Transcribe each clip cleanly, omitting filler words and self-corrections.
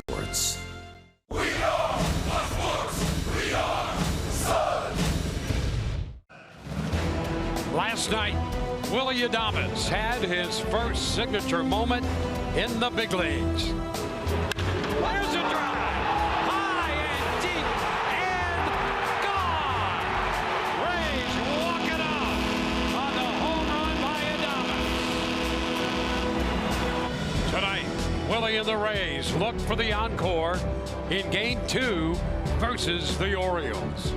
sports. We are sports. We are Sun. Last night, Willie Adames had his first signature moment in the big leagues. There's a drive, high and deep, and gone. Rays walk it off on the home run by Adames. Tonight, Willie and the Rays look for the encore in Game 2 versus the Orioles.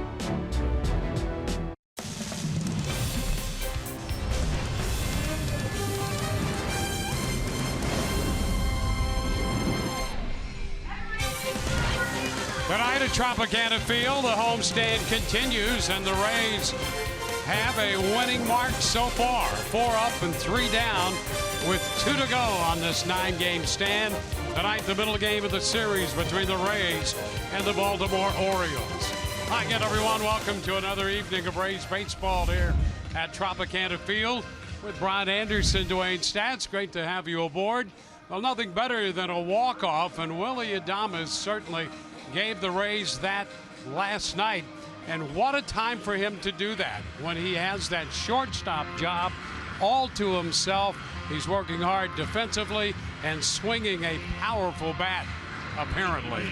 Tonight at Tropicana Field, the homestand continues, and the Rays have a winning mark so far. 4 up and 3 down with 2 to go on this 9-game stand. Tonight, the middle game of the series between the Rays and the Baltimore Orioles. Hi again, everyone. Welcome to another evening of Rays baseball here at Tropicana Field with Brian Anderson, Dwayne Stats. Great to have you aboard. Well, nothing better than a walk-off, and Willie Adames certainly gave the Rays that last night. And what a time for him to do that when he has that shortstop job all to himself. He's working hard defensively and swinging a powerful bat, apparently.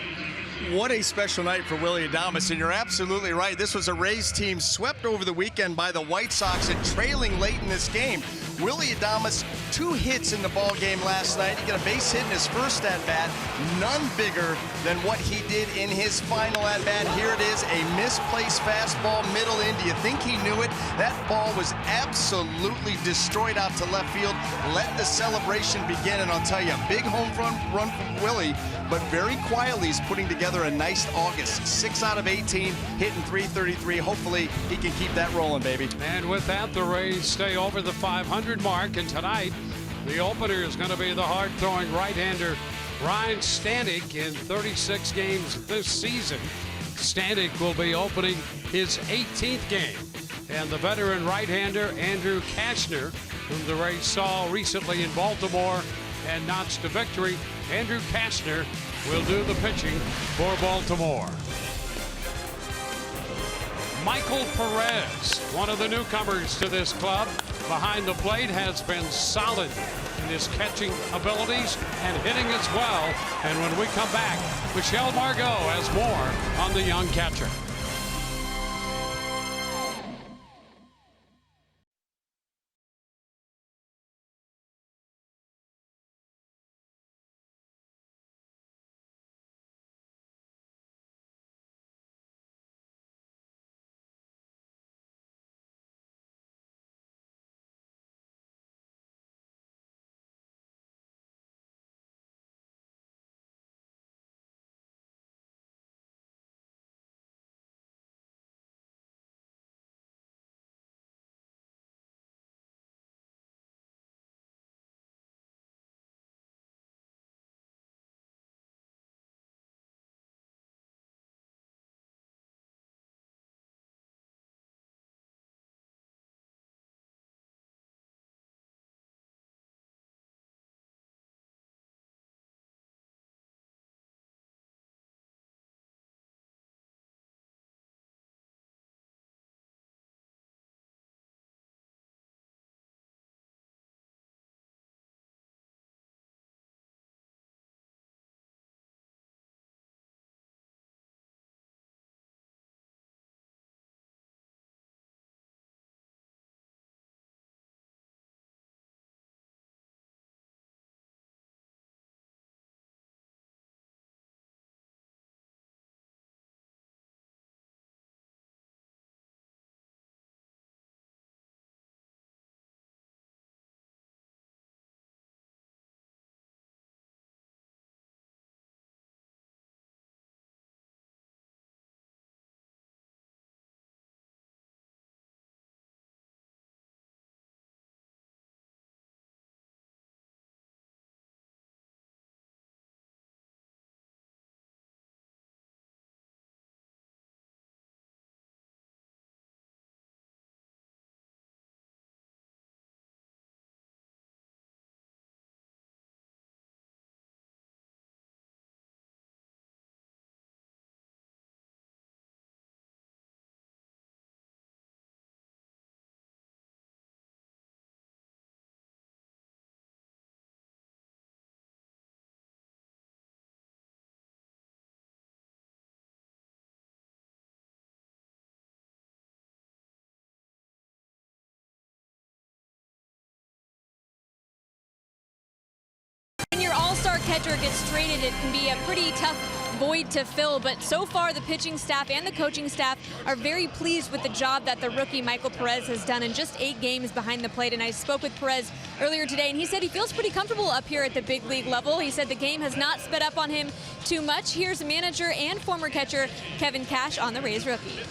What a special night for Willie Adames, and you're absolutely right. This was a Rays team swept over the weekend by the White Sox and trailing late in this game. Willie Adames, 2 hits in the ball game last night. He got a base hit in his first at-bat, none bigger than what he did in his final at-bat. Here it is, a misplaced fastball middle in. Do you think he knew it? That ball was absolutely destroyed out to left field. Let the celebration begin, and I'll tell you, a big home run from Willie, but very quietly he's putting together a nice August. 6 out of 18, hitting .333. Hopefully he can keep that rolling, baby. And with that, the Rays stay over the 500 mark, and tonight the opener is going to be the hard-throwing right-hander Ryan Stanek. In 36 games this season, Stanek will be opening his 18th game. And the veteran right-hander Andrew Kashner, whom the Rays saw recently in Baltimore and notched a victory, Andrew Kashner will do the pitching for Baltimore. Michael Perez, one of the newcomers to this club, behind the plate, has been solid in his catching abilities and hitting as well. And when we come back, Michelle Margot has more on the young catcher. catcher gets traded, it can be a pretty tough void to fill, but so far the pitching staff and the coaching staff are very pleased with the job that the rookie Michael Perez has done in just 8 games behind the plate. And I spoke with Perez earlier today, and he said he feels pretty comfortable up here at the big league level. He said the game has not sped up on him too much. Here's manager and former catcher Kevin Cash on the Rays rookie.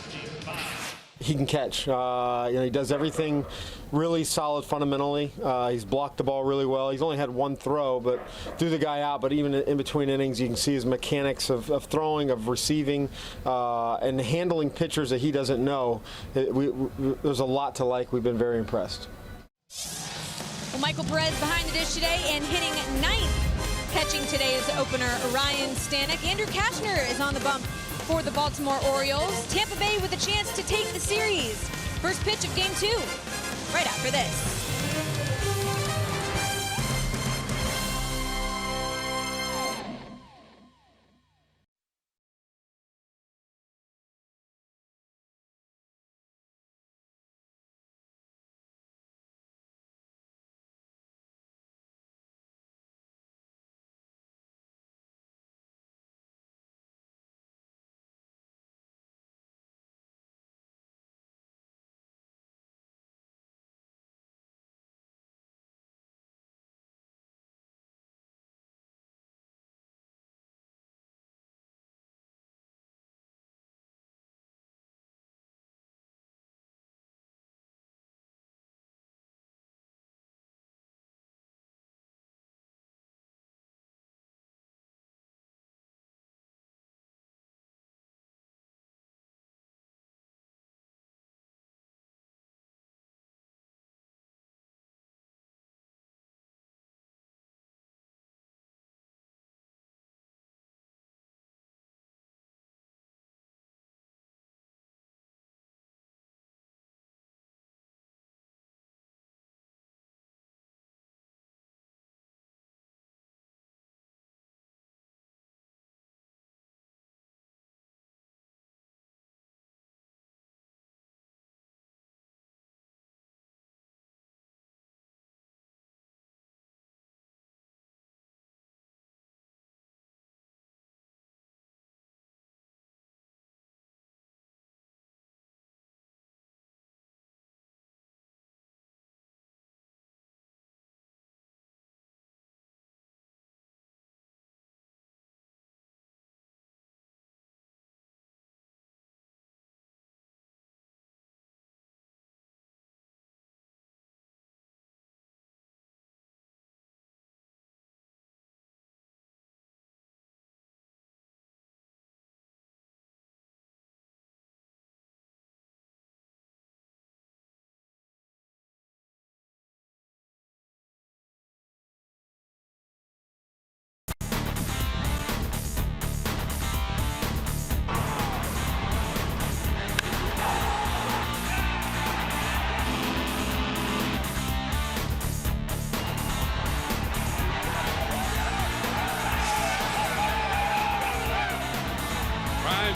He can catch. He does everything really solid fundamentally. He's blocked the ball really well. He's only had 1 throw, but threw the guy out. But even in between innings, you can see his mechanics of throwing, of receiving, and handling pitchers that he doesn't know. There's a lot to like. We've been very impressed. Well, Michael Perez behind the dish today and hitting 9th, catching today's opener Ryan Stanek. Andrew Kashner is on the bump for the Baltimore Orioles. Tampa Bay with a chance to take the series. First pitch of game 2, right after this.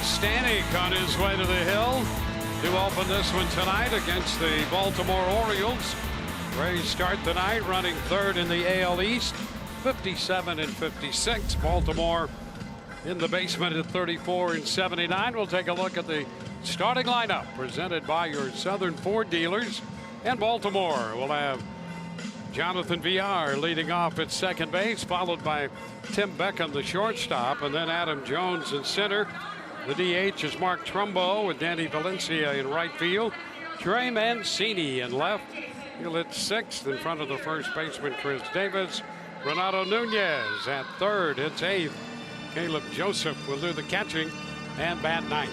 Stanek on his way to the hill to open this one tonight against the Baltimore Orioles. Rays start the night running 3rd in the AL East, 57 and 56. Baltimore in the basement at 34 and 79. We'll take a look at the starting lineup presented by your Southern Ford dealers. And Baltimore will have Jonathan Villar leading off at second base, followed by Tim Beckham, the shortstop, and then Adam Jones in center. The DH is Mark Trumbo with Danny Valencia in right field. Trey Mancini in left. He'll hit 6th in front of the first baseman, Chris Davis. Renato Nunez at 3rd, hits 8th. Caleb Joseph will do the catching and bat 9th.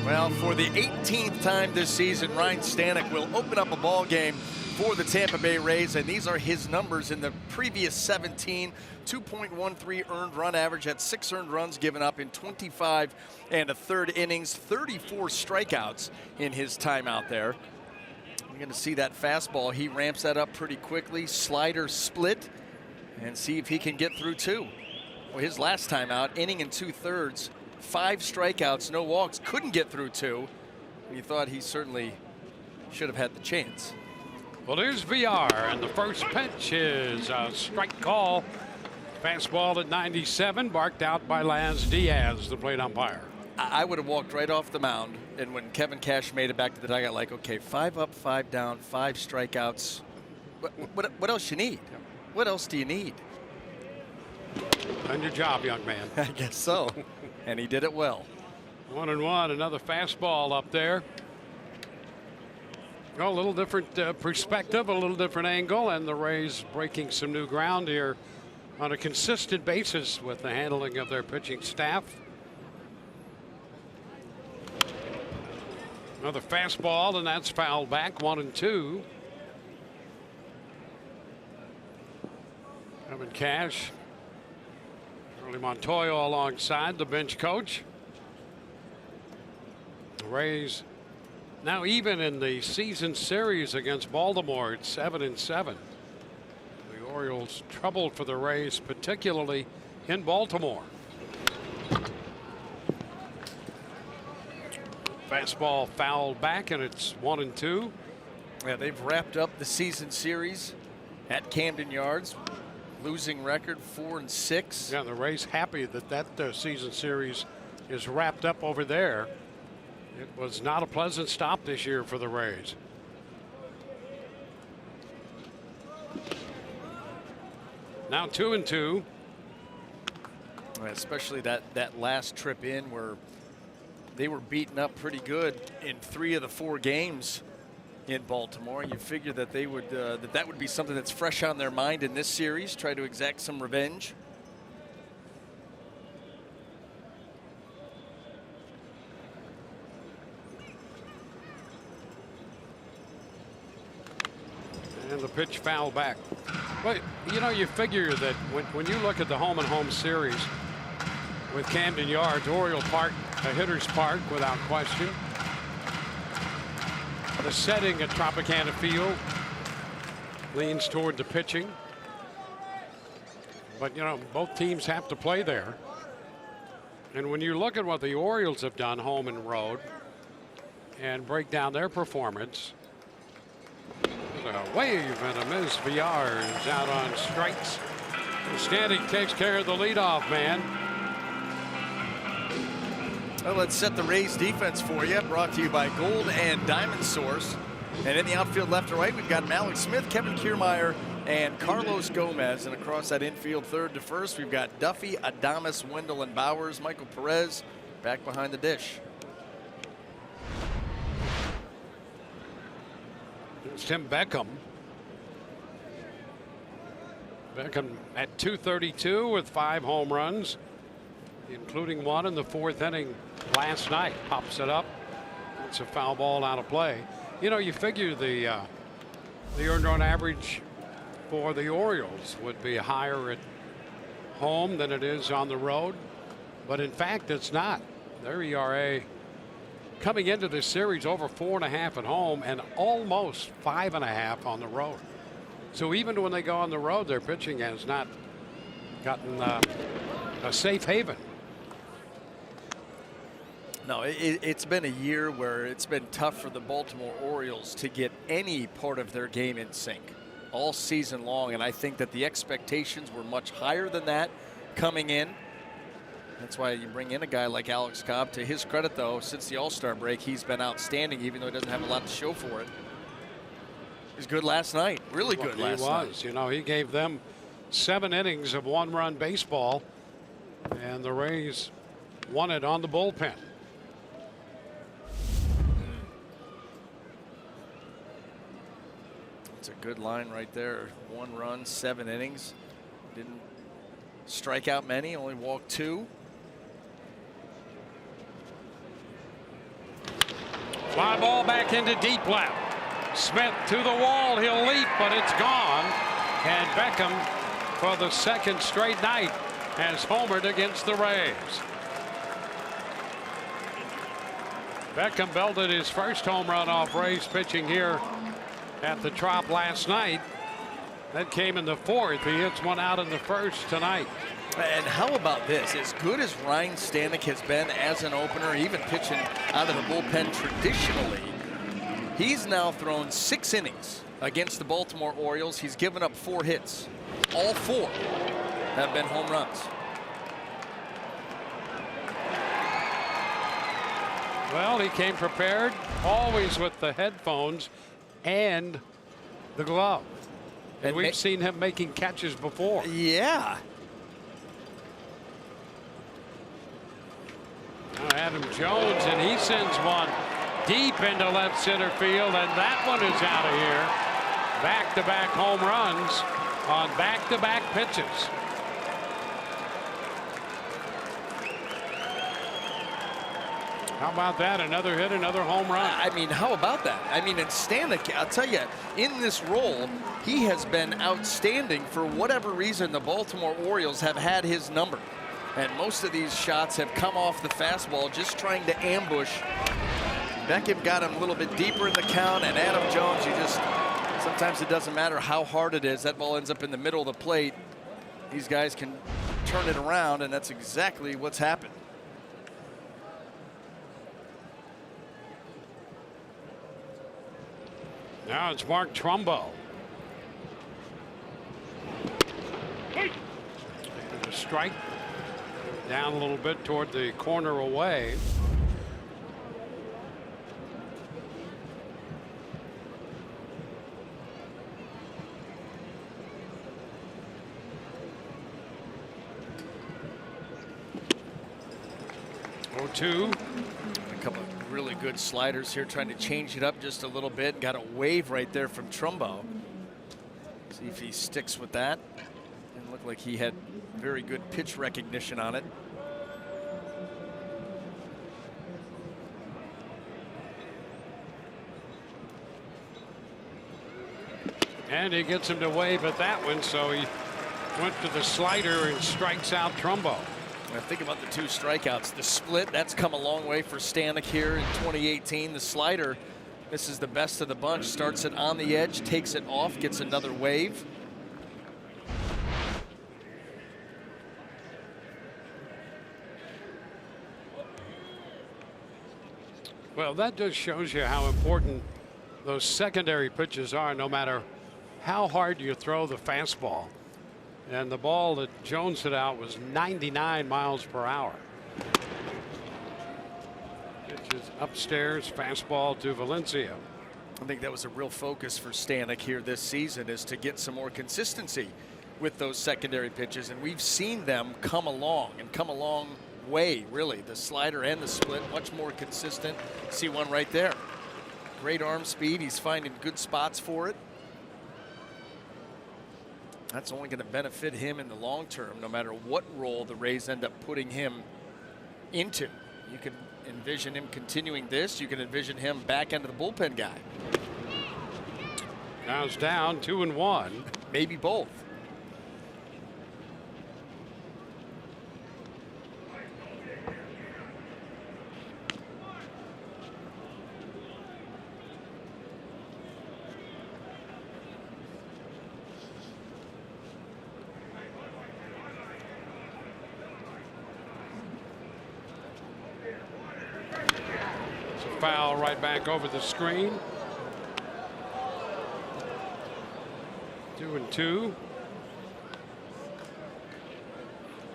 Well, for the 18th time this season, Ryan Stanek will open up a ball game for the Tampa Bay Rays, and these are his numbers in the previous 17. 2.13 earned run average, had 6 earned runs given up in 25 1/3 innings, 34 strikeouts in his time out there. You're going to see that fastball. He ramps that up pretty quickly. Slider split, and see if he can get through 2. Well, his last time out, inning and 2/3, 5 strikeouts, no walks, couldn't get through 2. You thought he certainly should have had the chance. Well, here's VR, and the first pitch is a strike call Fastball at 97, barked out by Laz Diaz, the plate umpire. I would have walked right off the mound, and when Kevin Cash made it back to the dugout, like, okay, 5 up, 5 down, 5 strikeouts. What else you need? What else do you need? Done your job, young man. I guess so. And he did it well. 1-1, another fastball up there. Well, a little different perspective, a little different angle, and the Rays breaking some new ground here on a consistent basis with the handling of their pitching staff. Another fastball, and that's fouled back. 1-2. Kevin Cash. Charlie Montoyo alongside the bench coach. The Rays now even in the season series against Baltimore. It's 7-7. The Orioles troubled for the Rays, particularly in Baltimore. Fastball fouled back, and it's 1-2. Yeah, they've wrapped up the season series at Camden Yards. Losing record 4-6. Yeah, the Rays happy that that season series is wrapped up over there. It was not a pleasant stop this year for the Rays. Now 2-2. Especially that last trip in where they were beaten up pretty good in 3 of the 4 games in Baltimore. You figure that they would that would be something that's fresh on their mind in this series, try to exact some revenge. And the pitch foul back. But you know, you figure that when you look at the home and home series with Camden Yards, Oriole Park, a hitter's park without question. The setting at Tropicana Field leans toward the pitching. But you know, both teams have to play there. And when you look at what the Orioles have done home and road and break down their performance, a wave and a miss. Villar is out on strikes. Standing takes care of the leadoff man. Well, let's set the Rays defense for you. Brought to you by Gold and Diamond Source. And in the outfield left to right, we've got Malik Smith, Kevin Kiermaier, and Carlos Gomez. And across that infield third to first, we've got Duffy, Adames, Wendell, and Bowers. Michael Perez back behind the dish. It's Tim Beckham. Beckham at 232 with 5 home runs, including one in the 4th inning last night. Pops it up. It's a foul ball out of play. You know, you figure the earned run average for the Orioles would be higher at home than it is on the road, but in fact it's not. Their ERA coming into this series over 4.5 at home and almost 5.5 on the road. So even when they go on the road, their pitching has not gotten a safe haven. No, it's been a year where it's been tough for the Baltimore Orioles to get any part of their game in sync all season long. And I think that the expectations were much higher than that coming in. That's why you bring in a guy like Alex Cobb. To his credit, though, since the All-Star break, he's been outstanding, even though he doesn't have a lot to show for it. He was good last night, really good last night. He was. You know, he gave them 7 innings of 1-run baseball, and the Rays won it on the bullpen. It's a good line right there. 1 run, 7 innings. Didn't strike out many, only walked 2. Fly ball back into deep left. Smith to the wall. He'll leap, but it's gone. And Beckham, for the 2nd straight night, has homered against the Rays. Beckham belted his first home run off Rays pitching here at the Trop last night. That came in the 4th. He hits one out in the 1st tonight. And how about this? As good as Ryan Stanek has been as an opener, even pitching out of the bullpen traditionally, he's now thrown 6 innings against the Baltimore Orioles. He's given up 4 hits, all 4 have been home runs. Well, he came prepared, always with the headphones and the glove. And we've seen him making catches before. Yeah. Now Adam Jones, and he sends one deep into left center field, and that one is out of here. Back-to-back home runs on back-to-back pitches. How about that? Another hit, another home run. I mean, how about that? I mean, and Stanek, I'll tell you, in this role, he has been outstanding. For whatever reason, the Baltimore Orioles have had his number. And most of these shots have come off the fastball, just trying to ambush. Beckham got him a little bit deeper in the count, and Adam Jones, sometimes it doesn't matter how hard it is. That ball ends up in the middle of the plate. These guys can turn it around, and that's exactly what's happened. Now it's Mark Trumbo. And a strike down a little bit toward the corner away. Oh, 2. A couple of really good sliders here, trying to change it up just a little bit. Got a wave right there from Trumbo. See if he sticks with that. And looked like he had very good pitch recognition on it. And he gets him to wave at that one, so he went to the slider and strikes out Trumbo. Now think about the 2 strikeouts. The split, that's come a long way for Stanek here in 2018. The slider, this is the best of the bunch. Starts it on the edge, takes it off, gets another wave. Well, that just shows you how important those secondary pitches are, no matter how hard you throw the fastball. And the ball that Jones hit out was 99 miles per hour. Pitches upstairs, fastball to Valencia. I think that was a real focus for Stanek here this season, is to get some more consistency with those secondary pitches. And we've seen them come along, and come a long way, really. The slider and the split, much more consistent. See one right there. Great arm speed. He's finding good spots for it. That's only going to benefit him in the long term, no matter what role the Rays end up putting him into. You can envision him continuing this. You can envision him back into the bullpen guy. Now it's down 2-1. Maybe both. Foul right back over the screen. 2-2.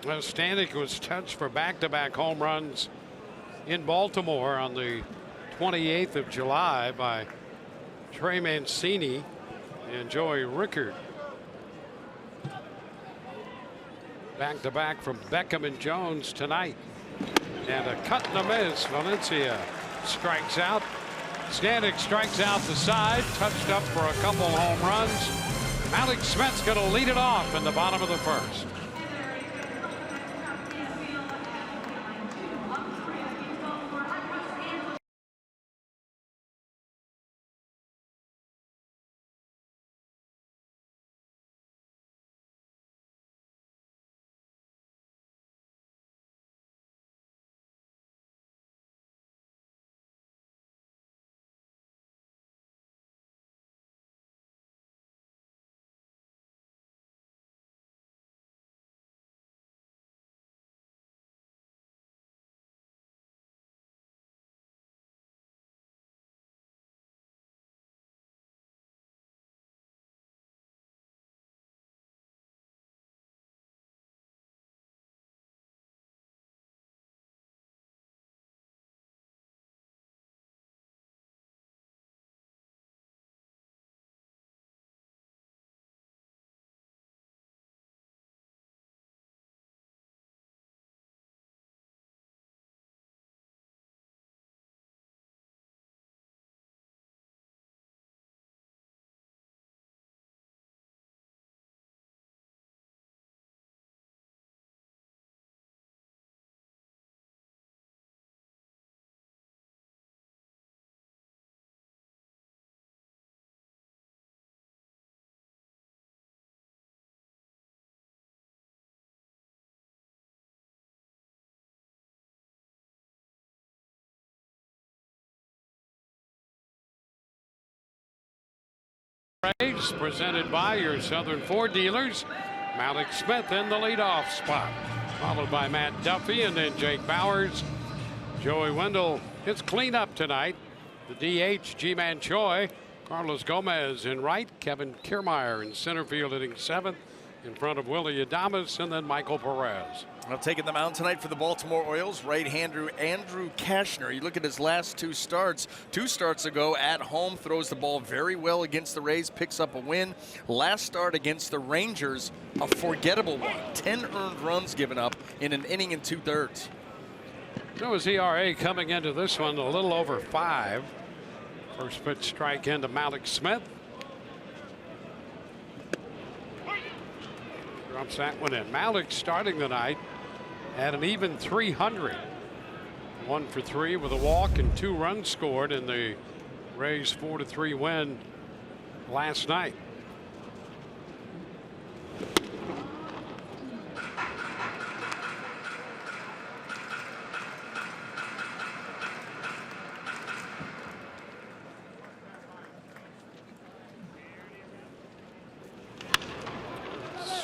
Well, Stanek was touched for back-to-back home runs in Baltimore on the 28th of July by Trey Mancini and Joey Rickard. Back-to-back from Beckham and Jones tonight. And a cut and a miss. Valencia strikes out. Stanek strikes out the side, touched up for a couple home runs. Alex Smith's going to lead it off in the bottom of the first. Rays, presented by your Southern Ford dealers. Malik Smith in the leadoff spot, followed by Matt Duffy and then Jake Bowers. Joey Wendell hits cleanup tonight. The DH, G-Man Choi. Carlos Gomez in right. Kevin Kiermaier in center field hitting 7th in front of Willie Adames, and then Michael Perez. Well, taking the mound tonight for the Baltimore Orioles, right-hander Andrew Kashner. You look at his last 2 starts. 2 starts ago at home, throws the ball very well against the Rays, picks up a win. Last start against the Rangers, a forgettable one. 10 earned runs given up in an inning and 2/3. So his ERA coming into this one a little over 5. First pitch strike into Malik Smith. Drops that one in. Malik starting the night at an even 300. 1 for 3 with a walk and 2 runs scored in the Rays 4-3 win last night.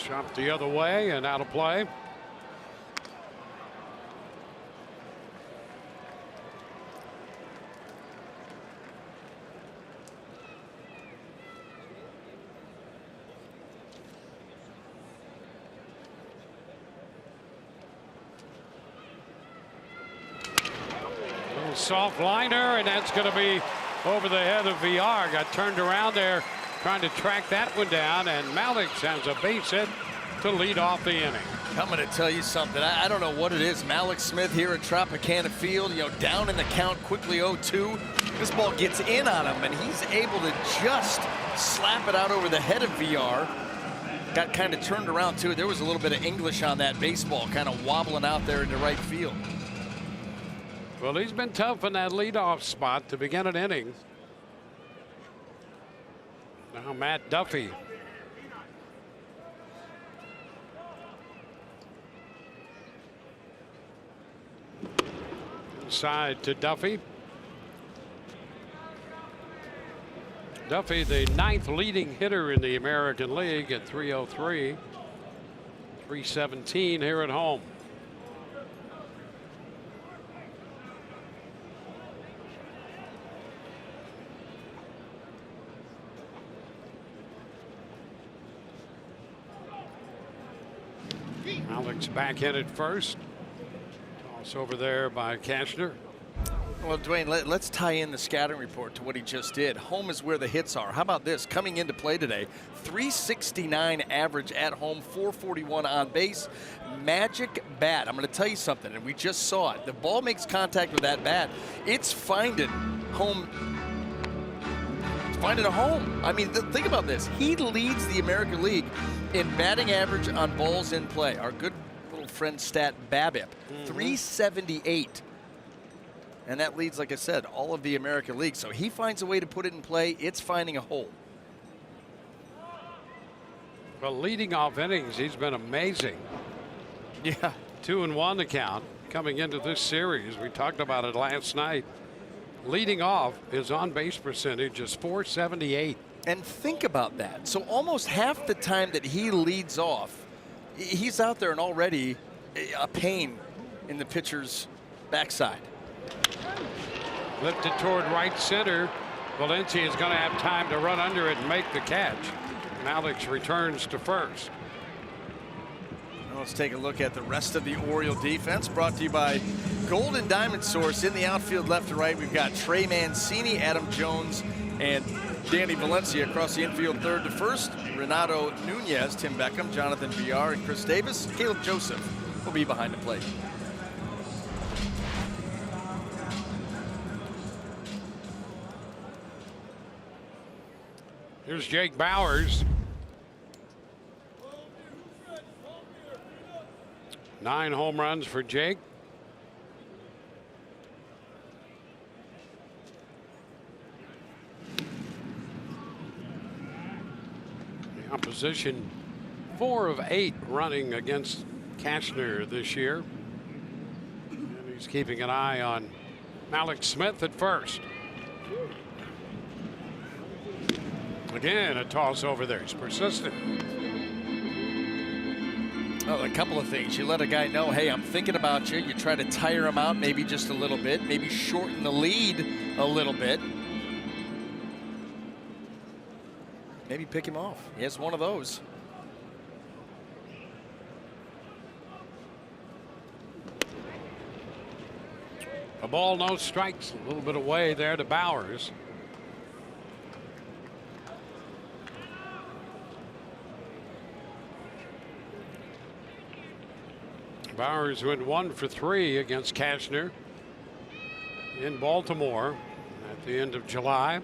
Chopped the other way and out of play. Little soft liner, and that's going to be over the head of VR. Got turned around there trying to track that one down, and Malik has a base hit to lead off the inning. I'm going to tell you something. I don't know what it is. Malik Smith here at Tropicana Field, down in the count quickly 0-2. This ball gets in on him, and he's able to just slap it out over the head of VR. Got kind of turned around, too. There was a little bit of English on that baseball, kind of wobbling out there into right field. Well, he's been tough in that leadoff spot to begin an inning. Now Matt Duffy. Inside to Duffy. Duffy, the 9th leading hitter in the American League at 303. 317 here at home. Alex back in at first. Toss over there by Kashner. Well, Dwayne, let's tie in the scouting report to what he just did. Home is where the hits are. How about this? Coming into play today, 369 average at home, 441 on base. Magic bat. I'm going to tell you something, and we just saw it. The ball makes contact with that bat. It's finding home. Finding a home. I mean, think about this. He leads the American League in batting average on balls in play. Our good little friend stat BABIP, 378. And that leads, like I said, all of the American League. So he finds a way to put it in play. It's finding a hole. Well, leading off innings, he's been amazing. Yeah. 2-1 the count coming into this series. We talked about it last night. Leading off, his on-base percentage is .478. And think about that. So almost half the time that he leads off, he's out there and already a pain in the pitcher's backside. Lifted toward right center. Valencia is going to have time to run under it and make the catch. Alex returns to first. Well, let's take a look at the rest of the Oriole defense, brought to you by Golden Diamond Source. In the outfield left to right, we've got Trey Mancini, Adam Jones, and Danny Valencia. Across the infield third to first, Renato Nunez, Tim Beckham, Jonathan Villar, and Chris Davis. Caleb Joseph will be behind the plate. Here's Jake Bowers. 9 home runs for Jake. The opposition 4 of 8 running against Kashner this year. And he's keeping an eye on Malik Smith at first. Again, a toss over there. He's persistent. Well, a couple of things. You let a guy know, hey, I'm thinking about you. You try to tire him out maybe just a little bit, maybe shorten the lead a little bit. Maybe pick him off. He has one of those. A ball, no strikes. A little bit away there to Bowers. Bowers went 1 for 3 against Cashner in Baltimore at the end of July.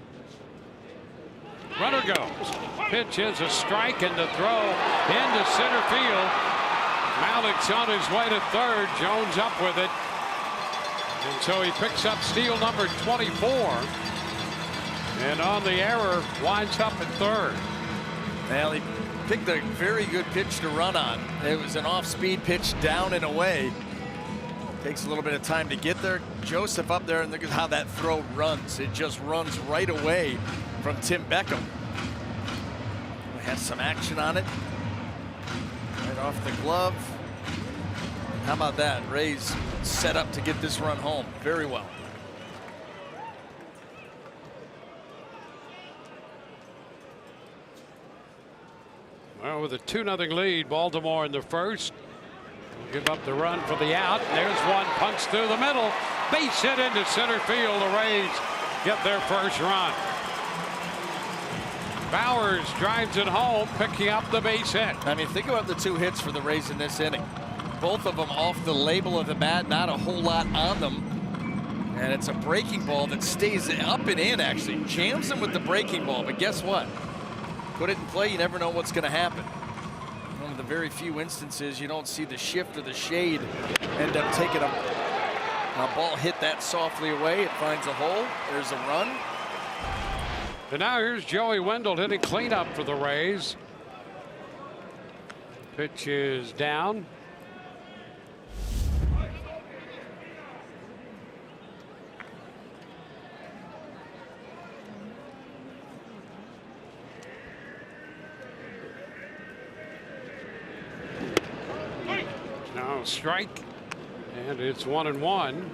Runner goes. Pitch is a strike, and the throw into center field. Malik's on his way to third. Jones up with it. And so he picks up steal number 24. And on the error, winds up at third. Well, he picked a very good pitch to run on. It was an off-speed pitch down and away. Takes a little bit of time to get there. Joseph up there, and look at how that throw runs. It just runs right away from Tim Beckham. Has some action on it. Right off the glove. How about that? Ray's set up to get this run home very well. Well, with a 2-0 lead, Baltimore in the first. Give up the run for the out. There's one punched through the middle. Base hit into center field. The Rays get their first run. Bowers drives it home, picking up the base hit. I mean, think about the 2 hits for the Rays in this inning. Both of them off the label of the bat, not a whole lot on them. And it's a breaking ball that stays up and in, actually. Jams them with the breaking ball, but guess what? Put it in play, you never know what's going to happen. One of the very few instances you don't see the shift or the shade end up taking a ball hit that softly away. It finds a hole. There's a run. And now here's Joey Wendell hitting cleanup for the Rays. Pitch is down. Now strike, and it's 1-1.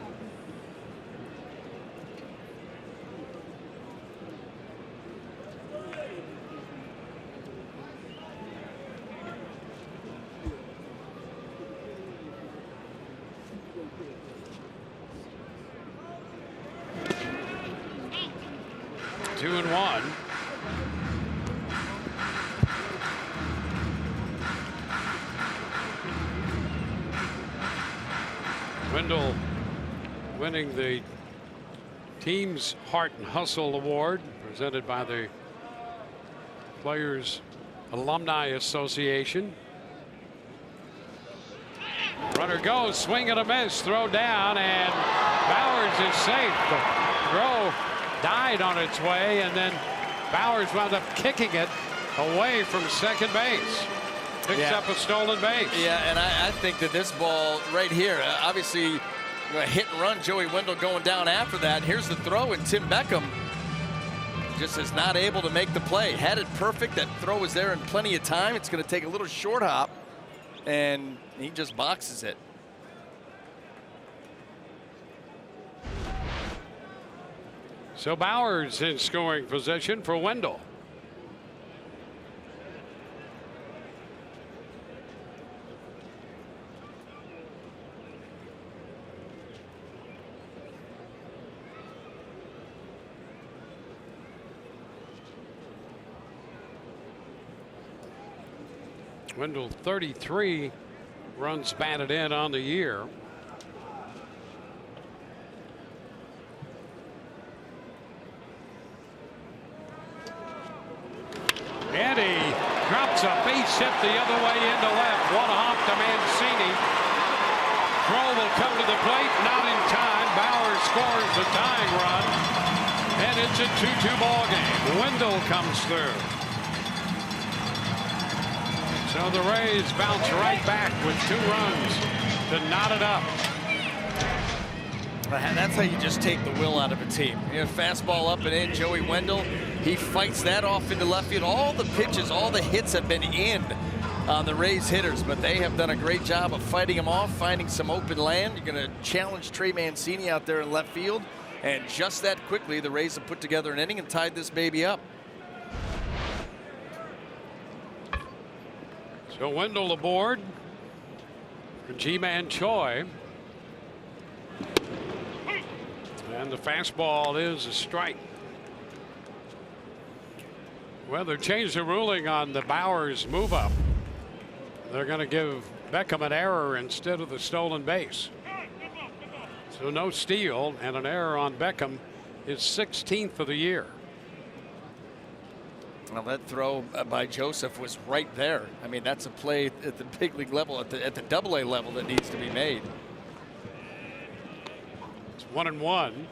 Two and one. Wendell winning the Team's Heart and Hustle Award presented by the Players Alumni Association. Runner goes, swing and a miss, throw down, and Bowers is safe. The throw died on its way, and then Bowers wound up kicking it away from second base. Picks up a stolen base. Yeah, and I think that this ball right here, obviously a hit and run, Joey Wendell going down after that. Here's the throw, and Tim Beckham just is not able to make the play. Had it perfect. That throw was there in plenty of time. It's going to take a little short hop, and he just boxes it. So Bowers in scoring position for Wendell. Wendell 33 runs batted in on the year. And he drops a base hit the other way into left. One hop to Mancini. Throw will come to the plate, not in time. Bauer scores the tying run, and it's a 2-2 ball game. Wendell comes through. So the Rays bounce right back with 2 runs to knot it up. That's how you just take the will out of a team. You know, fastball up and in. Joey Wendell, he fights that off into left field. All the pitches, all the hits have been in on the Rays hitters, but they have done a great job of fighting them off, finding some open land. You're going to challenge Trey Mancini out there in left field, and just that quickly, the Rays have put together an inning and tied this baby up. So Wendell aboard for G-Man Choi. And the fastball is a strike. Well, they changed the ruling on the Bowers move up. They're going to give Beckham an error instead of the stolen base. So no steal and an error on Beckham, his 16th of the year. Well, that throw by Joseph was right there. I mean, that's a play at the big league level, at the AA level that needs to be made. It's 1-1.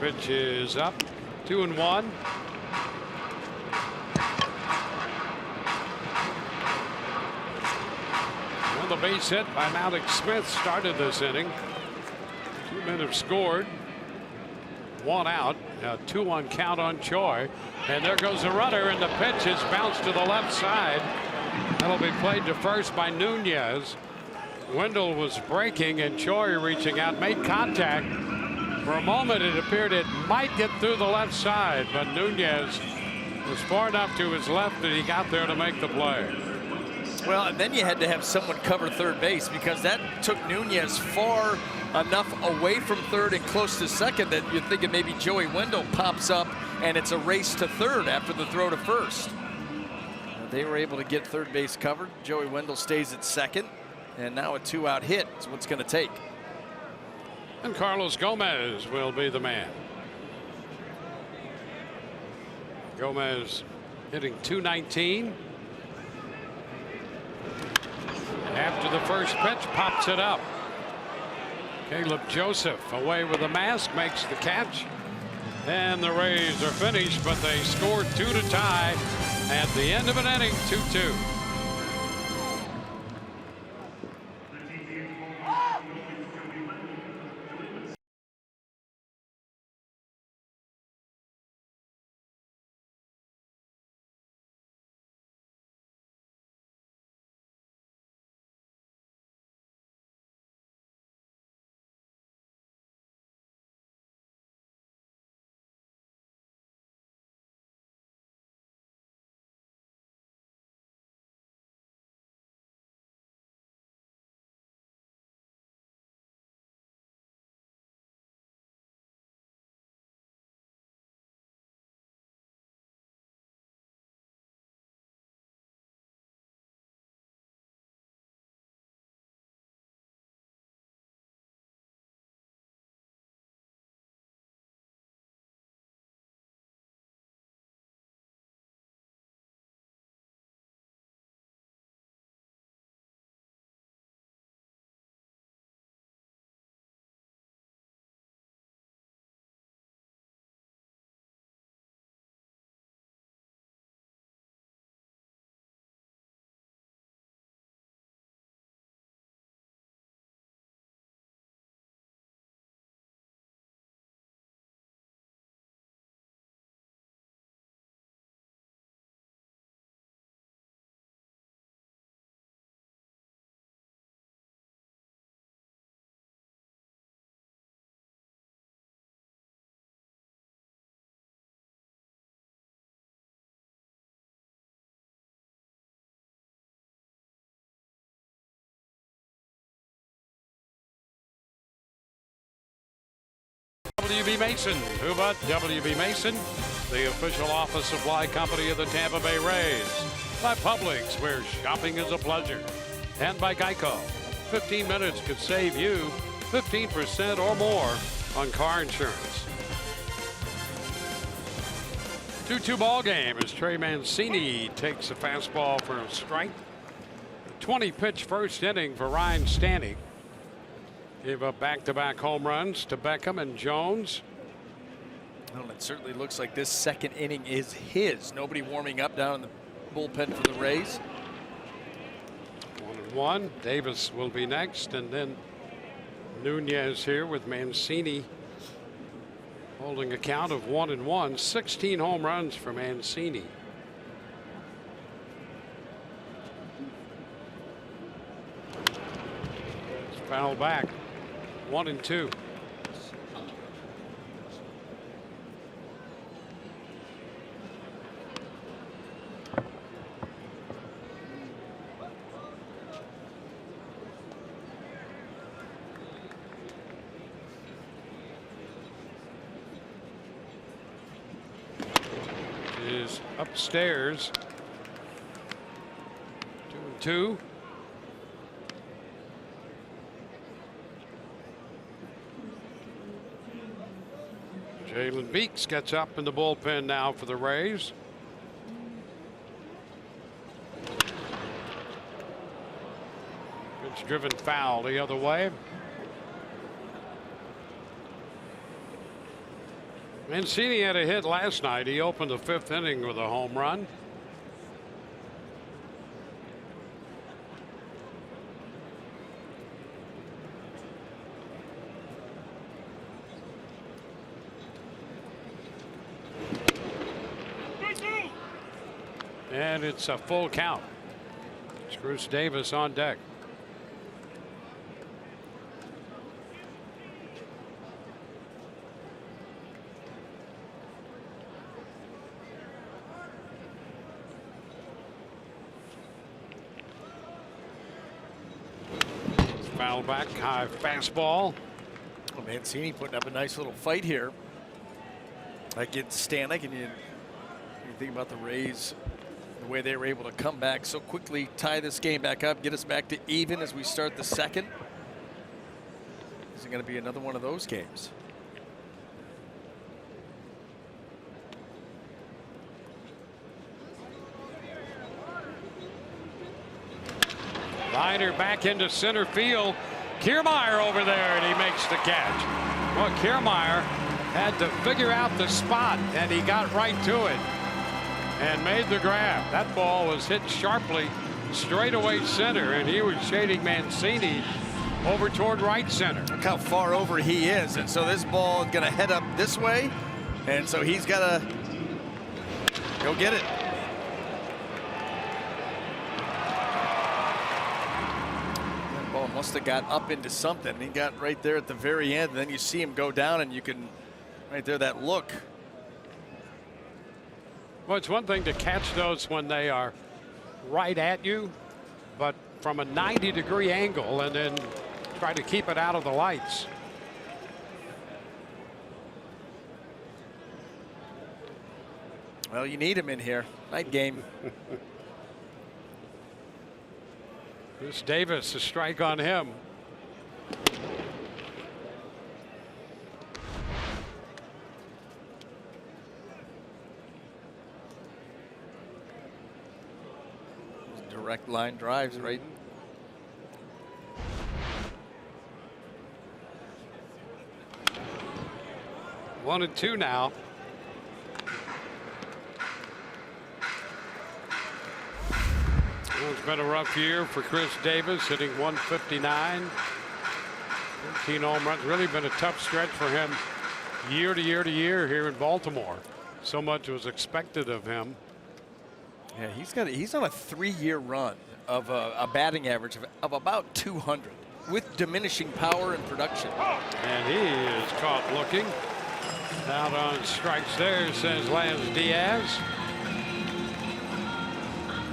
Pitch is up, 2-1. Well, the base hit by Malik Smith started this inning. 2 men have scored. 1 out, a 2-1 count on Choi. And there goes the runner, and the pitch is bounced to the left side. That'll be played to first by Nunez. Wendell was breaking, and Choi reaching out, made contact. For a moment, it appeared it might get through the left side, but Nunez was far enough to his left that he got there to make the play. Well, and then you had to have someone cover third base, because that took Nunez far enough away from third and close to second that you're thinking maybe Joey Wendell pops up and it's a race to third after the throw to first. They were able to get third base covered. Joey Wendell stays at second, and now a 2-out hit is what's going to take. And Carlos Gomez will be the man. Gomez hitting .219. After the first pitch, pops it up. Caleb Joseph away with the mask, makes the catch. And the Rays are finished, but they scored 2 to tie at the end of an inning, 2-2. WB Mason. Who but WB Mason, the official office supply company of the Tampa Bay Rays. By Publix, where shopping is a pleasure. And by Geico. 15 minutes could save you 15% or more on car insurance. 2-2 ball game as Trey Mancini takes a fastball for a strike. 20 pitch first inning for Ryan Stanny. Gave up back-to-back home runs to Beckham and Jones. Well, it certainly looks like this second inning is his. Nobody warming up down in the bullpen for the Rays. 1-1. Davis will be next, and then Nunez here with Mancini holding a count of 1-1. 16 home runs for Mancini. It's fouled back. 1-2. Is upstairs. 2-2. Jalen Beeks gets up in the bullpen now for the Rays. Pitch driven foul the other way. Mancini had a hit last night. He opened the 5th inning with a home run. And it's a full count. Bruce Davis on deck. Foul back, high fastball. Well, Mancini putting up a nice little fight here against Stanek, and you think about the Rays, the way they were able to come back so quickly, tie this game back up, get us back to even as we start the second. Is it going to be another one of those games? Liner back into center field. Kiermaier over there, and he makes the catch. Well, Kiermaier had to figure out the spot, and he got right to it and made the grab. That ball was hit sharply straightaway center, and he was shading Mancini over toward right center. Look how far over he is, and so this ball is going to head up this way, and so he's got to go get it. That ball must have got up into something. He got right there at the very end, and then you see him go down, and you can right there, that look. Well, it's one thing to catch those when they are right at you, but from a 90-degree angle and then try to keep it out of the lights. Well, you need him in here. Night game. This Davis, a strike on him. Direct line drives, right? One and two now. Well, it's been a rough year for Chris Davis, hitting 159. 13 home runs. Really been a tough stretch for him year to year to year here in Baltimore. So much was expected of him. Yeah, he's on a 3-year run of a batting average of about 200 with diminishing power and production. And he is caught looking. Out on strikes there, says Laz Diaz.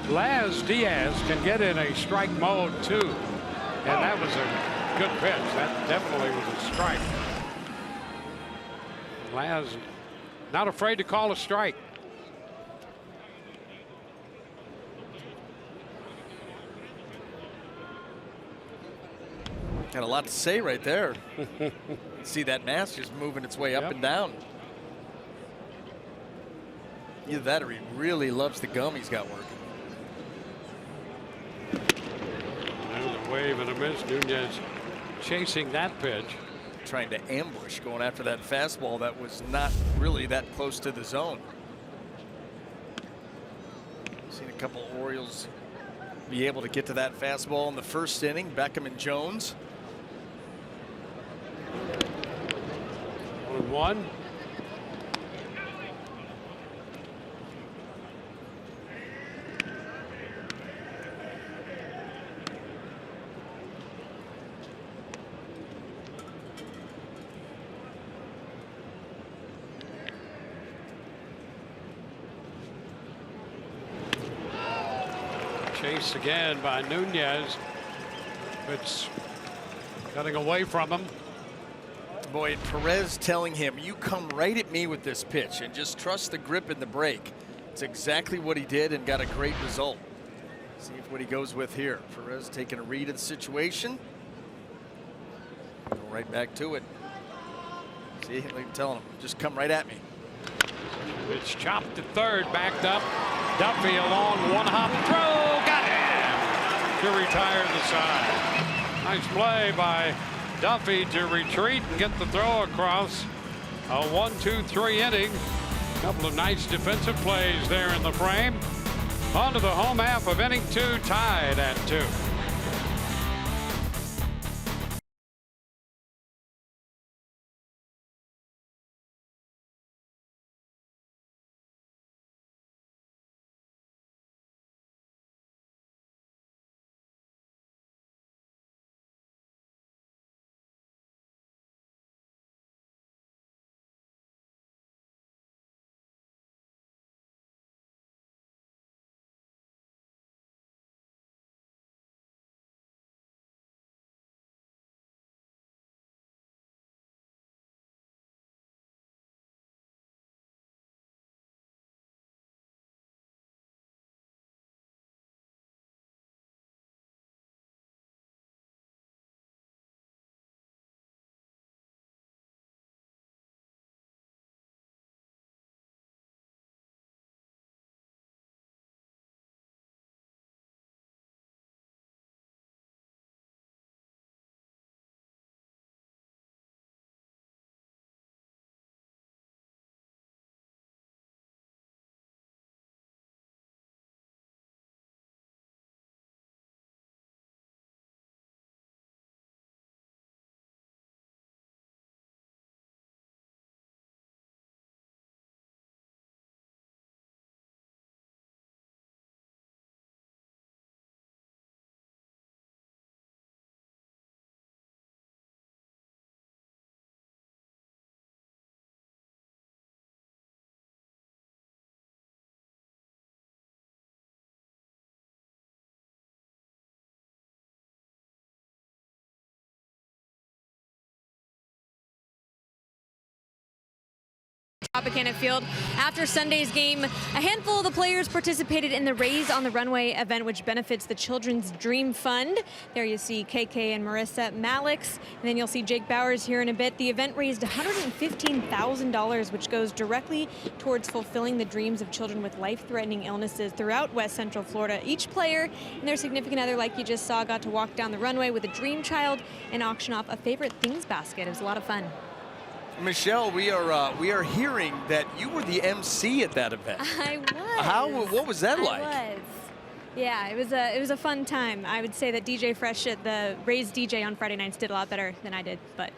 Laz Diaz can get in a strike mode too. And that was a good pitch. That definitely was a strike. Laz not afraid to call a strike. Got a lot to say right there. See that mask just moving its way up and down. Either that or he really loves the gum he's got working. Wave and a miss. Nunez chasing that pitch. Trying to ambush, going after that fastball that was not really that close to the zone. Seen a couple Orioles be able to get to that fastball in the first inning. Beckham and Jones. 1-1. Chase again by Nunez. It's cutting away from him. Boy, and Perez telling him, you come right at me with this pitch and just trust the grip and the break. It's exactly what he did and got a great result. See what he goes with here. Perez taking a read of the situation. Go right back to it. See, like telling him, just come right at me. It's chopped to third, backed up. Duffy along, one hop throw, got him to retire the side. Nice play by Duffy to retreat and get the throw across. A 1-2-3 inning. Couple of nice defensive plays there in the frame. On to the home half of inning 2, tied at 2. Tropicana Field. After Sunday's game, a handful of the players participated in the Raise on the Runway event, which benefits the Children's Dream Fund. There you see KK and Marissa Malix, and then you'll see Jake Bowers here in a bit. The event raised $115,000, which goes directly towards fulfilling the dreams of children with life-threatening illnesses throughout West Central Florida. Each player and their significant other, like you just saw, got to walk down the runway with a dream child and auction off a favorite things basket. It was a lot of fun. Michelle, we are hearing that you were the MC at that event. I was. What was that like? I was. Yeah, it was a fun time. I would say that DJ Fresh at the Raise DJ on Friday nights did a lot better than I did, but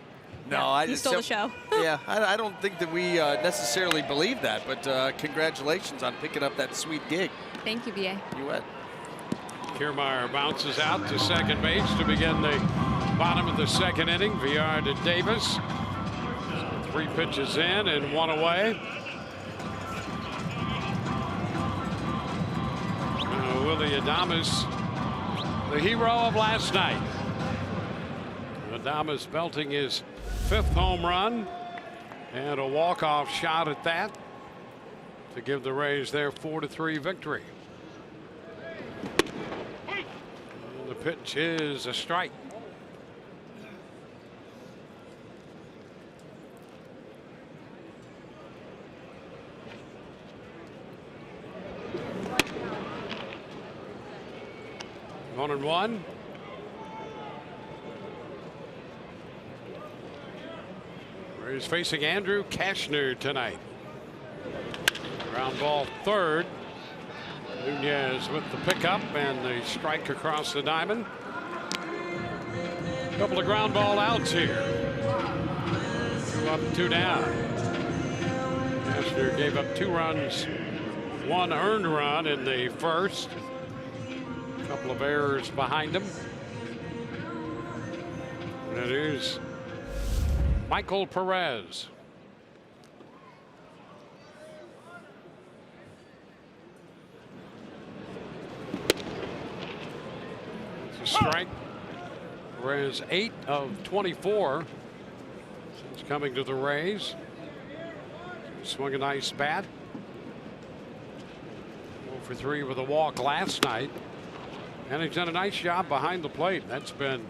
no, yeah, he stole the show. Yeah, I don't think that we necessarily believe that, but congratulations on picking up that sweet gig. Thank you, BA. You bet. Kiermaier bounces out to second base to begin the bottom of the second inning. VR to Davis. 3 pitches in and 1 away. Willie Adames, the hero of last night. Adames belting his 5th home run and a walk-off shot at that to give the Rays their 4-3 victory. And the pitch is a strike. One and one. He's facing Andrew Kashner tonight. Ground ball third. Nunez with the pickup and the strike across the diamond. Couple of ground ball outs here. 2 up, 2 down. Kashner gave up 2 runs, 1 earned run in the first. A couple of errors behind him. And it is Michael Perez. It's a strike. Perez 8 of 24 since coming to the Rays. Swung a nice bat. 0 for 3 with a walk last night. And he's done a nice job behind the plate. That's been,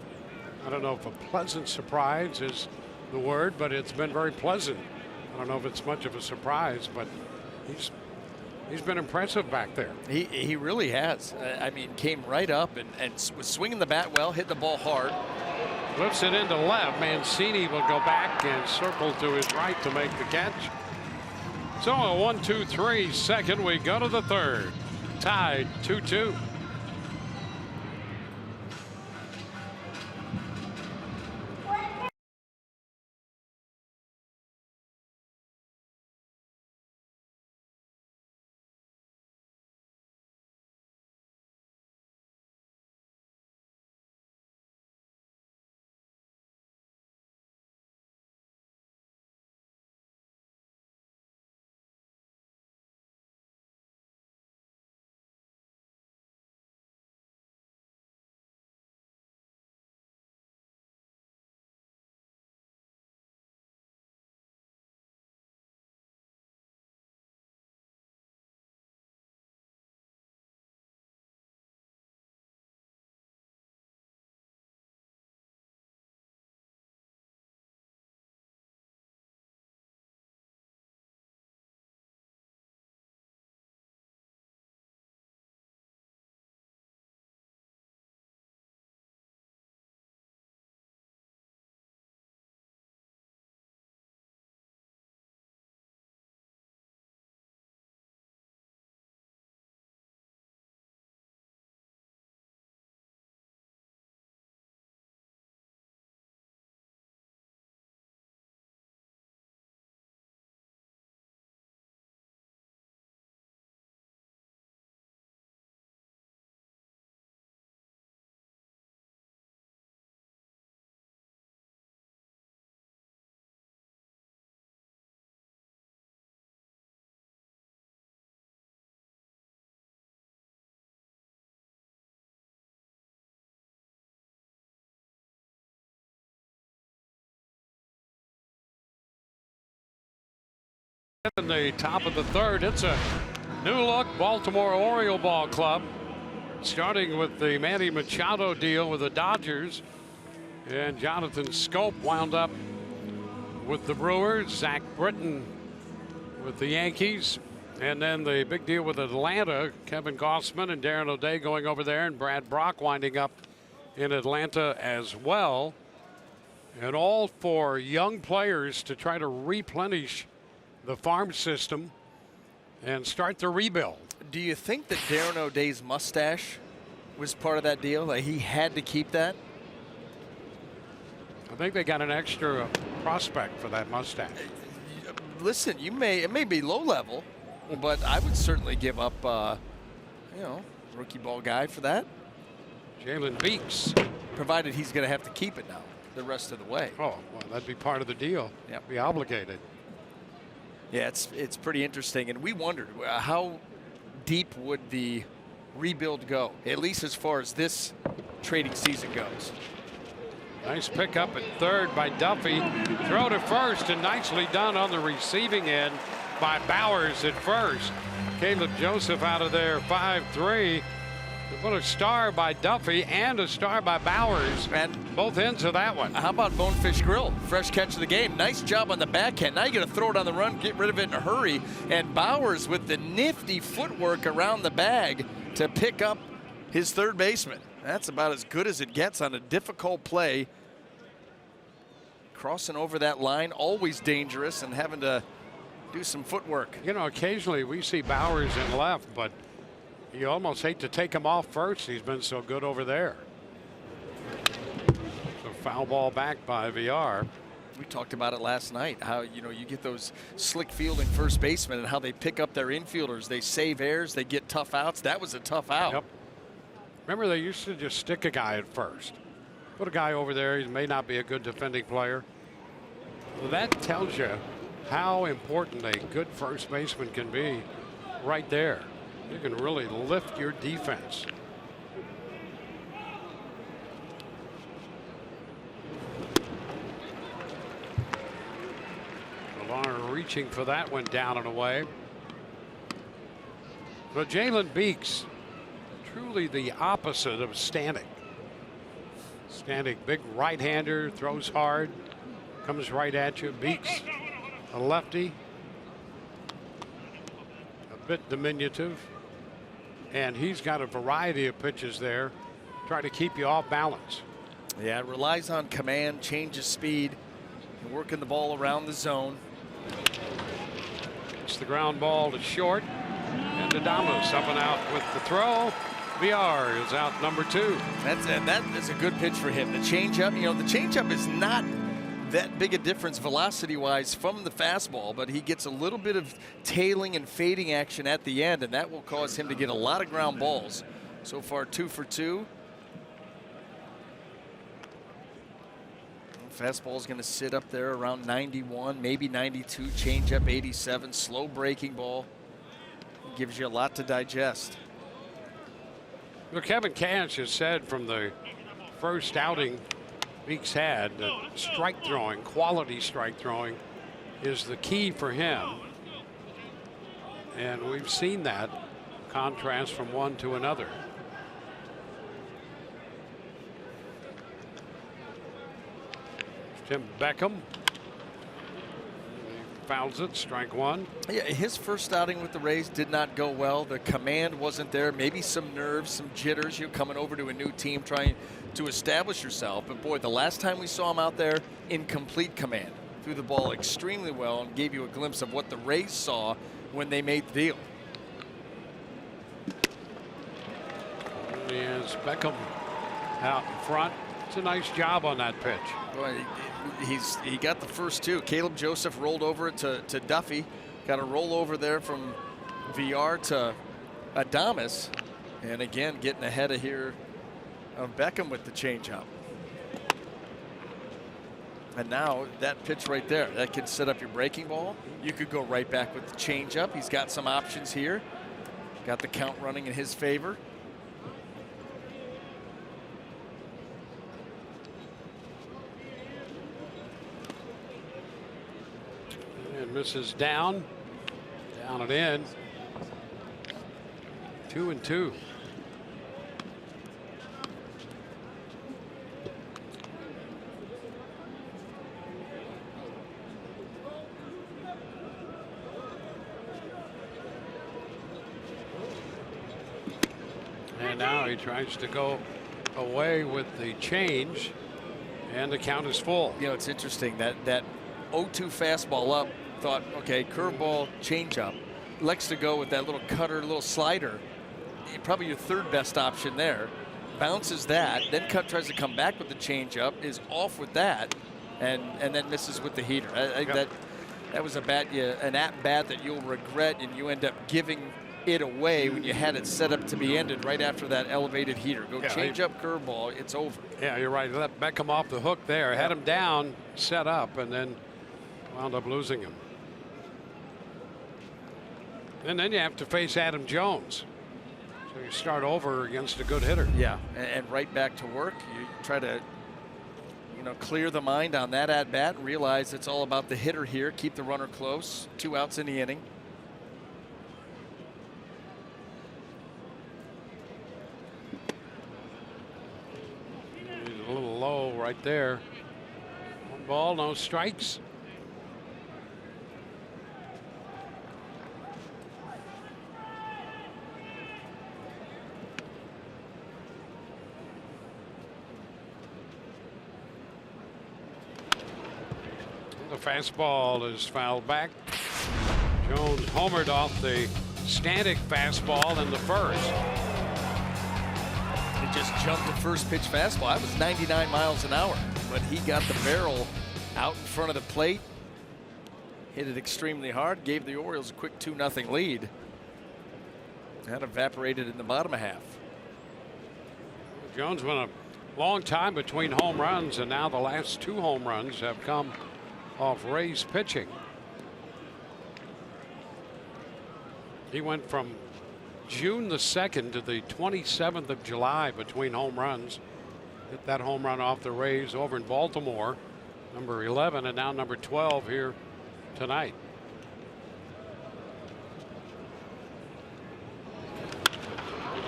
I don't know if a pleasant surprise is the word, but it's been very pleasant. I don't know if it's much of a surprise, but he's been impressive back there. He really has. I mean, came right up and was swinging the bat well, hit the ball hard. Lifts it into left. Mancini will go back and circle to his right to make the catch. So a 1-2-3 second. We go to the third. Tied 2-2. In the top of the third, it's a new look Baltimore Oriole Ball Club, starting with the Manny Machado deal with the Dodgers, and Jonathan Scope wound up with the Brewers, Zach Britton with the Yankees, and then the big deal with Atlanta, Kevin Gossman and Darren O'Day going over there, and Brad Brock winding up in Atlanta as well, and all for young players to try to replenish the farm system and start the rebuild. Do you think that Darren O'Day's mustache was part of that deal? Like he had to keep that? I think they got an extra prospect for that mustache. Listen, it may be low level, but I would certainly give up, rookie ball guy for that. Jalen Beeks. Provided he's going to have to keep it now the rest of the way. Oh, well, that'd be part of the deal. Yep. Be obligated. Yeah, it's pretty interesting, and we wondered how deep would the rebuild go, at least as far as this trading season goes. Nice pickup at third by Duffy. Throw to first, and nicely done on the receiving end by Bowers at first. Caleb Joseph out of there, 5-3. What a star by Duffy and a star by Bowers. And both ends of that one. How about Bonefish Grill? Fresh catch of the game. Nice job on the backhand. Now you got to throw it on the run, get rid of it in a hurry. And Bowers with the nifty footwork around the bag to pick up his third baseman. That's about as good as it gets on a difficult play. crossing over that line, always dangerous, and having to do some footwork. You know, occasionally we see Bowers in left, but you almost hate to take him off first. He's been so good over there. So foul ball back by VR. We talked about it last night, how, you know, you get those slick fielding first basemen and how they pick up their infielders. They save errors, they get tough outs. That was a tough out. Yep. Remember, they used to just stick a guy at first. Put a guy over there. He may not be a good defending player. Well, that tells you how important a good first baseman can be right there. You can really lift your defense. Lamar reaching for that one, down and away. But Jalen Beeks, truly the opposite of Stanek. Stanek, big right-hander, throws hard, comes right at you. Beeks, a lefty, a bit diminutive, and he's got a variety of pitches there, trying to keep you off balance. Yeah, it relies on command, change of speed, and working the ball around the zone. It's the ground ball to short, and Adamas up and out with the throw. VR is out number 2. That is a good pitch for him. The changeup, you know, the changeup is not that big a difference velocity-wise from the fastball, but he gets a little bit of tailing and fading action at the end, and that will cause him to get a lot of ground balls. So far, 2 for 2. Fastball is going to sit up there around 91, maybe 92. Changeup 87. Slow breaking ball. Gives you a lot to digest. Well, Kevin Cash has said from the first outing Beeks had that strike throwing, quality strike throwing, is the key for him. And we've seen that contrast from one to another. Tim Beckham. He fouls it, strike 1. Yeah, his first outing with the Rays did not go well. The command wasn't there. Maybe some nerves, some jitters. You're coming over to a new team trying to establish yourself. But boy, the last time we saw him out there in complete command, threw the ball extremely well and gave you a glimpse of what the Rays saw when they made the deal. Here's Beckham out in front. It's a nice job on that pitch. Boy, he got the first 2. Caleb Joseph rolled over it to Duffy. Got a roll over there from VR to Adamas. And again, getting ahead of here of Beckham with the changeup. And now that pitch right there, that can set up your breaking ball. You could go right back with the changeup. He's got some options here. Got the count running in his favor. Misses down and in. 2-2. And now he tries to go away with the change, and the count is full. You know, it's interesting that 0-2 fastball up. Thought, okay, curveball, changeup. Likes to go with that little cutter, little slider. Probably your third best option there. Bounces that, then tries to come back with the changeup, is off with that, and then misses with the heater. I think that was an at bat that you'll regret, and you end up giving it away when you had it set up to be ended right after that elevated heater. Go changeup, curveball, it's over. Yeah, you're right. Let Beckham off the hook there. Had him down, set up, and then wound up losing him. And then you have to face Adam Jones. So you start over against a good hitter. Yeah, and right back to work. You try to, you know, clear the mind on that at bat and realize it's all about the hitter here. Keep the runner close. 2 outs in the inning. He's a little low right there. 1 ball, no strikes. The fastball is fouled back. Jones homered off the Stanek fastball in the first. He just jumped the first pitch fastball. That was 99 miles an hour, but he got the barrel out in front of the plate, hit it extremely hard, gave the Orioles a quick 2-0 lead. That evaporated in the bottom half. Jones went a long time between home runs, and now the last 2 home runs have come off Ray's pitching. He went from June the 2nd to the 27th of July between home runs. Hit that home run off the Rays over in Baltimore, number 11, and now number 12 here tonight.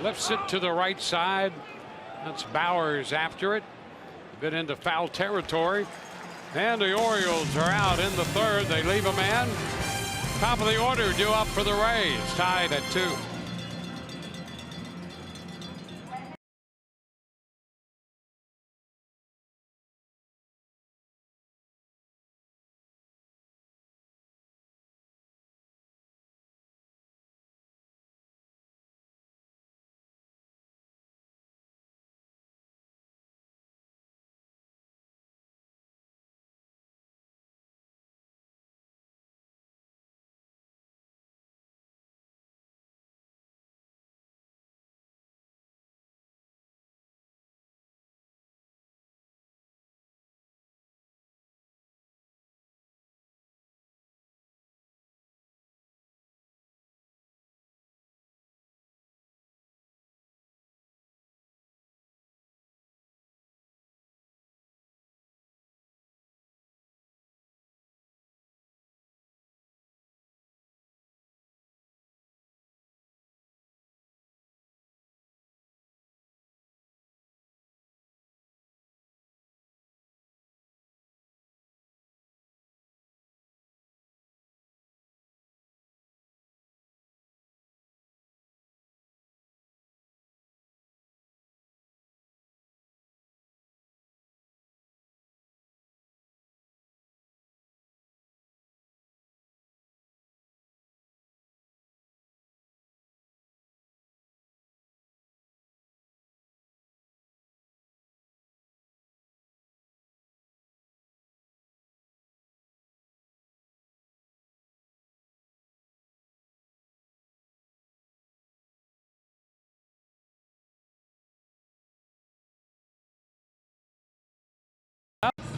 Lifts it to the right side. That's Bowers after it. A bit into foul territory. And the Orioles are out in the third. They leave a man. Top of the order due up for the Rays, tied at 2.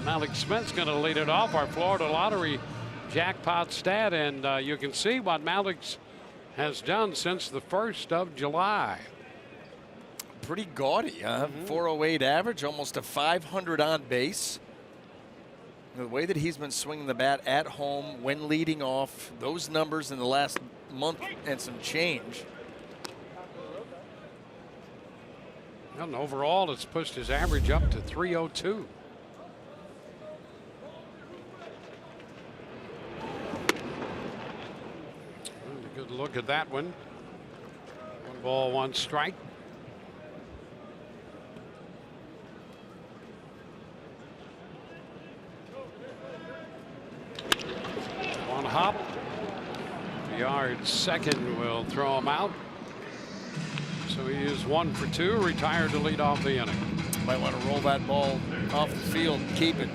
Alex Smith's going to lead it off, our Florida Lottery jackpot stat, and you can see what Malix has done since the 1st of July. Pretty gaudy, huh? 408 average, almost a 500 on base. The way that he's been swinging the bat at home when leading off, those numbers in the last month and some change. And overall, it's pushed his average up to 302. Good look at that one. 1 ball, 1 strike. One hop. Yard second will throw him out. So he is 1 for 2, retired to lead off the inning. Might want to roll that ball off the field and keep it.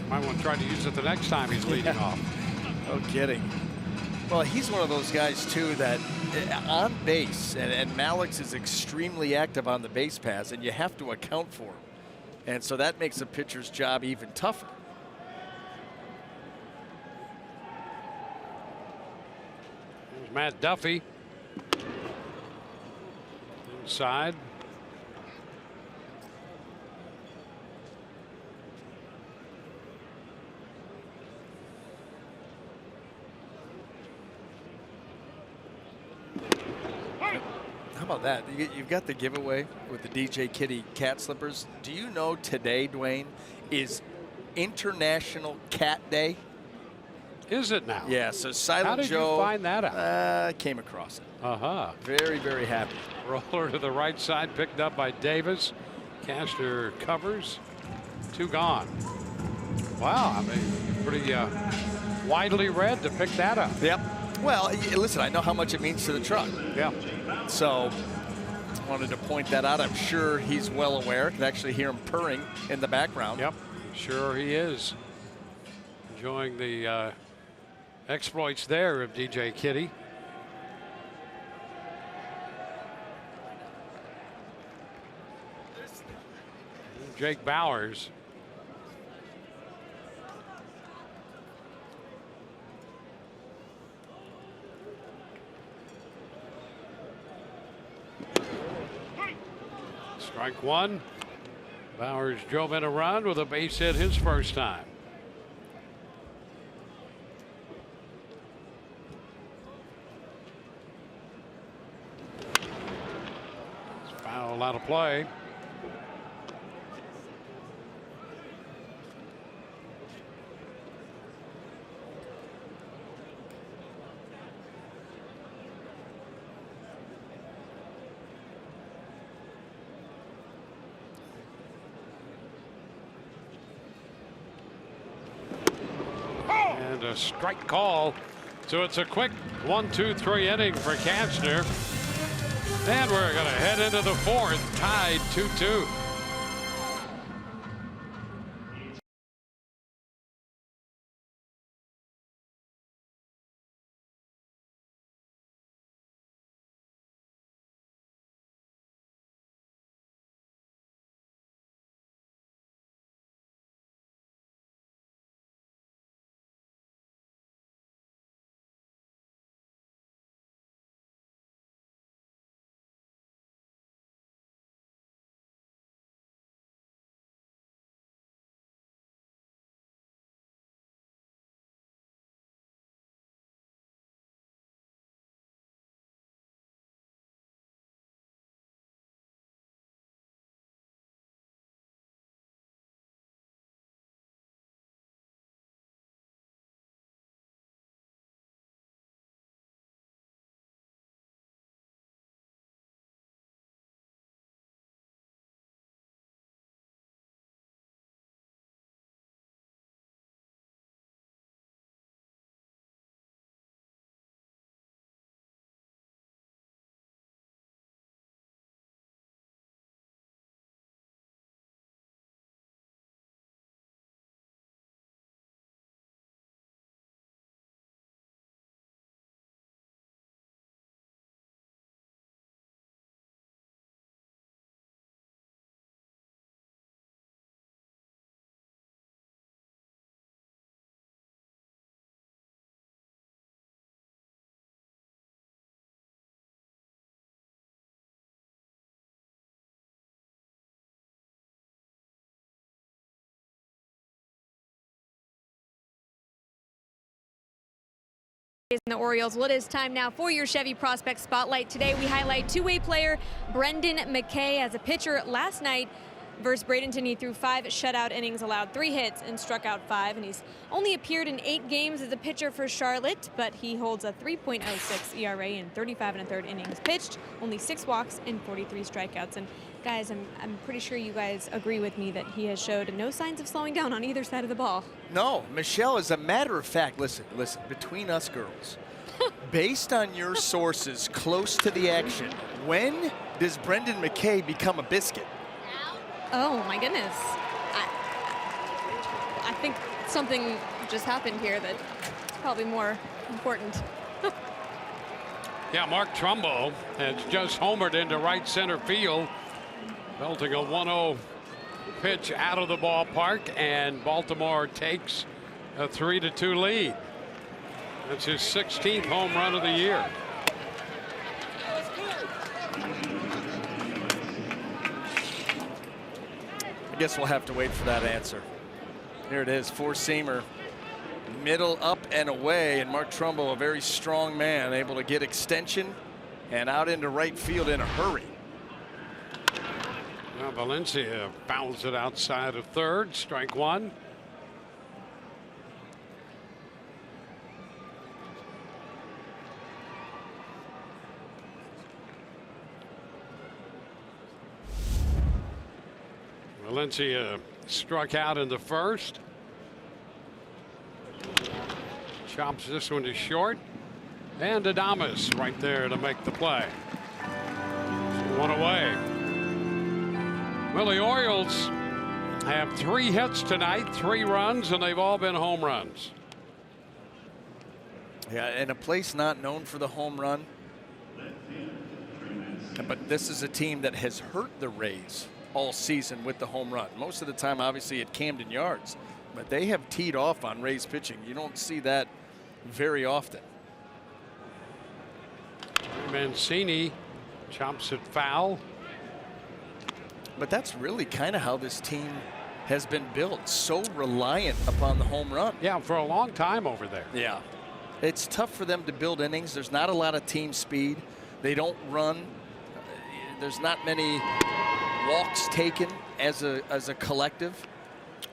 Might want to try to use it the next time he's leading off. No kidding. Well, he's one of those guys, too, that on base, and Malix is extremely active on the base paths, and you have to account for him. And so that makes a pitcher's job even tougher. There's Matt Duffy. Inside. How about that? You've got the giveaway with the DJ Kitty cat slippers. Do you know today, Dwayne, is International Cat Day? Is it now? Yeah, so Silent Joe. How did you find that out? I came across it. Very, very happy. Roller to the right side, picked up by Davis. Cashner covers. 2 gone. Wow, I mean, pretty widely read to pick that up. Yep. Well, listen, I know how much it means to the truck. Yeah. So wanted to point that out. I'm sure he's well aware. Can actually hear him purring in the background. Yep, sure he is. Enjoying the exploits there of DJ Kitty. Jake Bowers. Strike one. Bowers drove in a run with a base hit his first time. Foul out of play. And a strike call. So it's a quick 1-2-3 inning for Kastner. And we're going to head into the fourth, tied 2-2. In the Orioles. Well, it is time now for your Chevy Prospect Spotlight. Today we highlight two-way player Brendan McKay. As a pitcher last night versus Bradenton, he threw 5 shutout innings, allowed 3 hits, and struck out 5. And he's only appeared in 8 games as a pitcher for Charlotte, but he holds a 3.06 ERA in 35 1/3 innings pitched, only 6 walks and 43 strikeouts. And guys, I'm pretty sure you guys agree with me that he has showed no signs of slowing down on either side of the ball. No, Michelle, as a matter of fact, listen, between us girls, based on your sources close to the action, when does Brendan McKay become a biscuit? Oh my goodness. I think something just happened here that's probably more important. Yeah, Mark Trumbo has just homered into right center field, belting a 1-0 pitch out of the ballpark, and Baltimore takes a 3-2 lead. That's his 16th home run of the year. I guess we'll have to wait for that answer. Here it is, four-seamer, middle up and away, and Mark Trumbo, a very strong man, able to get extension and out into right field in a hurry. Now Valencia fouls it outside of third, strike one. Valencia struck out in the first. Chops this one to short. And Adames right there to make the play. So one away. Well, the Orioles have 3 hits tonight, 3 runs, and they've all been home runs. Yeah, in a place not known for the home run. But this is a team that has hurt the Rays all season with the home run. Most of the time, obviously, at Camden Yards. But they have teed off on Rays pitching. You don't see that very often. Mancini chops it foul. But that's really kind of how this team has been built. So reliant upon the home run. Yeah, for a long time over there. Yeah. It's tough for them to build innings. There's not a lot of team speed. They don't run. There's not many walks taken as a collective.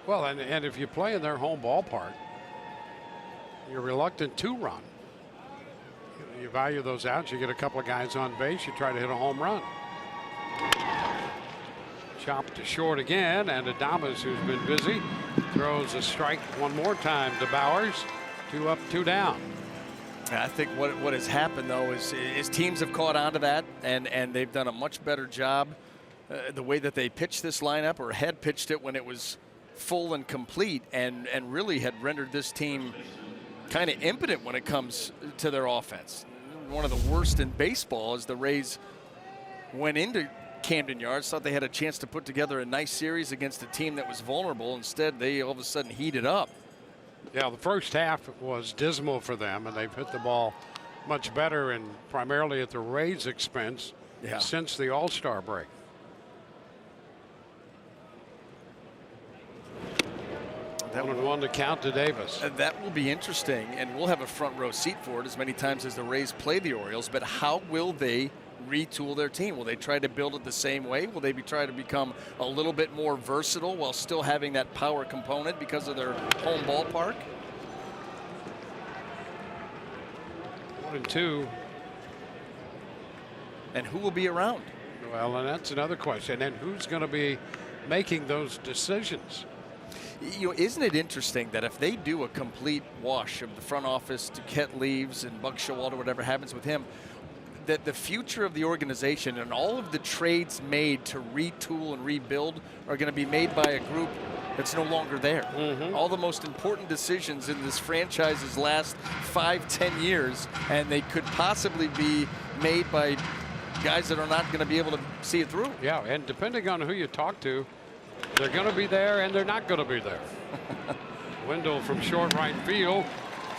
Well, and if you play in their home ballpark, you're reluctant to run. You value those outs. You get a couple of guys on base. You try to hit a home run. Chopped to short again, and Adames, who's been busy, throws a strike one more time to Bowers. 2 up, 2 down. I think what has happened, though, is teams have caught on to that, and they've done a much better job the way that they pitched this lineup, or had pitched it when it was full and complete, and really had rendered this team kind of impotent when it comes to their offense. One of the worst in baseball as the Rays went into Camden Yards, thought they had a chance to put together a nice series against a team that was vulnerable. Instead, they all of a sudden heated up. Yeah, the first half was dismal for them, and they've hit the ball much better, and primarily at the Rays' expense since the All-Star break. That 1-1 to count to Davis. That will be interesting, and we'll have a front row seat for it as many times as the Rays play the Orioles. But how will they retool their team? Will they try to build it the same way? Will they try to become a little bit more versatile while still having that power component because of their home ballpark? 1-2. And who will be around? Well, and that's another question. And who's going to be making those decisions? You know, isn't it interesting that if they do a complete wash of the front office, Duquette leaves and Buck Showalter, whatever happens with him, that the future of the organization and all of the trades made to retool and rebuild are going to be made by a group that's no longer there. All the most important decisions in this franchise's last 5-10 years, and they could possibly be made by guys that are not going to be able to see it through. Yeah, and depending on who you talk to, they're going to be there and they're not going to be there. Wendell from short right field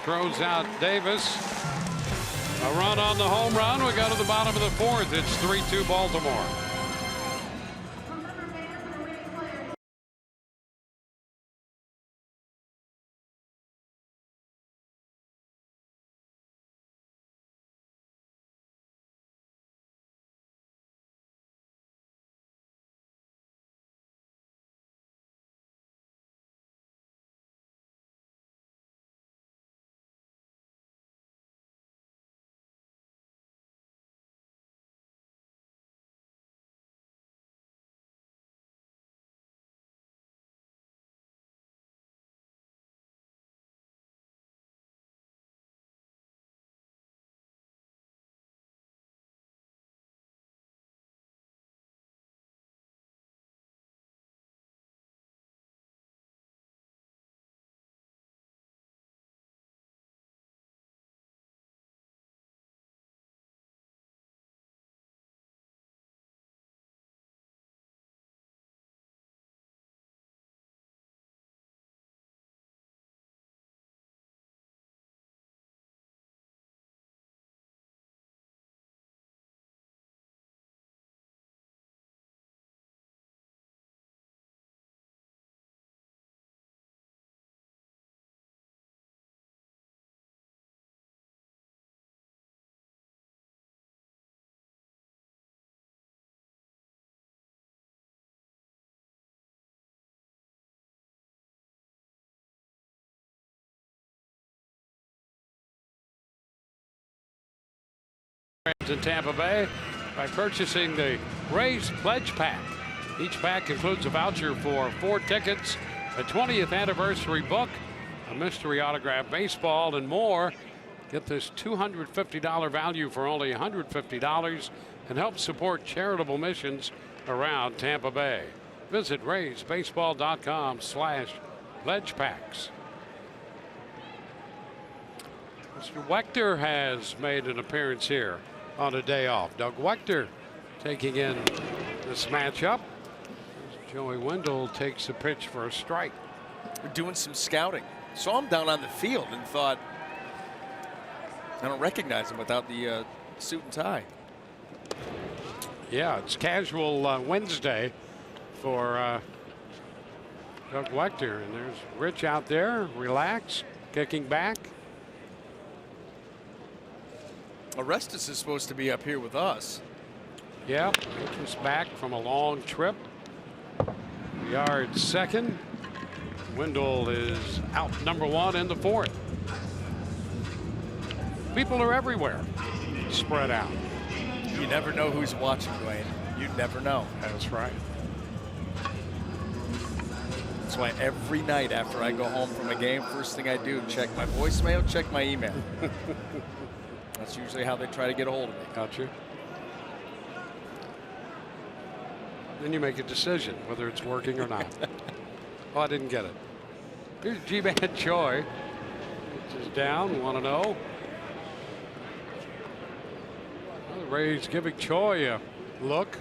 throws out Davis. A run on the home run. We go to the bottom of the 4th. It's 3-2 Baltimore. In Tampa Bay by purchasing the Rays Pledge Pack. Each pack includes a voucher for 4 tickets, a 20th anniversary book, a mystery autograph baseball, and more. Get this $250 value for only $150 and help support charitable missions around Tampa Bay. Visit RaysBaseball.com/pledge packs. Mr. Wechter has made an appearance here on a day off. Doug Wechter taking in this matchup. Joey Wendell takes a pitch for a strike. We're doing some scouting. Saw him down on the field and thought, I don't recognize him without the suit and tie. Yeah, it's casual Wednesday for Doug Wechter. And there's Rich out there, relaxed, kicking back. Orestes is supposed to be up here with us. Yeah, Rich was back from a long trip. Yard second. Wendell is out number 1 in the 4th. People are everywhere, spread out. You never know who's watching, Dwayne. You never know. That's right. That's why every night after I go home from a game, first thing I do, check my voicemail, check my email. That's usually how they try to get a hold of me. Gotcha. Then you make a decision whether it's working or not. Oh, I didn't get it. Here's G-Man Choi. This is down 1-0. Well, the Rays giving Choi a look.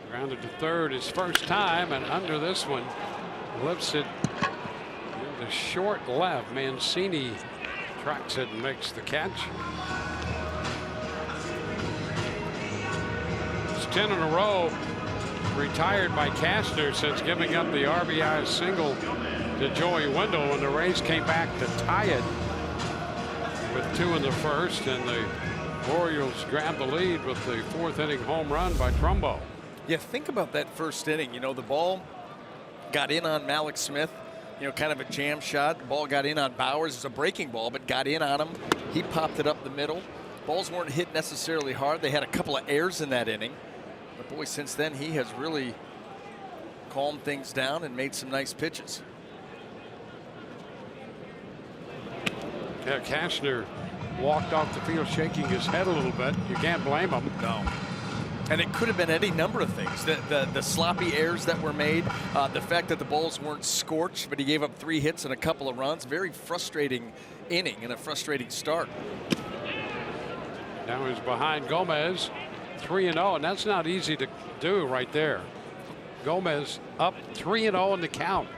Grounded to third his first time, and under this one lifts it in the short left. Mancini tracks it and makes the catch. It's 10 in a row retired by Castner since giving up the RBI single to Joey Wendell when the Rays came back to tie it with 2 in the first, and the Orioles grabbed the lead with the 4th inning home run by Trumbo. Yeah, think about that first inning. You know, the ball got in on Malik Smith, you know, kind of a jam shot. The ball got in on Bowers. It was a breaking ball, but got in on him. He popped it up the middle. Balls weren't hit necessarily hard. They had a couple of errors in that inning. But boy, since then, he has really calmed things down and made some nice pitches. Yeah, Cashner walked off the field shaking his head a little bit. You can't blame him. No. And it could have been any number of things. The sloppy errors that were made, the fact that the balls weren't scorched, but he gave up 3 hits and a couple of runs. Very frustrating inning and a frustrating start. Now he's behind Gomez, 3-0, and that's not easy to do right there. Gomez up 3-0 in the count.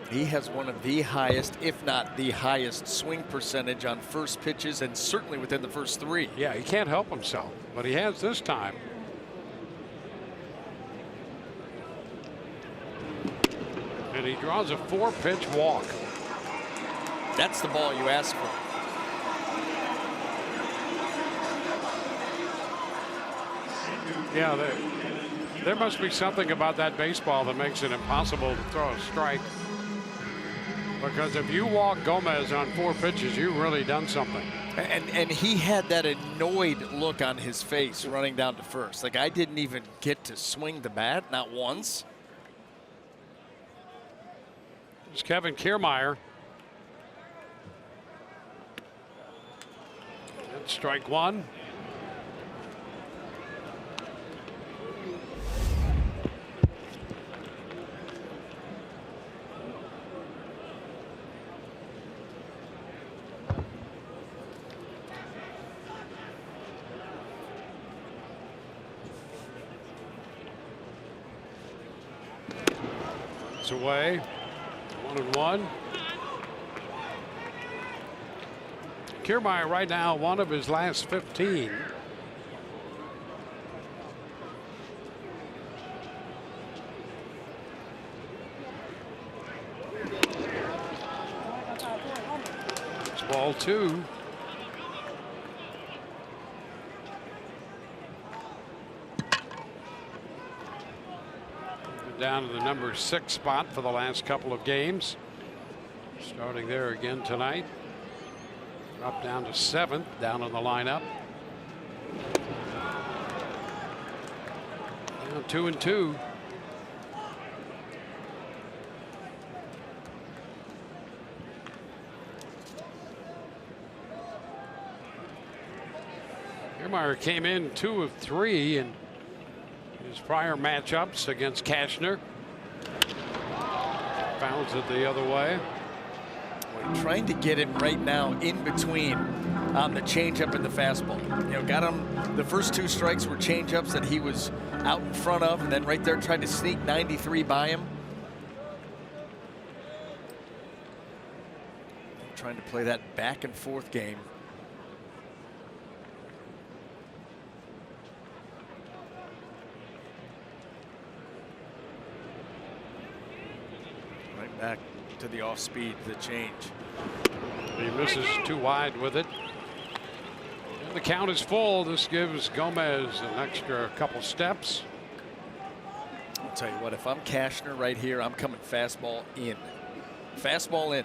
He has one of the highest, if not the highest, swing percentage on first pitches, and certainly within the first 3. Yeah, he can't help himself, but he has this time. And he draws a 4-pitch walk. That's the ball you ask for. Yeah, there must be something about that baseball that makes it impossible to throw a strike. Because if you walk Gomez on 4 pitches, you've really done something. And he had that annoyed look on his face running down to first. Like, I didn't even get to swing the bat, not once. It's Kevin Kiermaier. That's strike 1. It's away. 1-1. Kiermaier right now, one of his last 15. It's ball 2. Down to the number 6 spot for the last couple of games. Starting there again tonight. Up down to 7th, down on the lineup. Now 2-2. Stoudemire came in 2 of 3 in his prior matchups against Kashner. Fouls it the other way. We're trying to get him right now in between on the changeup and the fastball. You know, got him. The first 2 strikes were changeups that he was out in front of, and then right there tried to sneak 93 by him. Trying to play that back and forth game. Right back to the off speed, the change. He misses too wide with it. And the count is full. This gives Gomez an extra couple steps. I'll tell you what, if I'm Kashner right here, I'm coming fastball in. Fastball in.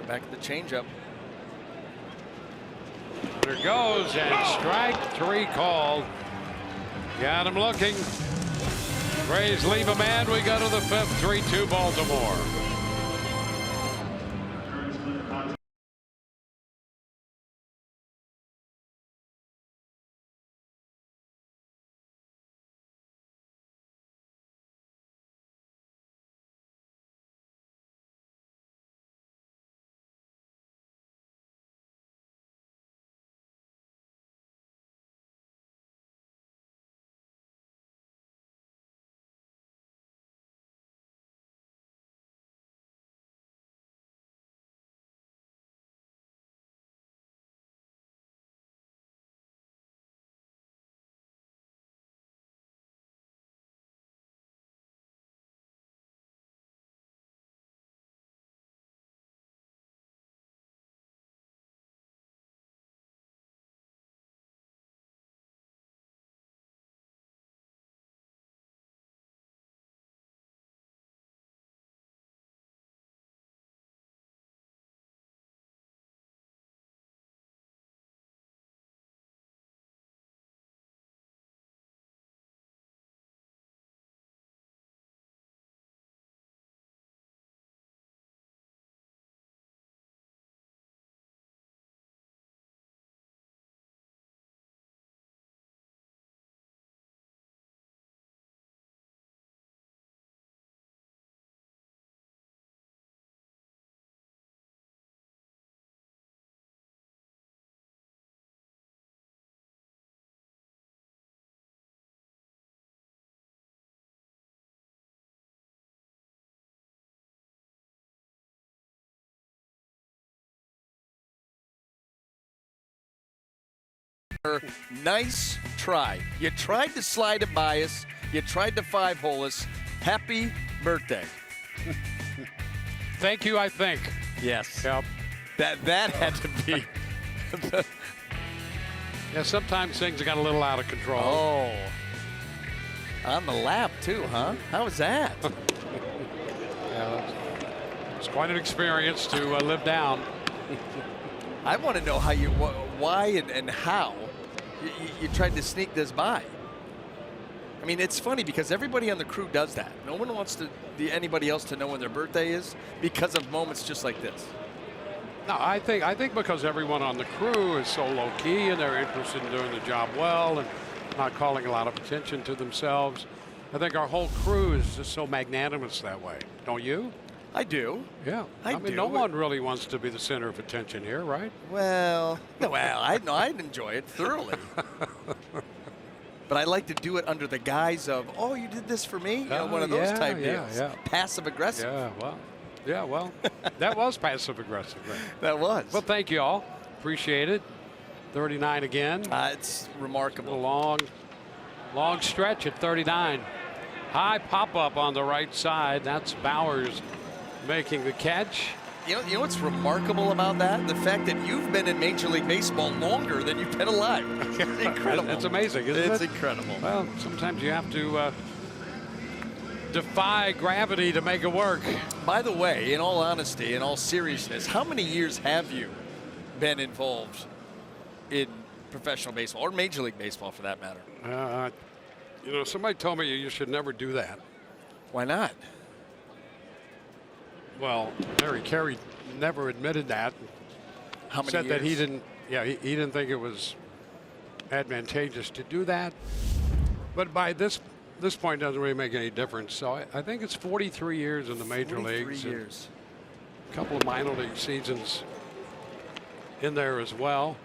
Back at the changeup. There goes, and strike 3 called. Got him looking. Rays leave a man. We go to the 5th, 3-2 Baltimore. Nice try. You tried to slide it by us. You tried to 5-hole us. Happy birthday. Thank you, I think. Yes. Yep. That had to be. Yeah, sometimes things got a little out of control. Oh. On the lap, too, huh? How was that? Yeah, it's quite an experience to live down. I want to know how you, why and how you tried to sneak this by. I mean, it's funny because everybody on the crew does that. No one wants anybody else to know when their birthday is because of moments just like this. No, I think because everyone on the crew is so low key and they're interested in doing the job well and not calling a lot of attention to themselves. I think our whole crew is just so magnanimous that way. Don't you? I do. Yeah. I mean, do. no one really wants to be the center of attention here, right? Well, I'd enjoy it thoroughly. But I like to do it under the guise of, oh, you did this for me? You know, one of those type deals. Yeah. Passive aggressive. Yeah, well, that was passive aggressive. Right? That was. Well, thank you all. Appreciate it. 39 again. It's remarkable. A long stretch at 39. High pop-up on the right side. That's Bowers making the catch. You know what's remarkable about that? The fact that you've been in Major League Baseball longer than you've been alive. It's incredible. It's amazing, isn't it? It's incredible. Well, sometimes you have to defy gravity to make it work. By the way, in all honesty, in all seriousness, how many years have you been involved in professional baseball or Major League Baseball for that matter? You know, somebody told me you should never do that. Why not? Well, Harry Carey never admitted that. How many Said years? that he didn't. Yeah, he didn't think it was advantageous to do that. But by this point, it doesn't really make any difference. So I think it's 43 years in the major 43 leagues. years. A couple of minor league seasons in there as well.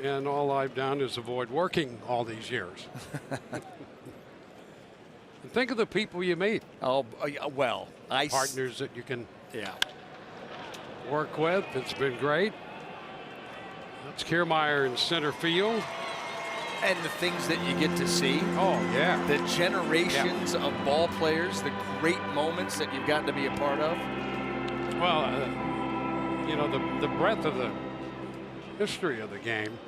And all I've done is avoid working all these years. And think of the people you meet. Oh, well, Partners that you can yeah. work with. It's been great. That's Kiermaier in center field. And the things that you get to see. Oh, yeah. The generations of ball players, the great moments that you've gotten to be a part of. Well, you know, the breadth of the history of the game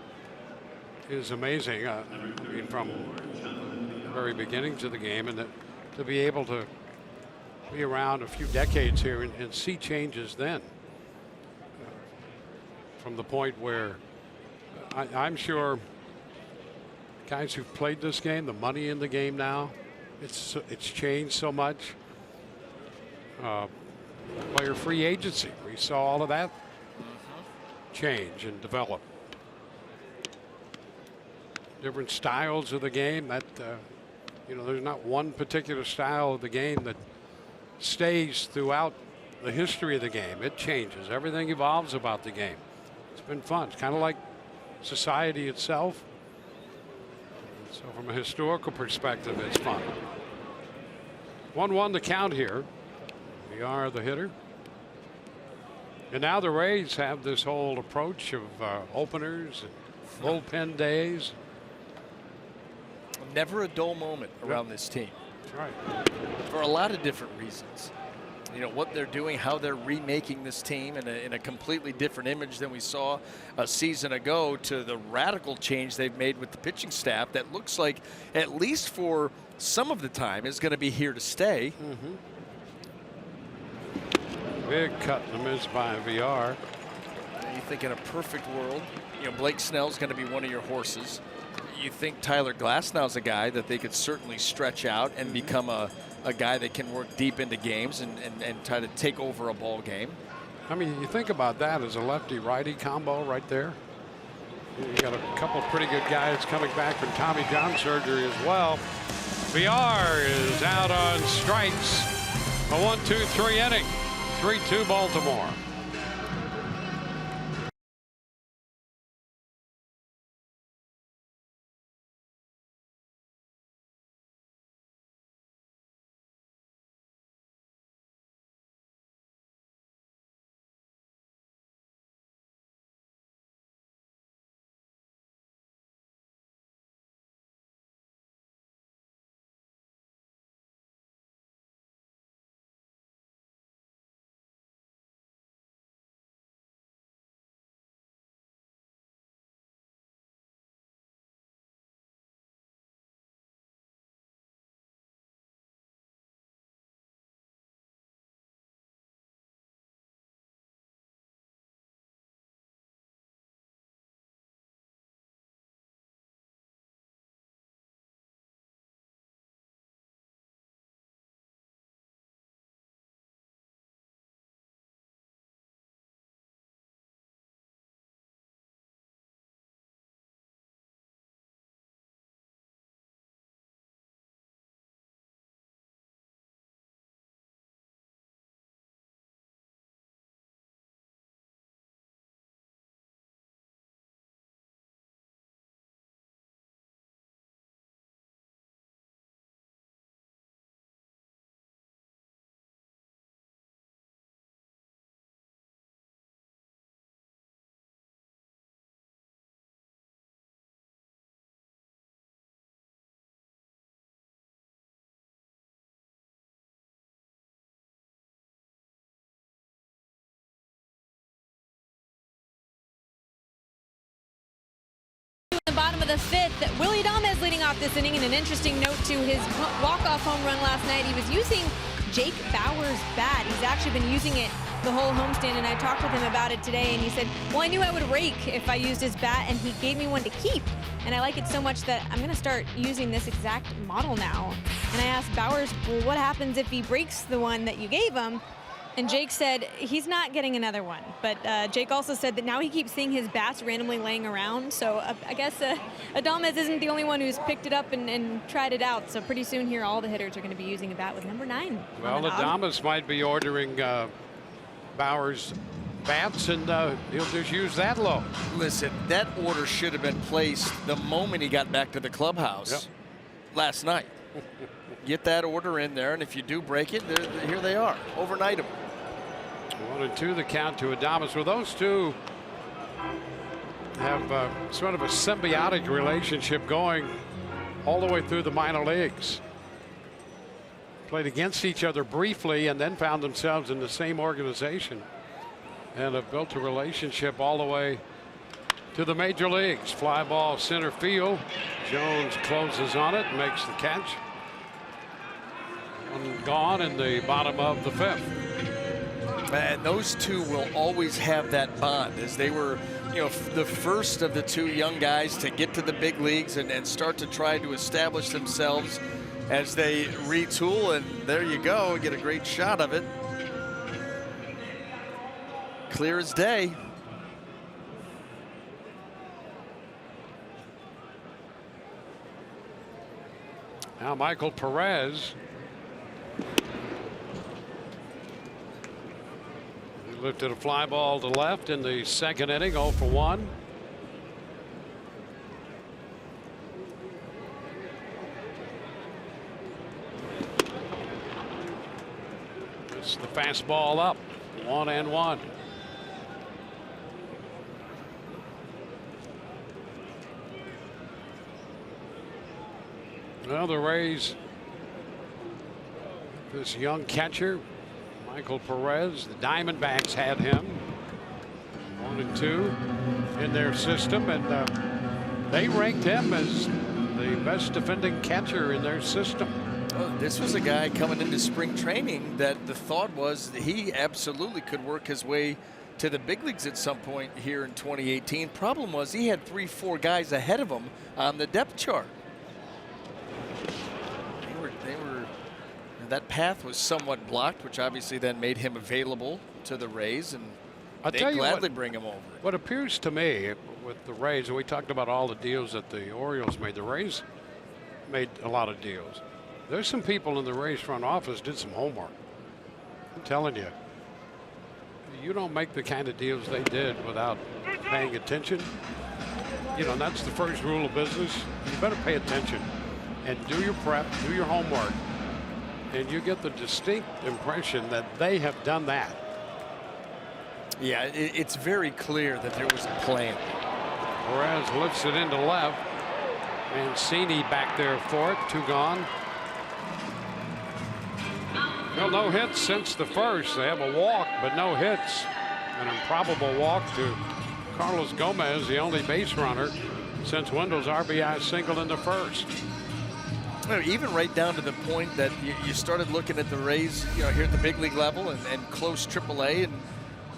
is amazing. I mean, from the very beginnings of the game, and to be able to be around a few decades here and see changes then. From the point where I'm sure guys who've played this game, the money in the game now, it's changed so much. Player free agency, we saw all of that change and develop. Different styles of the game that, you know, there's not one particular style of the game that stays throughout the history of the game. It changes. Everything evolves about the game. It's been fun. It's kind of like society itself. So from a historical perspective, it's fun. 1-1 to count here. We are the hitter. And now the Rays have this whole approach of openers and bullpen days. Never a dull moment around this team. That's right. For a lot of different reasons. You know, what they're doing, how they're remaking this team in a completely different image than we saw a season ago, to the radical change they've made with the pitching staff that looks like, at least for some of the time, is going to be here to stay. Big cut in the miss by VR. You think in a perfect world, you know, Blake Snell's going to be one of your horses. You think Tyler Glasnow's a guy that they could certainly stretch out and become a guy that can work deep into games and try to take over a ball game. I mean, you think about that as a lefty-righty combo right there. You got a couple of pretty good guys coming back from Tommy John surgery as well. VR is out on strikes. A 1-2-3 inning. 3-2 Baltimore. Bottom of the fifth, Willy Adames leading off this inning. And an interesting note to his walk-off home run last night, he was using Jake Bauer's bat. He's actually been using it the whole homestand, and I talked with him about it today, and he said, well, I knew I would rake if I used his bat, and he gave me one to keep. And I like it so much that I'm going to start using this exact model now. And I asked Bauers, well, what happens if he breaks the one that you gave him? And Jake said he's not getting another one, but Jake also said that now he keeps seeing his bats randomly laying around. So I guess Adames isn't the only one who's picked it up and tried it out. So pretty soon here, all the hitters are going to be using a bat with number 9. Well, Adames might be ordering Bauer's bats, and he'll just use that low. Listen, that order should have been placed the moment he got back to the clubhouse last night. Get that order in there, and if you do break it, here they are. Overnight them. 1-2 the count to Adames. Well, those two have sort of a symbiotic relationship going all the way through the minor leagues. Played against each other briefly and then found themselves in the same organization and have built a relationship all the way to the major leagues. Fly ball center field. Jones closes on it, makes the catch. One gone in the bottom of the 5th. And those two will always have that bond, as they were, the first of the two young guys to get to the big leagues and start to try to establish themselves as they retool. And there you go, get a great shot of it. Clear as day. Now Michael Perez. He lifted a fly ball to left in the 2nd inning, 0 for 1. It's the fastball up, 1-1. Well, the Rays, this young catcher, Michael Perez, the Diamondbacks had him 1-2 in their system, and they ranked him as the best defending catcher in their system. Oh, this was a guy coming into spring training that the thought was that he absolutely could work his way to the big leagues at some point here in 2018. Problem was he had 3-4 guys ahead of him on the depth chart. That path was somewhat blocked, which obviously then made him available to the Rays, and they gladly bring him over. What appears to me with the Rays, and we talked about all the deals that the Orioles made, the Rays made a lot of deals. There's some people in the Rays front office did some homework. I'm telling you, you don't make the kind of deals they did without paying attention. That's the first rule of business. You better pay attention and do your prep, do your homework. And you get the distinct impression that they have done that. Yeah, it's very clear that there was a plan. Perez lifts it into left. Mancini back there for it. 2 gone. Well, no hits since the first. They have a walk, but no hits. An improbable walk to Carlos Gomez, the only base runner since Wendell's RBI single in the first. Even right down to the point that you started looking at the Rays, here at the big league level and close AAA, and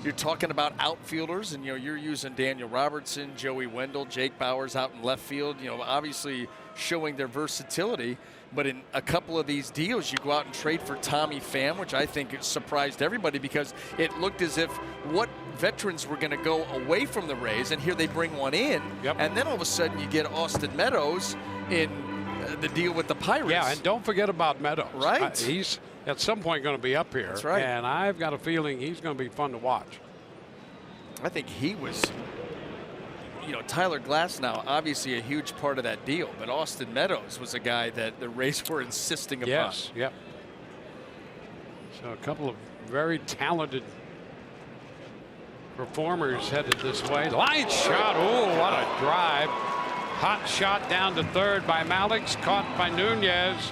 you're talking about outfielders, and you're using Daniel Robertson, Joey Wendell, Jake Bauers out in left field. Obviously showing their versatility. But in a couple of these deals, you go out and trade for Tommy Pham, which I think surprised everybody because it looked as if what veterans were going to go away from the Rays, and here they bring one in, and then all of a sudden you get Austin Meadows in the deal with the Pirates. Yeah, and don't forget about Meadows. Right. He's at some point going to be up here. That's right. And I've got a feeling he's going to be fun to watch. I think he was, Tyler Glasnow, obviously a huge part of that deal, but Austin Meadows was a guy that the Rays were insisting upon. Yes, yep. So a couple of very talented performers headed this way. Line shot. Oh, what a drive. Hot shot down to third by Malix, caught by Nunez.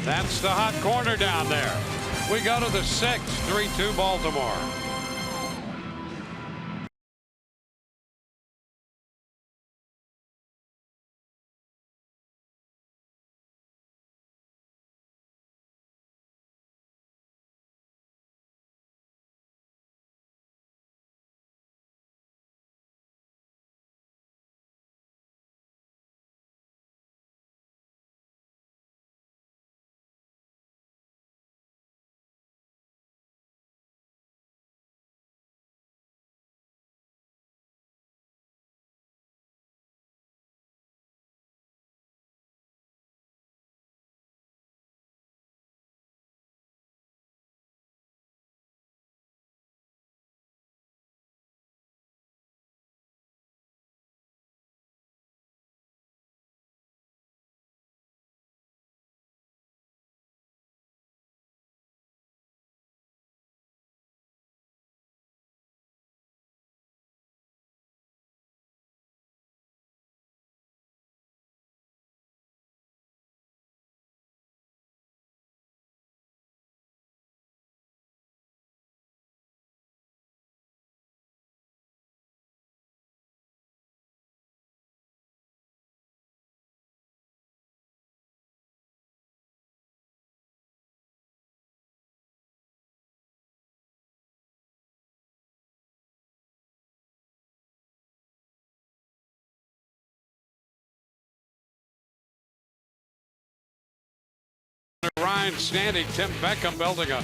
That's the hot corner down there. We go to the 6th, 3-2 Baltimore. Ryan Standing. Tim Beckham building a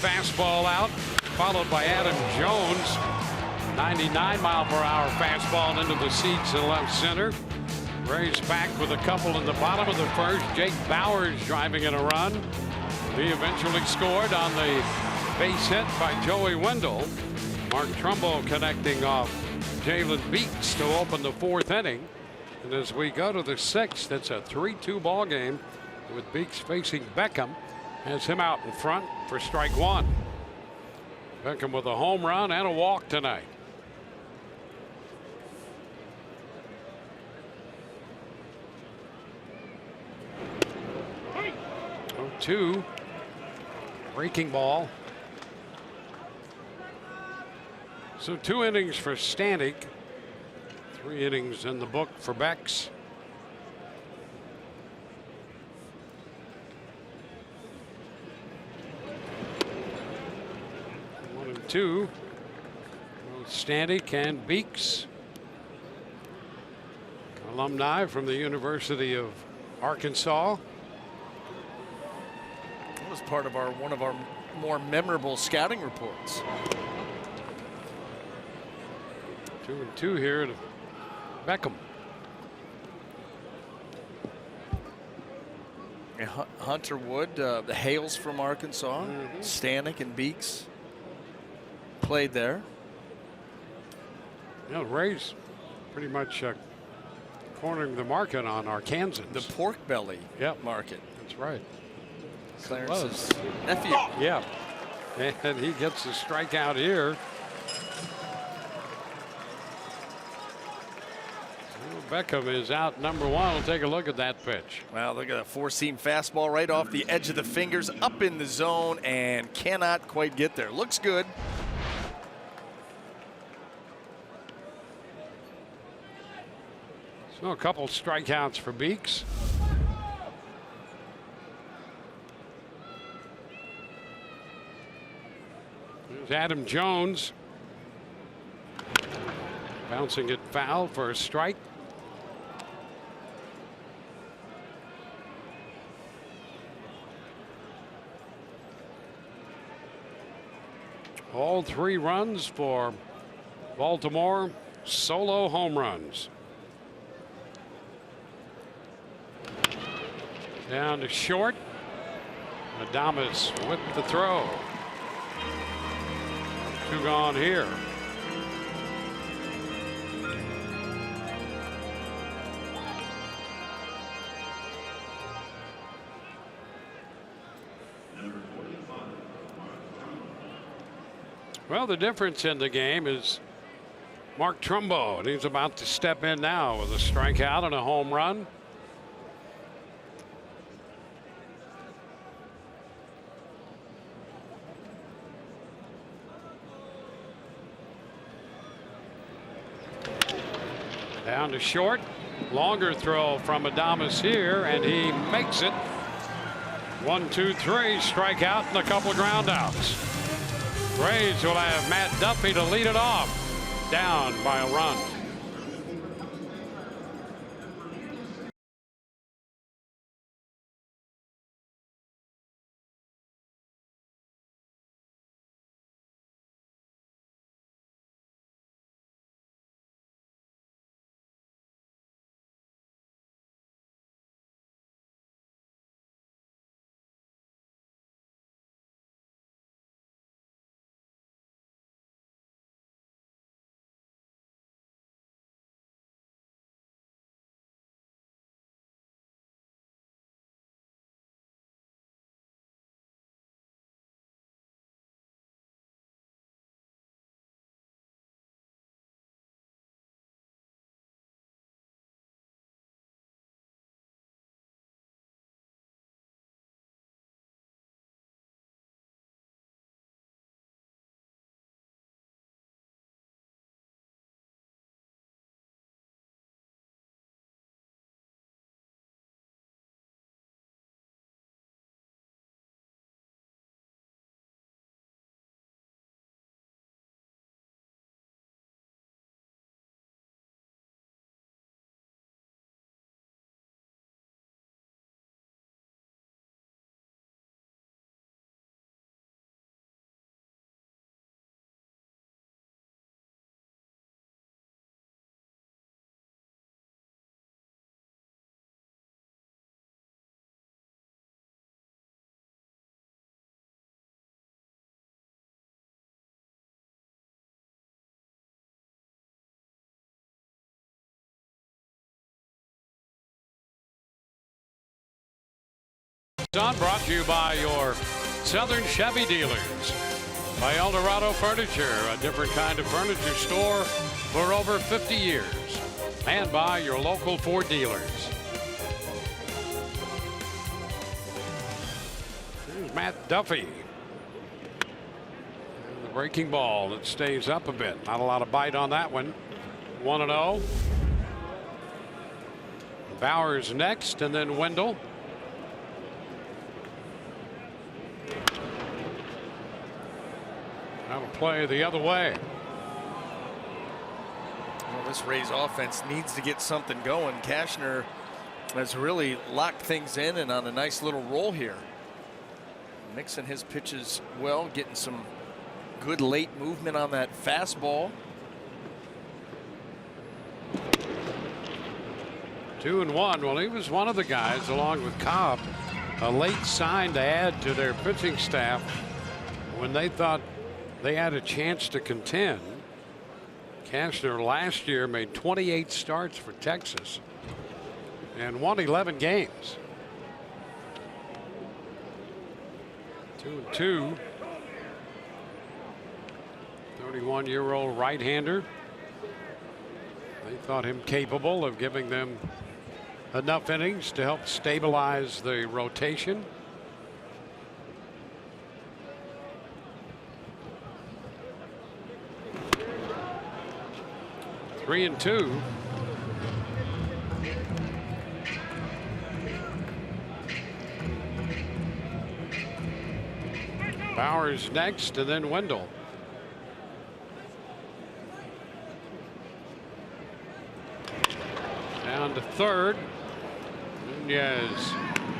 fastball out, followed by Adam Jones. 99-mile-per-hour fastball into the seats in left center. Rays back with a couple in the bottom of the first. Jake Bowers driving in a run. He eventually scored on the base hit by Joey Wendell. Mark Trumbo connecting off Jalen Beeks to open the fourth inning. And as we go to the sixth, it's a 3-2 ball game with Beeks facing Beckham. Has him out in front for strike one. Beckham with a home run and a walk tonight. 0-2. Breaking ball. So 2 innings for Stanek. 3 innings in the book for Bex. 1-2. Both Stanek and Beeks, alumni from the University of Arkansas. That was part of one of our more memorable scouting reports. 2-2 here to Beckham. Hunter Wood, the Hales from Arkansas, Stanek and Beeks played there. Yeah, Rays pretty much cornering the market on Arkansans. The pork belly market. That's right. Clarence's nephew. Yeah, and he gets the strikeout here. Beckham is out number one. We'll take a look at that pitch. Wow, look at that four-seam fastball right off the edge of the fingers, up in the zone, and cannot quite get there. Looks good. So a couple strikeouts for Beeks. There's Adam Jones. Bouncing it foul for a strike. All 3 runs for Baltimore, solo home runs. Down to short. Adames with the throw. 2 gone here. Well, the difference in the game is Mark Trumbo, and he's about to step in now with a strikeout and a home run. Down to short. Longer throw from Adames here, and he makes it. 1, 2, 3, strikeout and a couple of ground outs. Rays will have Matt Duffy to lead it off, down by a run. Almost Done, brought to you by your Southern Chevy dealers. By Eldorado Furniture, a different kind of furniture store for over 50 years. And by your local Ford dealers. Here's Matt Duffy. And the breaking ball that stays up a bit. Not a lot of bite on that one. 1-0. Bowers next, and then Wendell. That'll play the other way. Well, this Rays offense needs to get something going. Cashner has really locked things in and on a nice little roll here. Mixing his pitches well, getting some good late movement on that fastball. 2-1. Well, he was one of the guys, along with Cobb, a late sign to add to their pitching staff when they thought they had a chance to contend. Cashner last year made 28 starts for Texas and won 11 games. 2-2. 31-year-old right-hander. They thought him capable of giving them enough innings to help stabilize the rotation. Three and two. Bowers next, and then Wendell. Down to third. Nunez,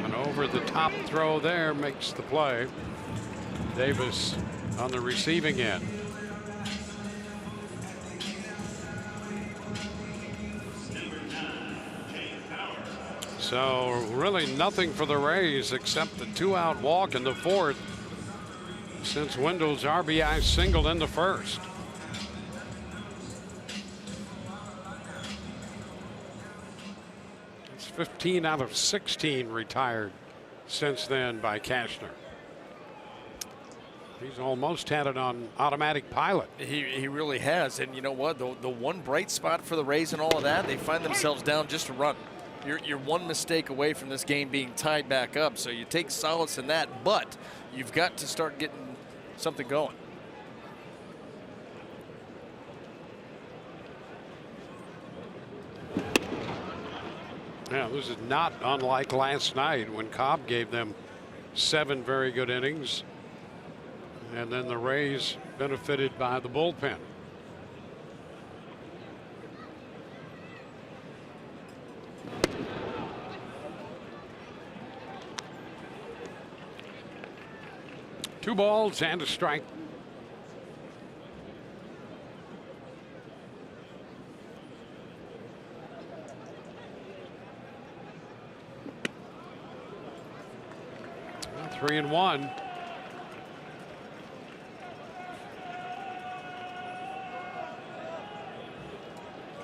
an over-the-top throw there makes the play. Davis on the receiving end. So really nothing for the Rays except the 2-out walk in the fourth, since Wendell's RBI single in the first. It's 15 out of 16 retired since then by Cashner. He's almost had it on automatic pilot. He really has. And you know what? The one bright spot for the Rays and all of that, they find themselves down just a run. You're one mistake away from this game being tied back up, so you take solace in that, but you've got to start getting something going. Yeah, this is not unlike last night when Cobb gave them 7 very good innings, and then the Rays benefited by the bullpen. Two balls and a strike. Well, 3-1.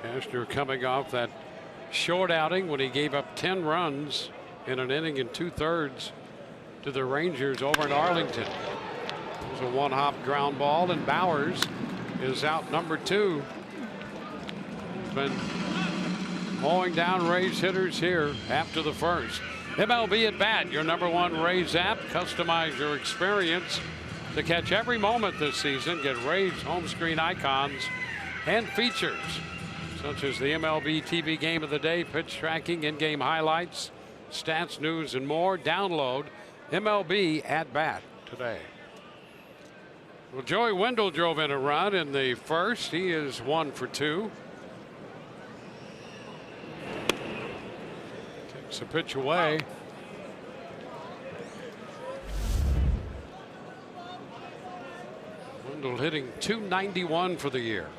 Cashner coming off that short outing when he gave up 10 runs in an inning and 2/3 to the Rangers over in Arlington. It was a one-hop ground ball, and Bowers is out number 2. He's been mowing down Rays hitters here after the first. MLB at Bat, your #1 Rays app. Customize your experience to catch every moment this season. Get Rays home screen icons and features such as the MLB TV Game of the Day, pitch tracking, in-game highlights, stats, news, and more. Download MLB at Bat today. Well, Joey Wendell drove in a run in the first. He is 1 for 2. Takes a pitch away. Wendell hitting .291 for the year.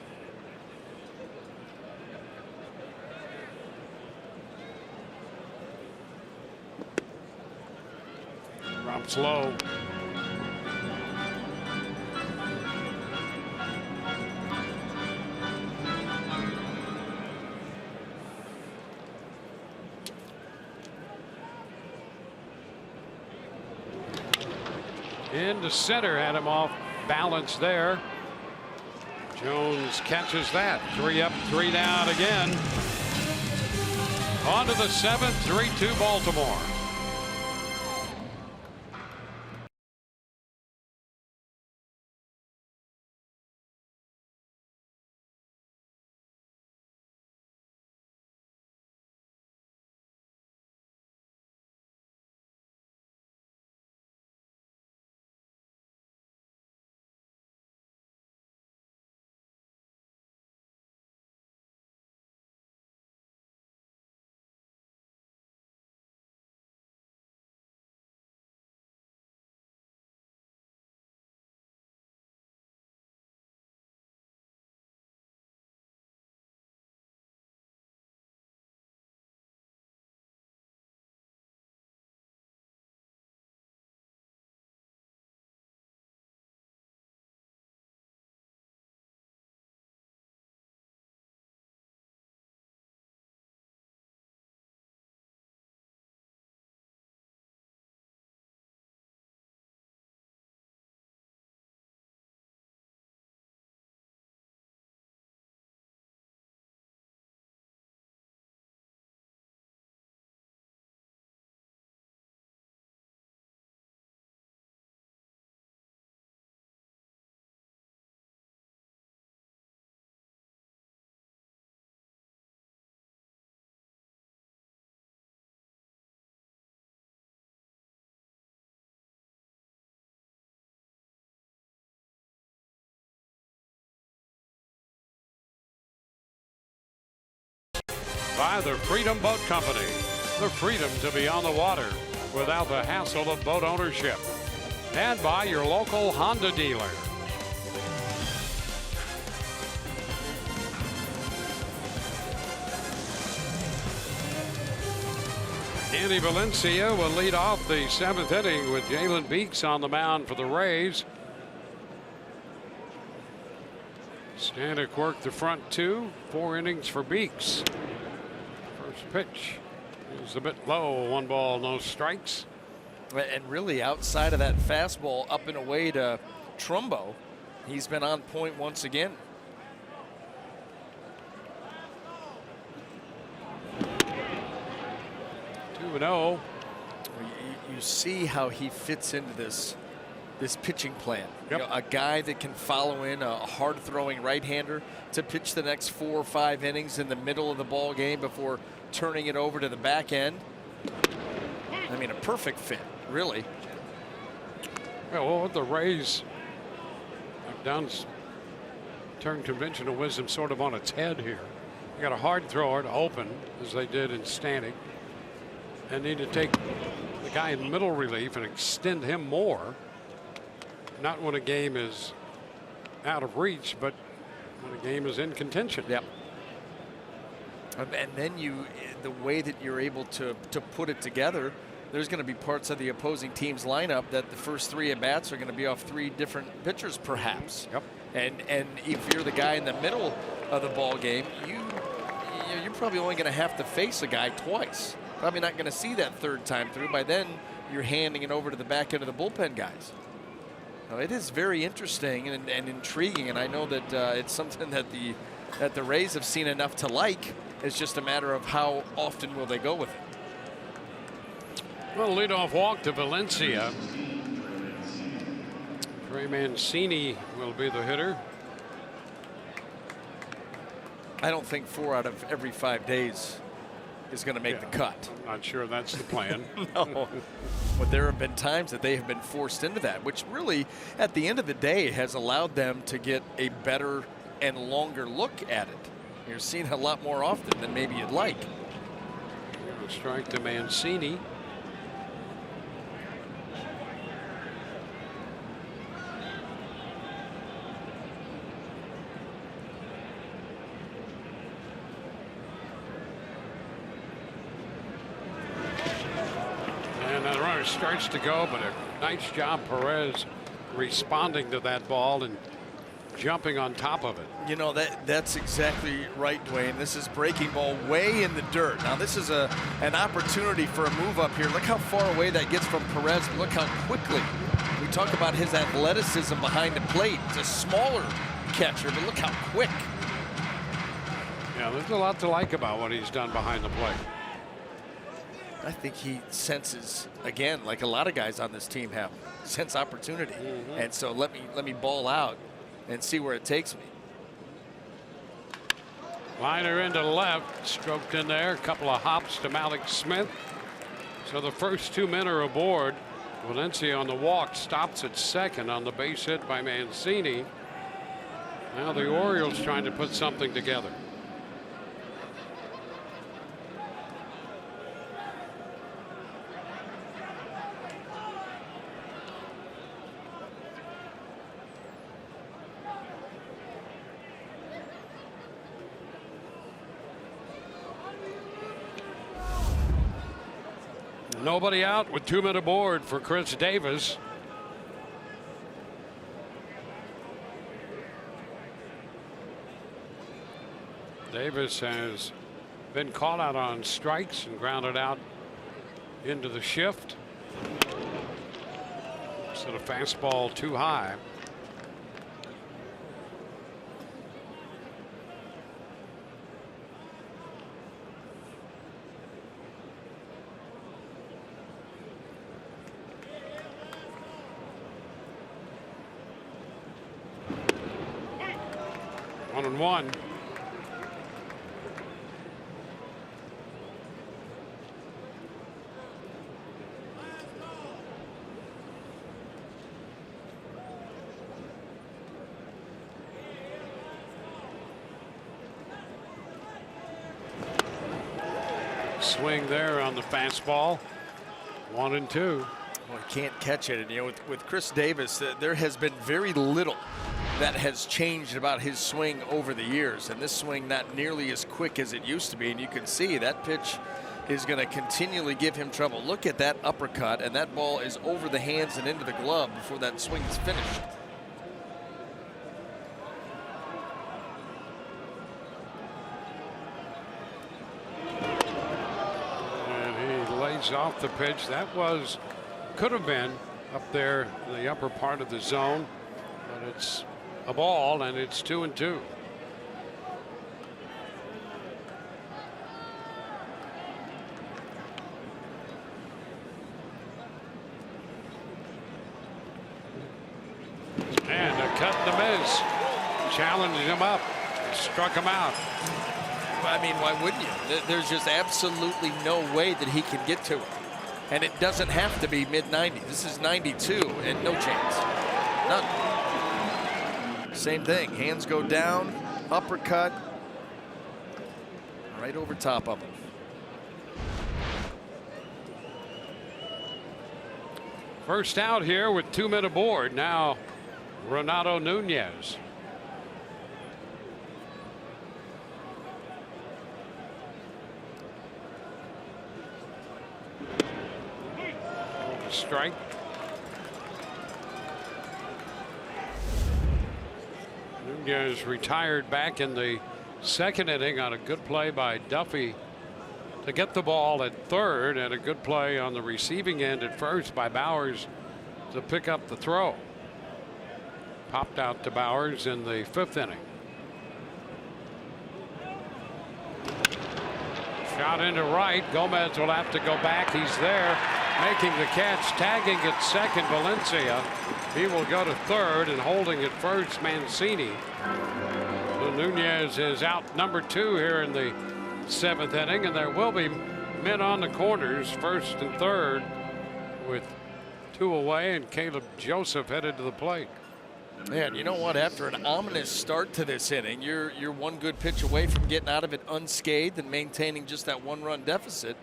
Drops low. into center, had him off balance there. Jones catches that. 3 up, 3 down again. On to the 7th, 3-2 Baltimore. By the Freedom Boat Company, the freedom to be on the water without the hassle of boat ownership. And by your local Honda dealer. Andy Valencia will lead off the 7th inning with Jalen Beeks on the mound for the Rays. Stanek worked the front 2, 4 innings for Beeks. First pitch is a bit low, 1 ball, no strikes. And really outside of that fastball up and away to Trumbo, he's been on point once again. Two 2-0. You see how he fits into this pitching plan. Yep. You know, a guy that can follow in a hard-throwing right-hander to pitch the next 4 or 5 innings in the middle of the ball game before turning it over to the back end. I mean, a perfect fit, really. Yeah, well, what the Rays have done is turn conventional wisdom sort of on its head here. You got a hard thrower to open, as they did in Stanek, and need to take the guy in middle relief and extend him more. Not when a game is out of reach, but when a game is in contention. Yep. And then the way that you're able to put it together, there's going to be parts of the opposing team's lineup that the first 3 at bats are going to be off 3 different pitchers, perhaps. Yep. And if you're the guy in the middle of the ball game, you're probably only going to have to face a guy twice. Probably not going to see that 3rd time through. By then, you're handing it over to the back end of the bullpen guys. Now, it is very interesting and intriguing, and I know that it's something that the Rays have seen enough to like. It's just a matter of how often will they go with it. Well, leadoff walk to Valencia. Trey Mancini will be the hitter. I don't think 4 out of every 5 days is going to make the cut. I'm not sure that's the plan. No. But there have been times that they have been forced into that, which really, at the end of the day, has allowed them to get a better and longer look at it. You're seeing a lot more often than maybe you'd like. Strike to Mancini. And the runner starts to go, but a nice job Perez responding to that ball and jumping on top of it. You know, that's exactly right, Dwayne. This is breaking ball way in the dirt. Now this is an opportunity for a move up here. Look how far away that gets from Perez. Look how quickly we talk about his athleticism behind the plate. He's a smaller catcher, but look how quick. Yeah, there's a lot to like about what he's done behind the plate. I think he senses, again, like a lot of guys on this team have, sense opportunity. And so let me ball out and see where it takes me. Liner into left, stroked in there, a couple of hops to Malik Smith. So the first 2 men are aboard. Valencia on the walk stops at second on the base hit by Mancini. Now the Orioles trying to put something together. Nobody out with 2 men aboard for Chris Davis. Davis has been caught out on strikes and grounded out into the shift. So the fastball too high. One and one. Swing there on the fastball. 1 and 2. Well, he can't catch it. And, you know, with Chris Davis, there has been very little that has changed about his swing over the years. And this swing not nearly as quick as it used to be. And you can see that pitch is going to continually give him trouble. Look at that uppercut, and that ball is over the hands and into the glove before that swing is finished. And he lays off the pitch. That could have been up there in the upper part of the zone, but it's a ball, and it's 2 and 2. And a cut and a miss. Challenged him up, struck him out. I mean, why wouldn't you? There's just absolutely no way that he can get to it. And it doesn't have to be mid-90s. This is 92 and no chance. None. Same thing. Hands go down, uppercut, right over top of him. First out here with 2 men aboard. Now Renato Nunez. Strike. Nunez retired back in the second inning on a good play by Duffy to get the ball at third, and a good play on the receiving end at first by Bowers to pick up the throw. Popped out to Bowers in the 5th inning. Shot into right. Gomez will have to go back. He's there, making the catch, tagging at second, Valencia. He will go to third, and holding at first, Mancini. So Nunez is out number 2 here in the 7th inning, and there will be men on the corners, first and third, with 2 away, and Caleb Joseph headed to the plate. Man, you know what? After an ominous start to this inning, you're one good pitch away from getting out of it unscathed and maintaining just that 1-run deficit.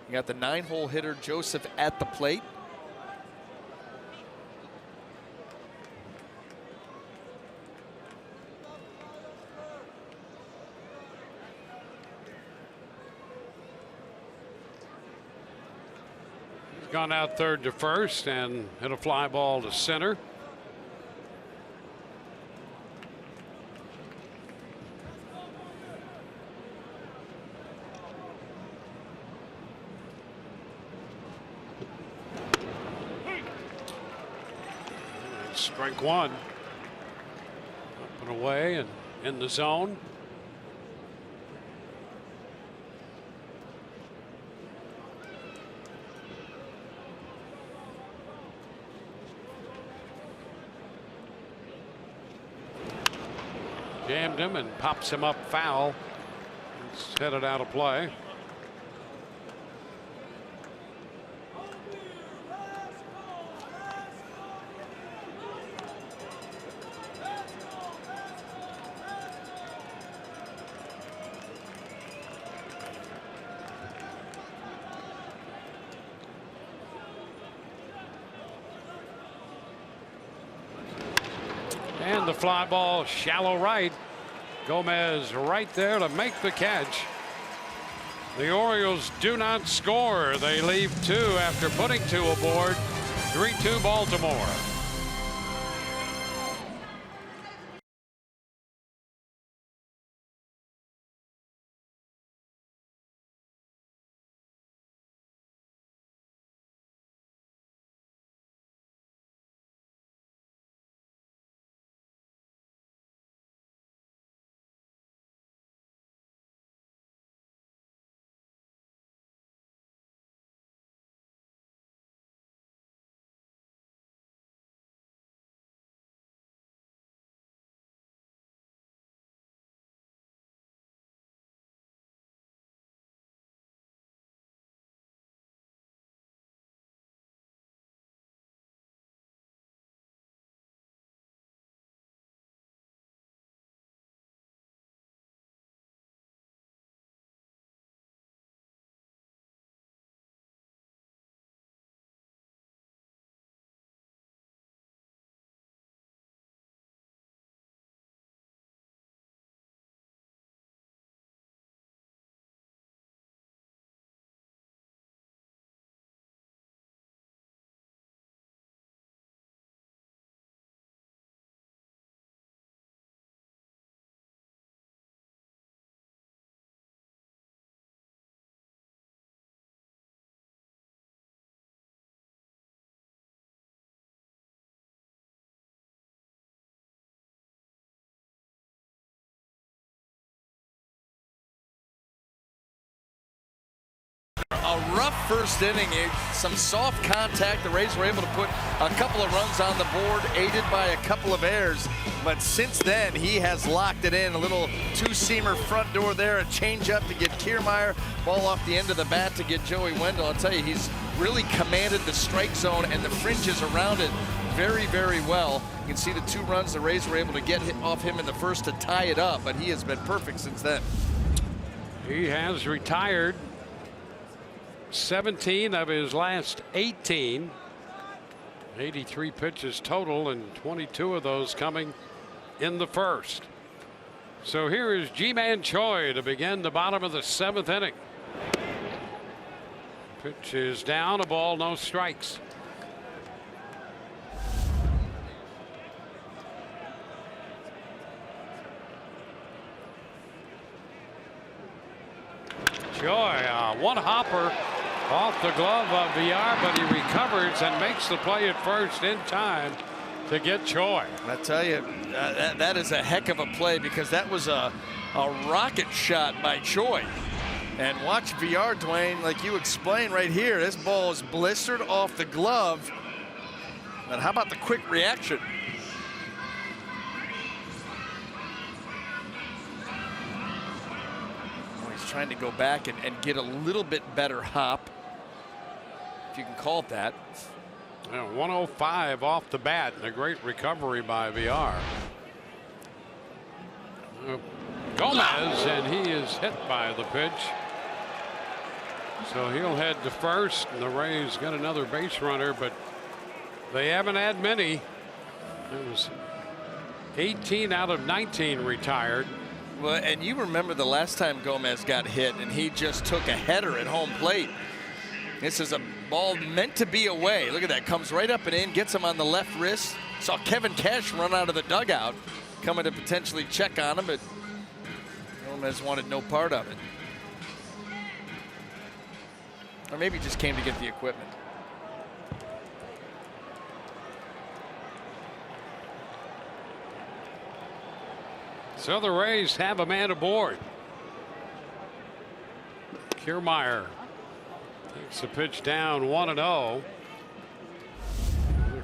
You got the 9-hole hitter Joseph at the plate. He's gone out third to first and hit a fly ball to center. Strike one. Up and away and in the zone. Jammed him and pops him up foul. It's headed out of play. And the fly ball shallow right. Gomez right there to make the catch. The Orioles do not score. They leave two after putting two aboard. 3-2 Baltimore. A rough first inning, some soft contact. The Rays were able to put a couple of runs on the board, aided by a couple of errors. But since then, he has locked it in. A little two-seamer front door there, a changeup to get Kiermaier, ball off the end of the bat to get Joey Wendell. I'll tell you, he's really commanded the strike zone and the fringes around it very, very well. You can see the two runs the Rays were able to get off him in the first to tie it up, but he has been perfect since then. He has retired 17 of his last 18. 83 pitches total, and 22 of those coming in the first. So here is Ji-Man Choi to begin the bottom of the 7th inning. Pitch is down, a ball, no strikes. Choi, one hopper off the glove of VR, but he recovers and makes the play at first in time to get Choi. I tell you, that is a heck of a play, because that was a rocket shot by Choi. And watch VR, Dwayne, like you explained right here, this ball is blistered off the glove. And how about the quick reaction? Oh, he's trying to go back and get a little bit better hop, if you can call it that. 105 off the bat, and a great recovery by VR. Gomez, and he is hit by the pitch. So he'll head to first, and the Rays got another base runner, but they haven't had many. It was 18 out of 19 retired. Well, and you remember the last time Gomez got hit, and he just took a header at home plate. This is a ball meant to be away. Look at that, comes right up and in, gets him on the left wrist. Saw Kevin Cash run out of the dugout, coming to potentially check on him, but Gomez wanted no part of it. Or maybe just came to get the equipment. So the Rays have a man aboard. Kiermaier takes the pitch down 1-0.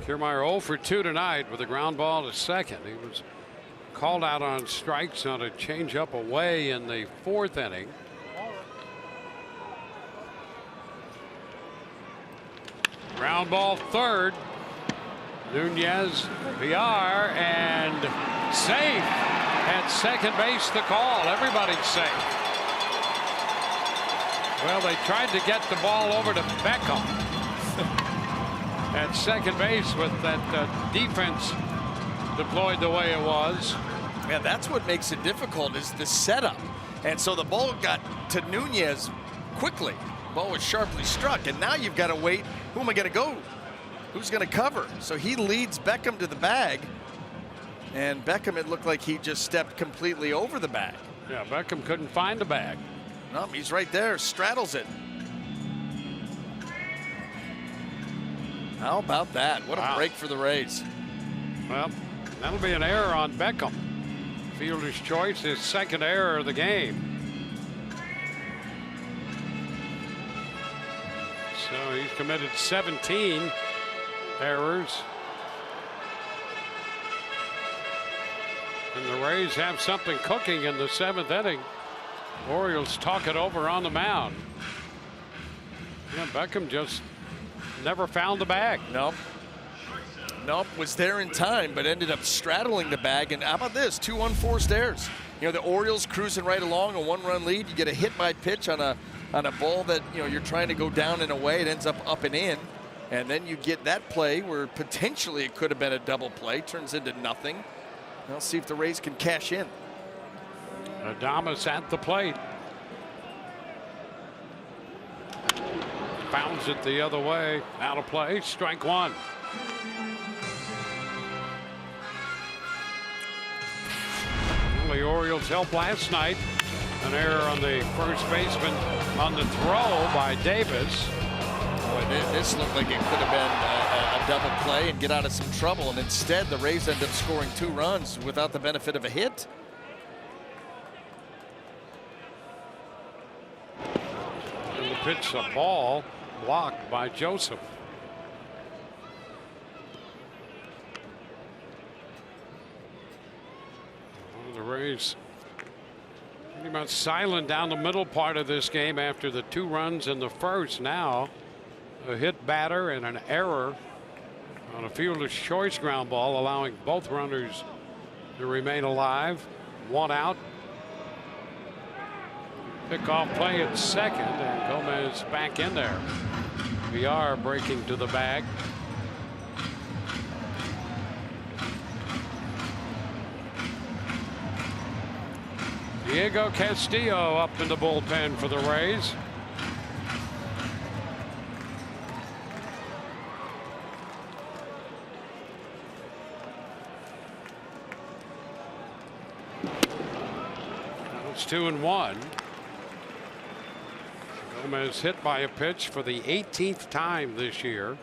Kiermaier 0 for 2 tonight with a ground ball to second. He was called out on strikes on a changeup away in the 4th inning. Ground ball 3rd. Nunez, Villar, and safe at second base. The call. Everybody's safe. Well, they tried to get the ball over to Beckham at second base with that defense deployed the way it was. Yeah, that's what makes it difficult is the setup. And so the ball got to Nunez quickly. The ball was sharply struck, and now you've got to wait. Who am I going to go? Who's going to cover? So he leads Beckham to the bag, and Beckham, it looked like he just stepped completely over the bag. Yeah, Beckham couldn't find the bag. No, he's right there, straddles it. How about that? What a break for the Rays. Well, that'll be an error on Beckham. Fielder's choice, his 2nd error of the game. So he's committed 17 errors. And the Rays have something cooking in the 7th inning. Orioles talk it over on the mound. Yeah, Beckham just never found the bag. Nope. Nope, was there in time, but ended up straddling the bag. And how about this? 2 unforced errors. You know, the Orioles cruising right along, a 1-run lead. You get a hit by pitch on a ball that, you know, you're trying to go down and away. It ends up and in. And then you get that play where potentially it could have been a double play. Turns into nothing. I'll see if the Rays can cash in. Adames at the plate. Bounds it the other way. Out of play. Strike 1. The Orioles helped last night. An error on the first baseman on the throw by Davis. Boy, this looked like it could have been a double play and get out of some trouble. And instead, the Rays end up scoring 2 runs without the benefit of a hit. And the pitch, a ball blocked by Joseph. The Rays pretty much silent down the middle part of this game after the 2 runs in the first. Now a hit batter and an error on a fielder's choice ground ball, allowing both runners to remain alive. 1 out. Pickoff play at second, and Gomez back in there. Villar breaking to the bag. Diego Castillo up in the bullpen for the Rays. Now it's 2-1. Gomez hit by a pitch for the 18th time this year.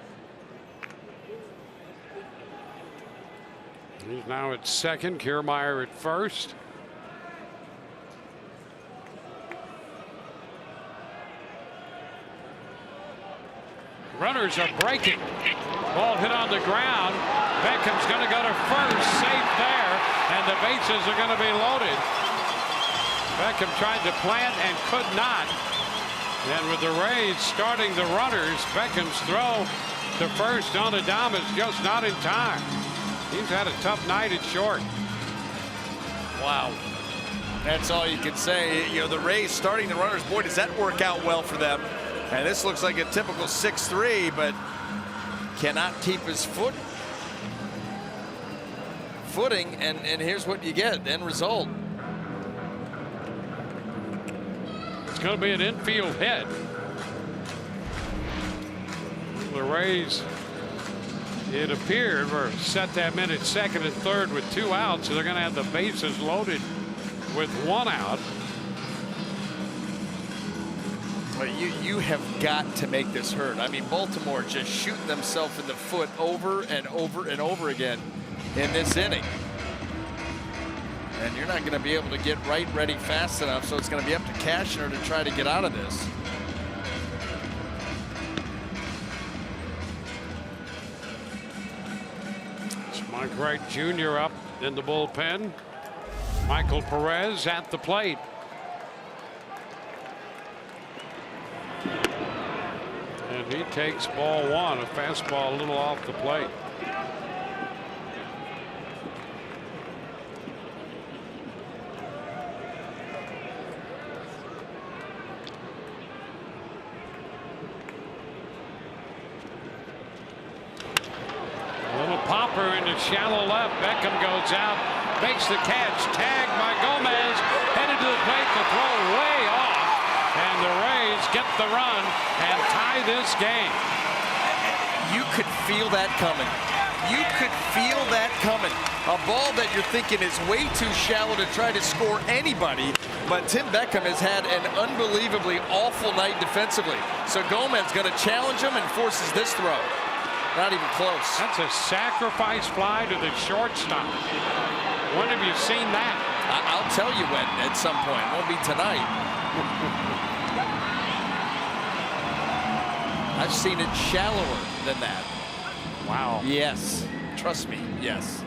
He's now at second. Kiermaier at first. Runners are breaking. Ball hit on the ground. Beckham's going to go to first. Safe there. And the bases are going to be loaded. Beckham tried to plant and could not. And with the Rays starting the runners, Beckham's throw to first on Adames just not in time. He's had a tough night at short. Wow. That's all you can say. You know, the Rays starting the runners, boy, does that work out well for them. And this looks like a typical 6-3, but cannot keep his footing, and here's what you get, end result. It's going to be an infield hit. The Rays, it appeared, were set that man at second and third with 2 outs, so they're going to have the bases loaded with 1 out. You have got to make this hurt. I mean, Baltimore just shooting themselves in the foot over and over and over again in this inning. And you're not going to be able to get ready fast enough, so it's going to be up to Cashner to try to get out of this. It's Mike Wright Jr. up in the bullpen. Michael Perez at the plate. And he takes ball one, a fastball a little off the plate. Popper into shallow left. Beckham goes out, makes the catch, tagged by Gomez, headed to the plate, the throw way off, and the Rays get the run and tie this game. You could feel that coming. You could feel that coming. A ball that you're thinking is way too shallow to try to score anybody, but Tim Beckham has had an unbelievably awful night defensively. So Gomez going to challenge him and forces this throw. Not even close. That's a sacrifice fly to the shortstop. When have you seen that? I'll tell you when at some point. Won't be tonight. I've seen it shallower than that. Wow. Yes. Trust me. Yes.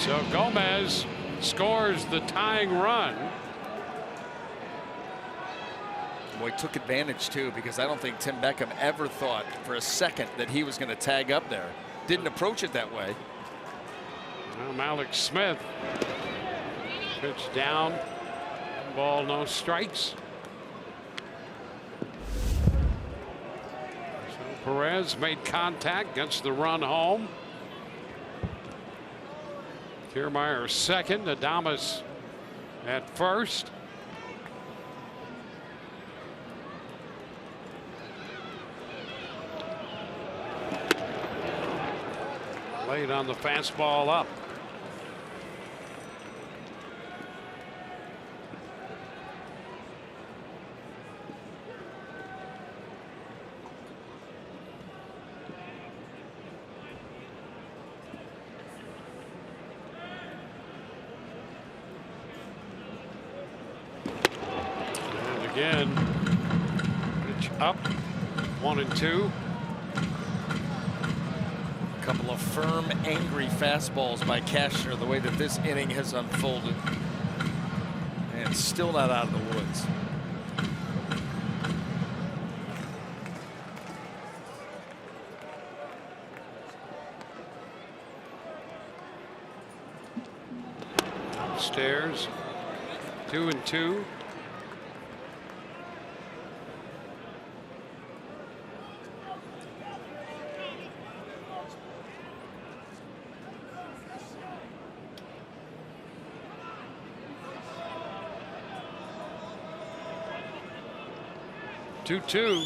So Gomez scores the tying run. Boy, took advantage too, because I don't think Tim Beckham ever thought for a second that he was going to tag up there. Didn't approach it that way. Well, Malik Smith pitch down, ball, no strikes. So Perez made contact, gets the run home. Kiermaier second, Adames at first. Late on the fastball up. And again, pitch up, 1-2. Couple of firm, angry fastballs by Cashner, the way that this inning has unfolded. And still not out of the woods. Upstairs, 2-2. Two.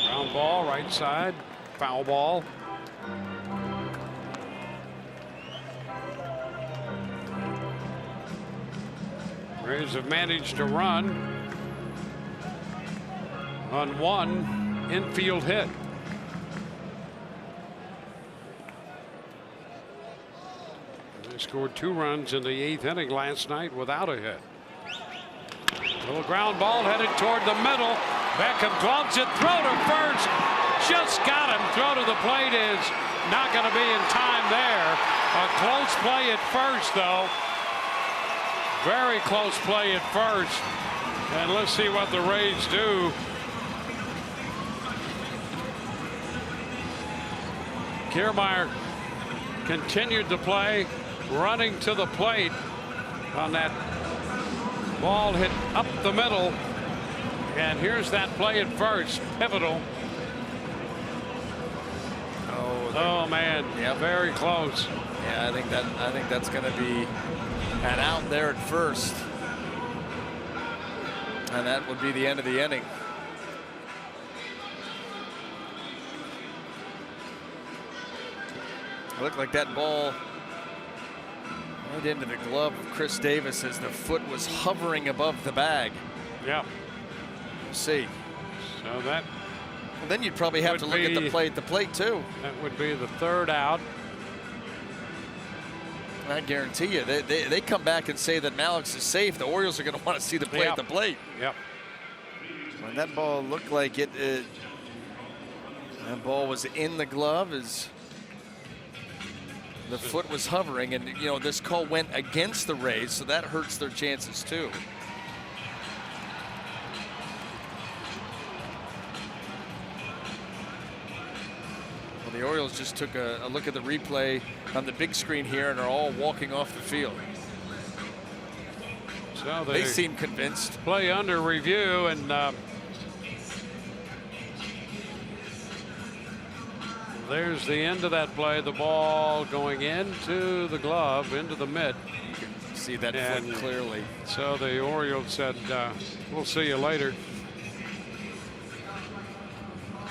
Ground ball, right side, foul ball. Rays have managed to run on one infield hit. They scored 2 runs in the 8th inning last night without a hit. Little ground ball headed toward the middle. Beckham gloves it, throw to first, just got him. Throw to the plate is not going to be in time there. A close play at first, though. Very close play at first. And let's see what the Rays do. Kiermaier continued to play, running to the plate on that ball hit up the middle. And here's that play at first, pivotal. Oh man, yep. Very close. Yeah, I think that's going to be an out there at first, and that would be the end of the inning. It looked like that ball right into the glove of Chris Davis as the foot was hovering above the bag. Yeah. We'll see. So that. Well, then you'd probably have to look at the plate too. That would be the 3rd out. I guarantee you, they come back and say that Mallix is safe. The Orioles are going to want to see the play at the plate. Yep. When that ball looked like that ball was in the glove as the foot was hovering, and you know this call went against the Rays, so that hurts their chances too. Well, the Orioles just took a look at the replay on the big screen here and are all walking off the field. So they seem convinced. Play under review, and there's the end of that play. The ball going into the glove, into the mitt. You can see that foot clearly. So the Orioles said, we'll see you later.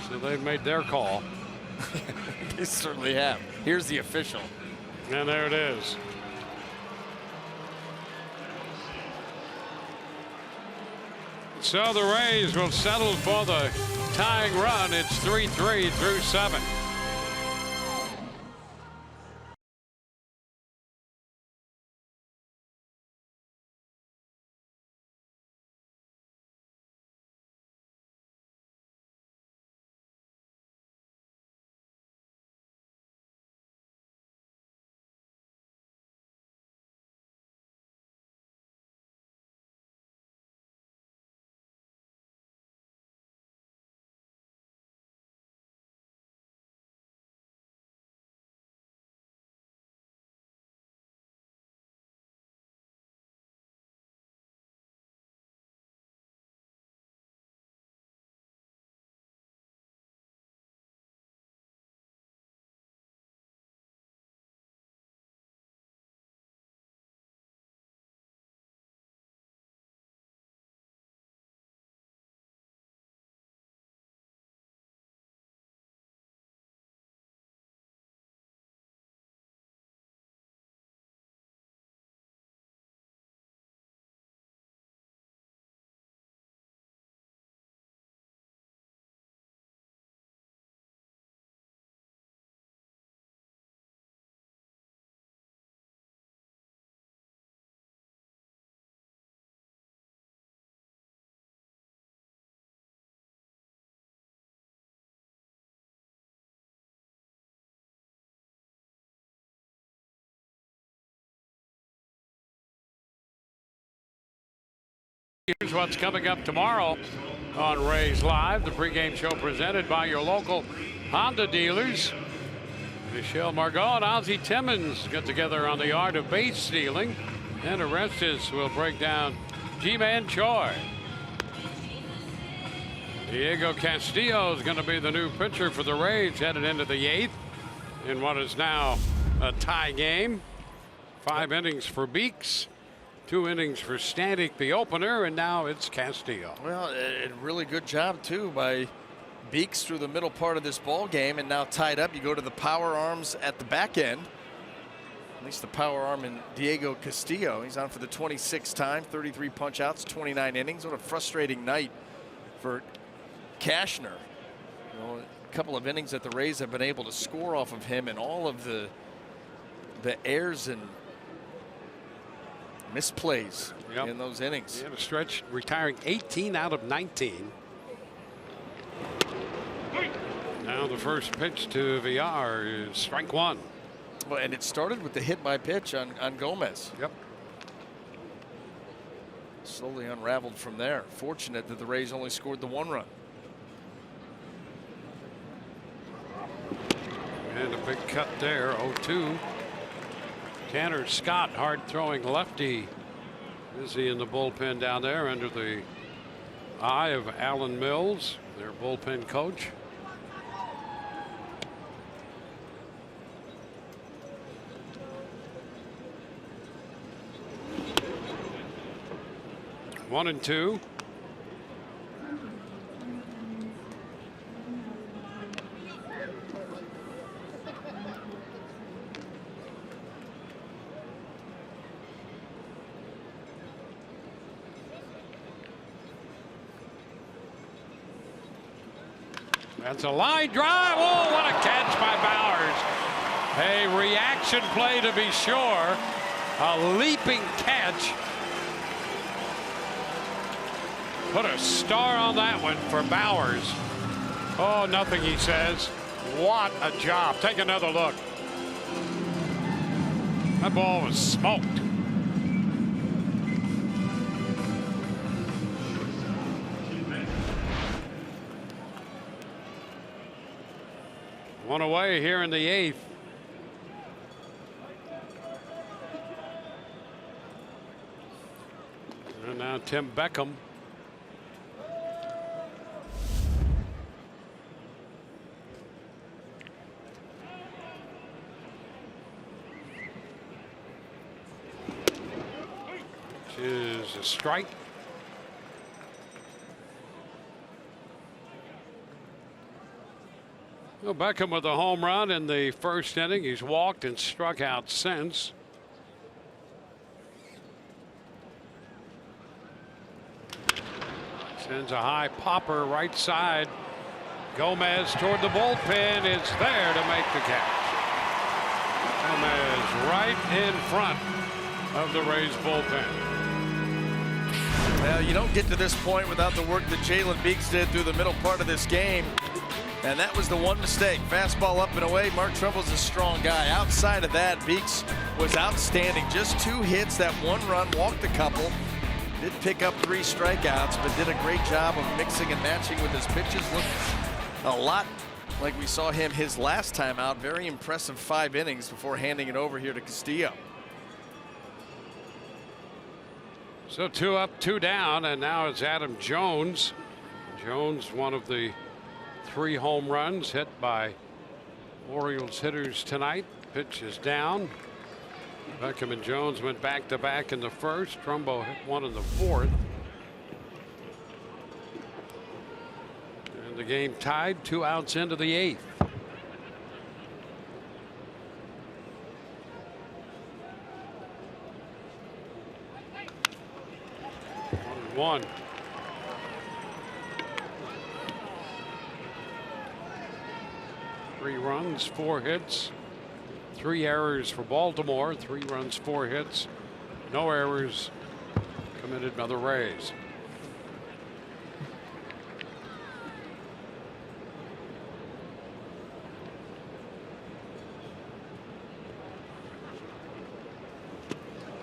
So they've made their call. They certainly have. Here's the official. And there it is. So the Rays will settle for the tying run. It's 3-3 through 7. Here's what's coming up tomorrow on Rays Live, the pregame show presented by your local Honda dealers. Michelle Margot and Ozzie Timmons get together on the art of base stealing, and Orestes will break down G-Man Choi. Diego Castillo is going to be the new pitcher for the Rays headed into the 8th in what is now a tie game. 5 innings for Beeks. 2 innings for Stanek, the opener, and now it's Castillo. Well, a really good job, too, by Beeks through the middle part of this ball game, and now tied up. You go to the power arms at the back end. At least the power arm in Diego Castillo. He's on for the 26th time, 33 punch outs, 29 innings. What a frustrating night for Cashner. You know, a couple of innings that the Rays have been able to score off of him, and all of the errors and misplays in those innings. He had a stretch retiring 18 out of 19. Now the first pitch to Villar is strike 1. Well, and it started with the hit by pitch on Gomez. Yep. Slowly unraveled from there. Fortunate that the Rays only scored the 1 run. And a big cut there, 0-2. Tanner Scott, hard throwing lefty, busy in the bullpen down there under the eye of Alan Mills, their bullpen coach. One and two. That's a line drive. Oh, what a catch by Bowers. A reaction play to be sure. A leaping catch. Put a star on that one for Bowers. Oh, nothing, he says. What a job. Take another look. That ball was smoked. One away here in the 8th. And now Tim Beckham. Which is a strike. Well, Beckham with a home run in the first inning. He's walked and struck out since. Sends a high popper right side. Gomez toward the bullpen. It's there to make the catch. Gomez right in front of the Rays bullpen. Well, you don't get to this point without the work that Jalen Beeks did through the middle part of this game. And that was the one mistake. Fastball up and away. Mark Trumbull's a strong guy. Outside of that, Beeks was outstanding. Just 2 hits, that 1 run, walked a couple. Did pick up 3 strikeouts, but did a great job of mixing and matching with his pitches. Looked a lot like we saw him his last time out. Very impressive 5 innings before handing it over here to Castillo. So 2 up, 2 down, and now it's Adam Jones. Jones, one of the 3 home runs hit by Orioles hitters tonight. Pitch is down. Beckham and Jones went back to back in the first. Trumbo hit 1 in the 4th. And the game tied, 2 outs into the 8th. One. Three runs, 4 hits, 3 errors for Baltimore. 3 runs, 4 hits, no errors committed by the Rays.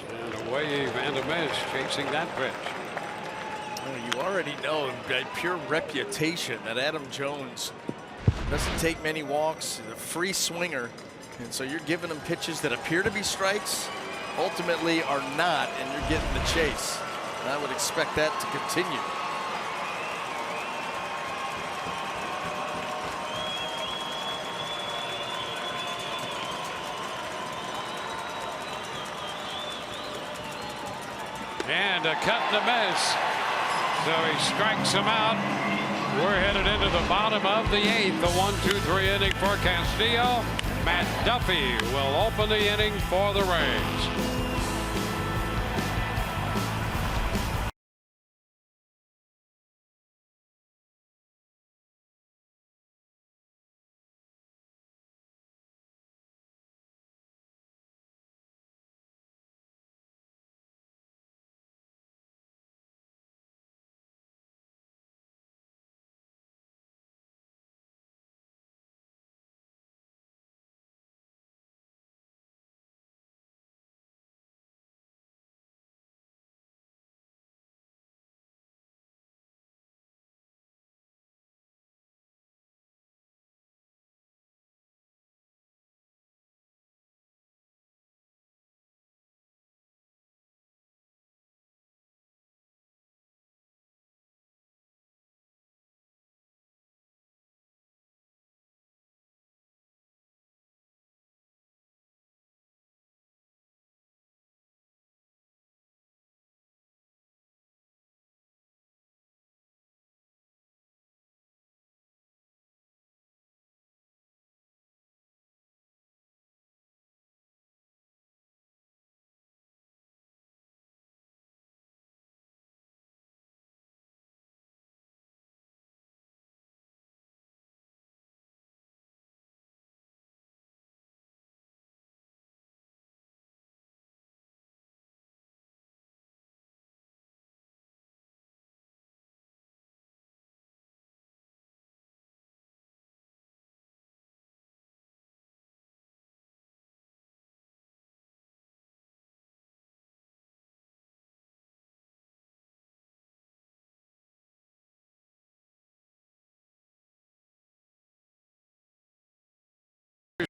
And a wave and a miss chasing that pitch. Well, you already know by pure reputation that Adam Jones doesn't take many walks, a free swinger, and so you're giving him pitches that appear to be strikes, ultimately are not, and you're getting the chase. And I would expect that to continue. And a cut and a miss. So he strikes him out. We're headed into the bottom of the 8th. The 1-2-3 inning for Castillo. Matt Duffy will open the inning for the Rays.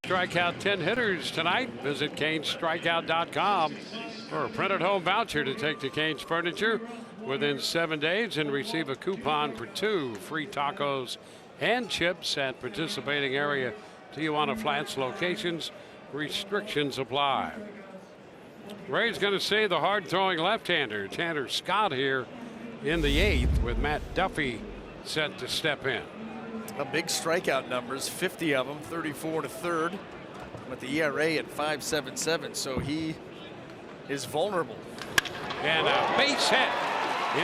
Strike out 10 hitters tonight. Visit CanesStrikeout.com for a printed home voucher to take to Canes Furniture within 7 days and receive a coupon for 2 free tacos and chips at participating area Tijuana Flats locations. Restrictions apply. Ray's going to see the hard-throwing left-hander Tanner Scott here in the 8th with Matt Duffy set to step in. A big strikeout numbers, 50 of them, 34 to third, with the ERA at 5.77, so he is vulnerable. And a base hit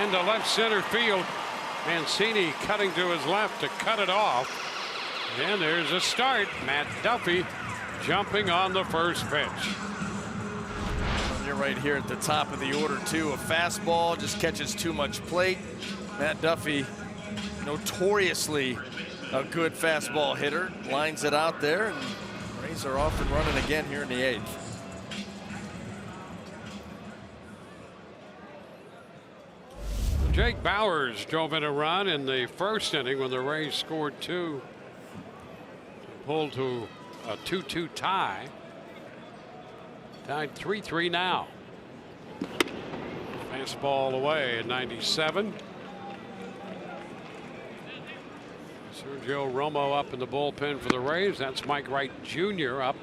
into left center field. Mancini cutting to his left to cut it off. And there's a start. Matt Duffy jumping on the first pitch. And you're right here at the top of the order, too. A fastball just catches too much plate. Matt Duffy, notoriously a good fastball hitter, lines it out there, and Rays are off and running again here in the 8th. Jake Bauers drove in a run in the first inning when the Rays scored 2. Pulled to a 2-2 tie. Tied 3-3 now. Fastball away at 97. Sergio Romo up in the bullpen for the Rays. That's Mike Wright Jr. up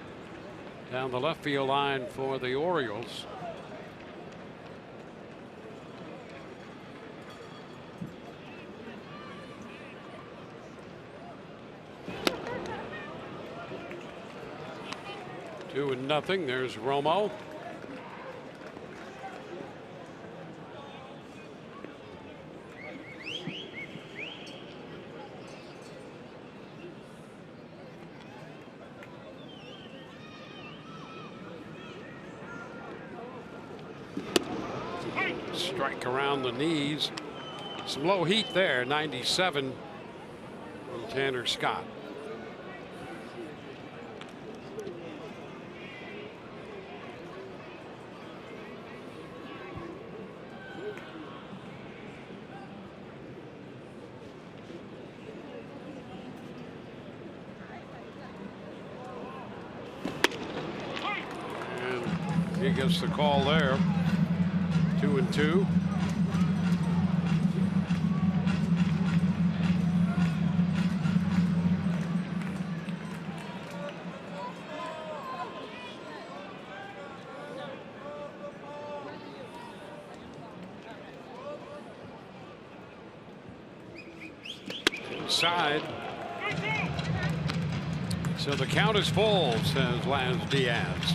down the left field line for the Orioles. 2-0. There's Romo. Strike around the knees. Some low heat there. 97 from Tanner Scott. And he gets the call there. 2-2. Inside. So the count is full, says Lance Diaz.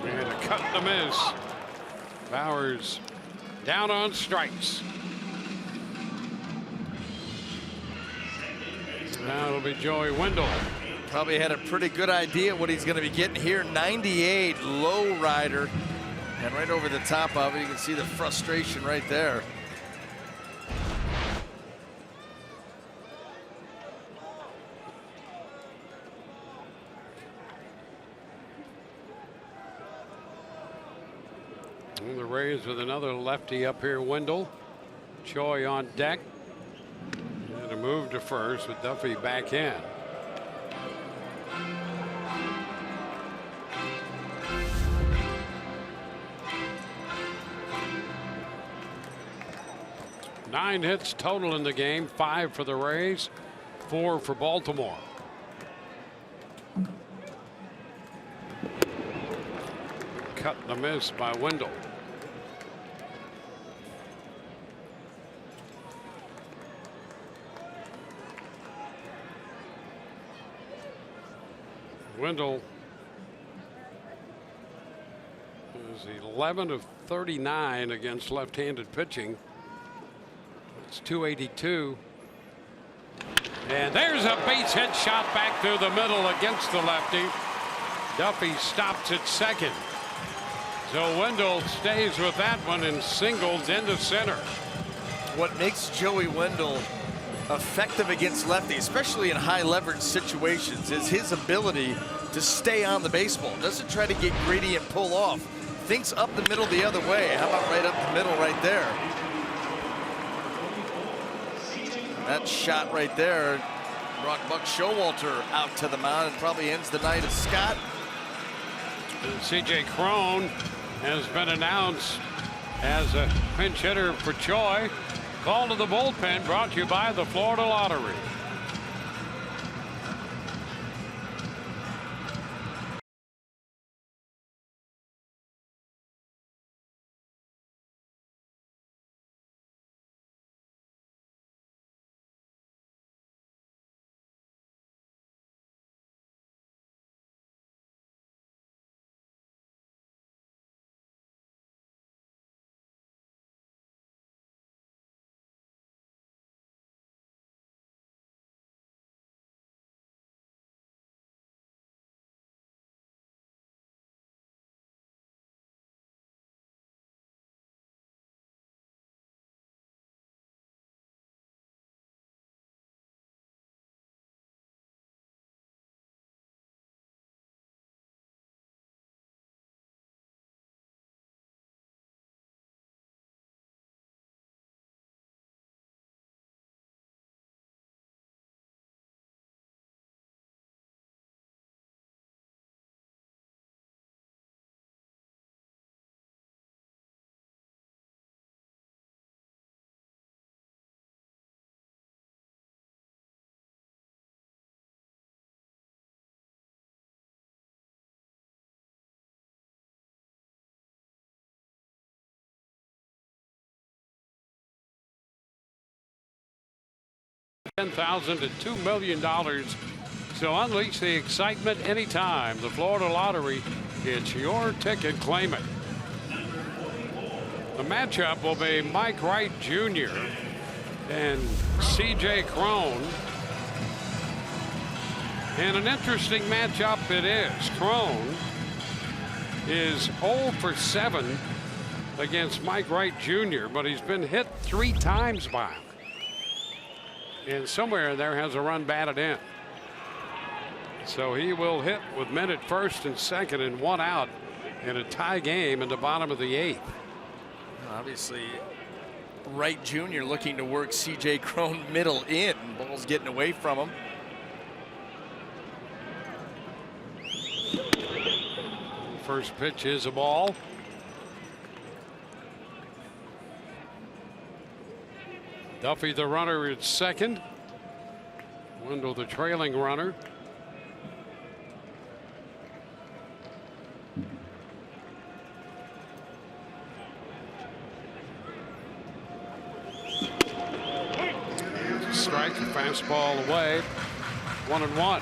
And a cut and a miss. Bauers down on strikes. Now it'll be Joey Wendell. Probably had a pretty good idea what he's going to be getting here. 98 low rider, and right over the top of it, you can see the frustration right there. And the Rays with another lefty up here, Wendell. Choi on deck. And a move to first with Duffy back in. Nine hits total in the game, 5 for the Rays, 4 for Baltimore. Cut and a miss by Wendell. Wendell is 11 of 39 against left-handed pitching. It's 282. And there's a base hit shot back through the middle against the lefty. Duffy stops at second. So Wendell stays with that one and singles into center. What makes Joey Wendell effective against lefty, especially in high leverage situations, is his ability to stay on the baseball. Doesn't try to get greedy and pull off. Thinks up the middle the other way. How about right up the middle right there? That shot right there brought Buck Showalter out to the mound and probably ends the night of Scott. C.J. Crone has been announced as a pinch hitter for Troy. Call to the bullpen brought to you by the Florida Lottery. $10,000 to $2 million. So unleash the excitement anytime. The Florida Lottery, it's your ticket. Claim it. The matchup will be Mike Wright Jr. and C.J. Crone. And an interesting matchup it is. Crone is 0 for 7 against Mike Wright Jr., but he's been hit 3 times by him. And somewhere in there has a run batted in. So he will hit with men at first and second and 1 out in a tie game in the bottom of the 8th. Obviously, Wright Jr. looking to work C.J. Crone middle in. Ball's getting away from him. First pitch is a ball. Duffy, the runner, at second. Wendell, the trailing runner. Strike, fastball away. 1-1.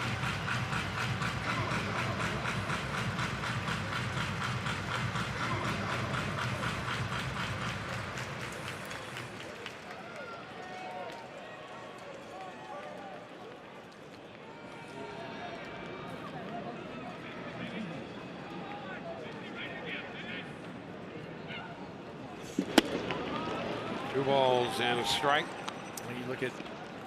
Balls and a strike. When you look at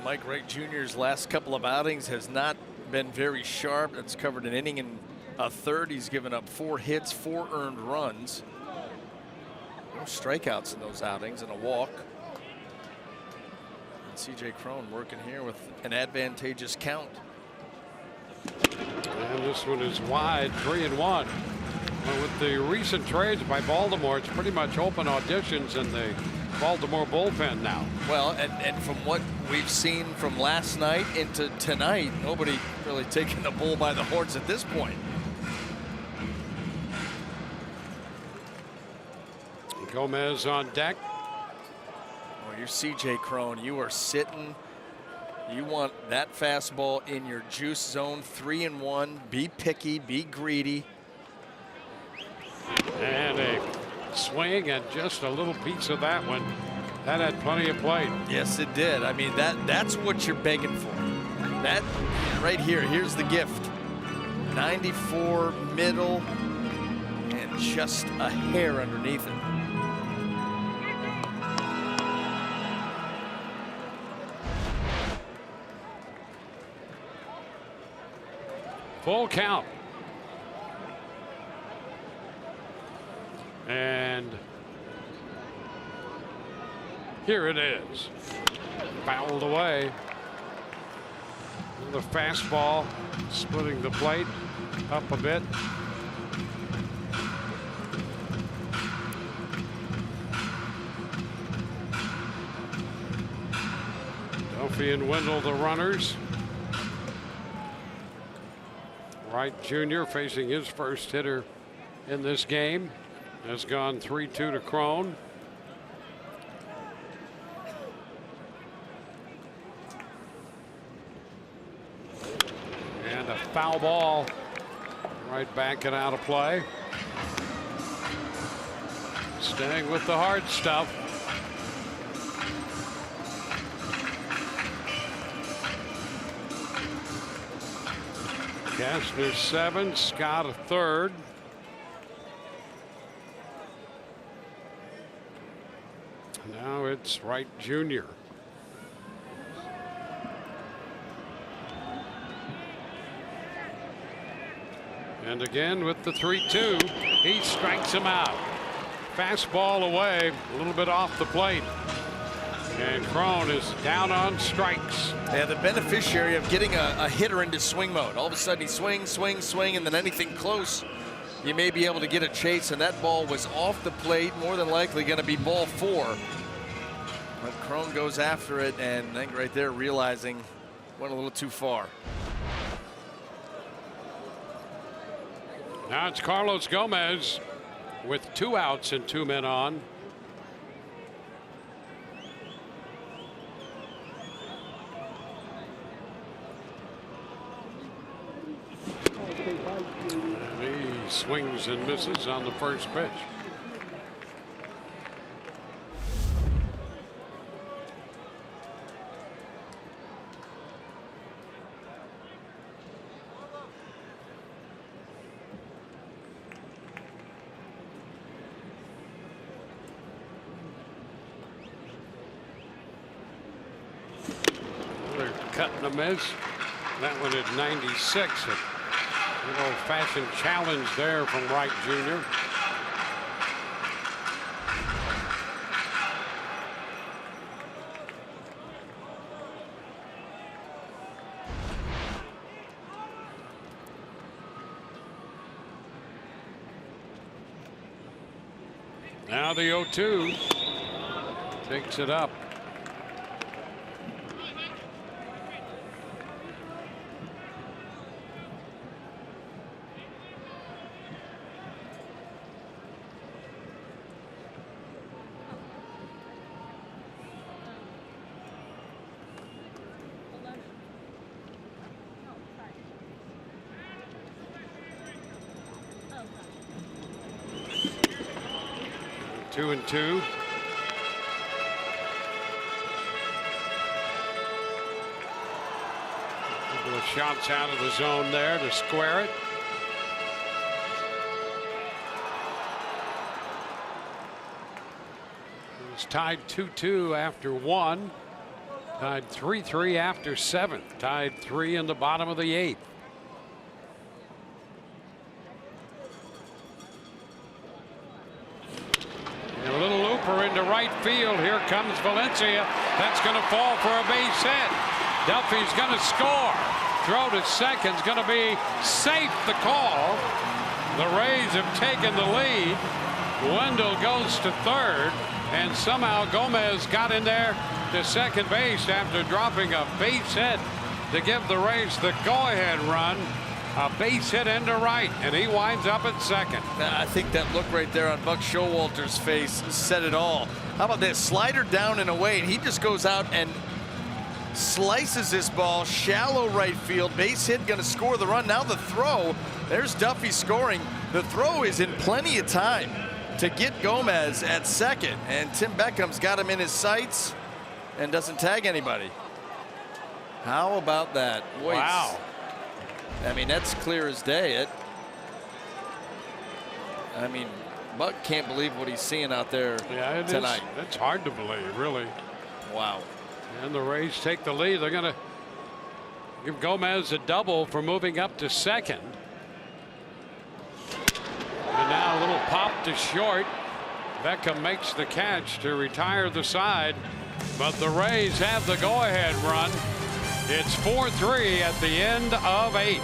Mike Wright Jr.'s last couple of outings, has not been very sharp. That's covered an inning and a third. He's given up 4 hits, 4 earned runs. No strikeouts in those outings and a walk. And C.J. Crone working here with an advantageous count. And this one is wide, 3-1. Well, with the recent trades by Baltimore, it's pretty much open auditions in the Baltimore bullpen now. Well, and from what we've seen from last night into tonight, nobody really taking the bull by the horns at this point. Gomez on deck. Oh, you're C.J. Crone. You are sitting. You want that fastball in your juice zone. 3-1. Be picky. Be greedy. And a swing and just a little piece of that one. That had plenty of plate. Yes, it did. I mean, that's what you're begging for. That right here. Here's the gift. 94 middle and just a hair underneath it. Full count. And here it is. Fouled away. The fastball splitting the plate up a bit. Duffy and Wendell the runners. Wright Jr. facing his first hitter in this game. Has gone 3-2 to Crone. And a foul ball right back and out of play. Staying with the hard stuff. Kastner 7, Scott a third. Now it's Wright Jr. And again with the 3-2, he strikes him out. Fastball away, a little bit off the plate. And Crone is down on strikes. Yeah, the beneficiary of getting a hitter into swing mode. All of a sudden he swings, swing, and then anything close, you may be able to get a chase, and that ball was off the plate, more than likely going to be ball 4. But Crone goes after it, and I think right there realizing went a little too far. Now it's Carlos Gomez with 2 outs and 2 men on. And he swings and misses on the first pitch. Cutting a miss. That one at 96. An old-fashioned challenge there from Wright Jr. Now the 0-2 takes it up. Two and two. A couple of shots out of the zone there to square it. It's tied 2-2 after 1. Tied 3-3 after 7th. Tied 3 in the bottom of the 8th. Into right field. Here comes Valencia. That's going to fall for a base hit. Duffy's going to score. Throw to second's going to be safe. The call. The Rays have taken the lead. Wendell goes to third, and somehow Gomez got in there to second base after dropping a base hit to give the Rays the go-ahead run. A base hit into right, and he winds up at second. I think that look right there on Buck Showalter's face said it all. How about this? Slider down and away, and he just goes out and slices this ball, shallow right field, base hit, going to score the run. Now the throw, there's Duffy scoring. The throw is in plenty of time to get Gomez at second, and Tim Beckham's got him in his sights and doesn't tag anybody. How about that? Boy, wow. I mean, that's clear as day. I mean, Buck can't believe what he's seeing out there tonight. It's hard to believe, really. Wow. And the Rays take the lead. They're going Give Gomez a double for moving up to second. And now a little pop to short. Beckham makes the catch to retire the side, but the Rays have the go-ahead run. It's 4-3 at the end of 8.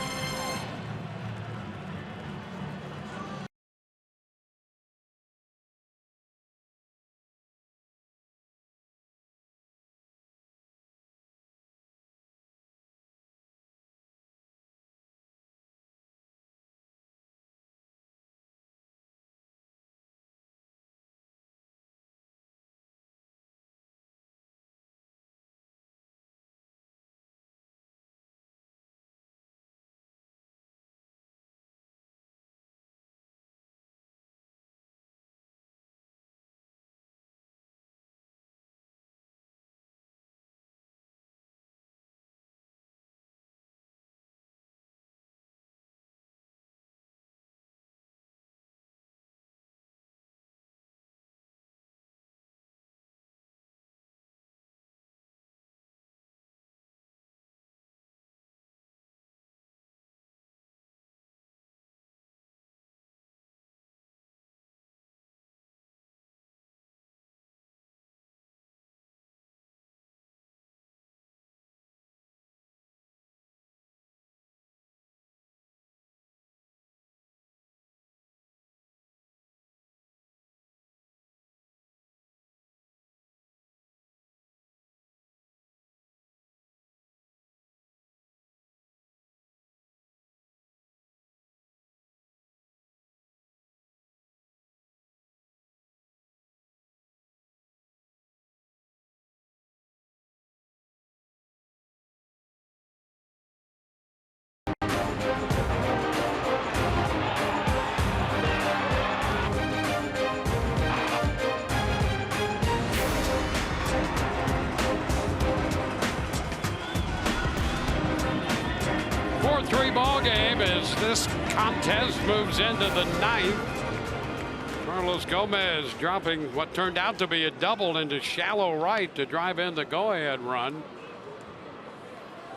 Ball game as this contest moves into the 9th. Carlos Gomez dropping what turned out to be a double into shallow right to drive in the go-ahead run.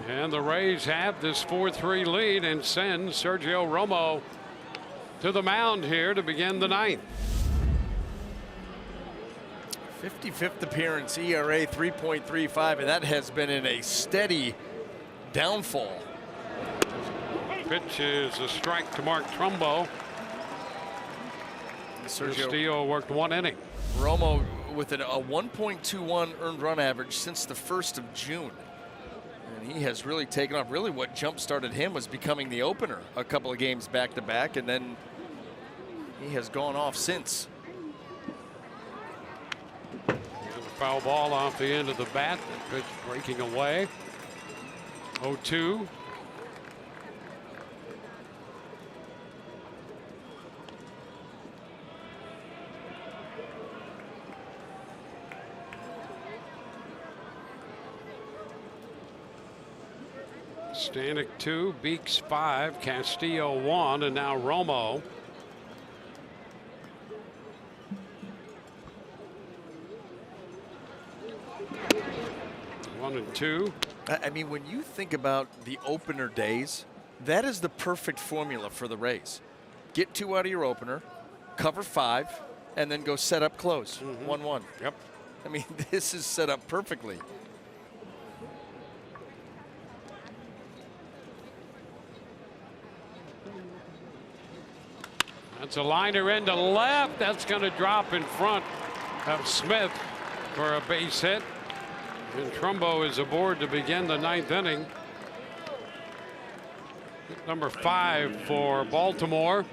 And the Rays have this 4-3 lead and send Sergio Romo to the mound here to begin the 9th. 55th appearance, ERA 3.35, and that has been in a steady downfall. Pitch is a strike to Mark Trumbo. Castillo worked 1 inning. Romo with a 1.21 earned run average since the 1st of June. And he has really taken off. Really what jump-started him was becoming the opener a couple of games back-to-back, and then he has gone off since. And a foul ball off the end of the bat. That pitch breaking away. 0-2. Stanek 2, Beeks 5, Castillo 1, and now Romo. One and two. I mean, when you think about the opener days, that is the perfect formula for the Rays. Get 2 out of your opener, cover 5, and then go set up close. 1-1. Yep. I mean, this is set up perfectly. That's a liner into left. That's going to drop in front of Smith for a base hit. And Trumbo is aboard to begin the 9th inning. Hit number 5 for Baltimore.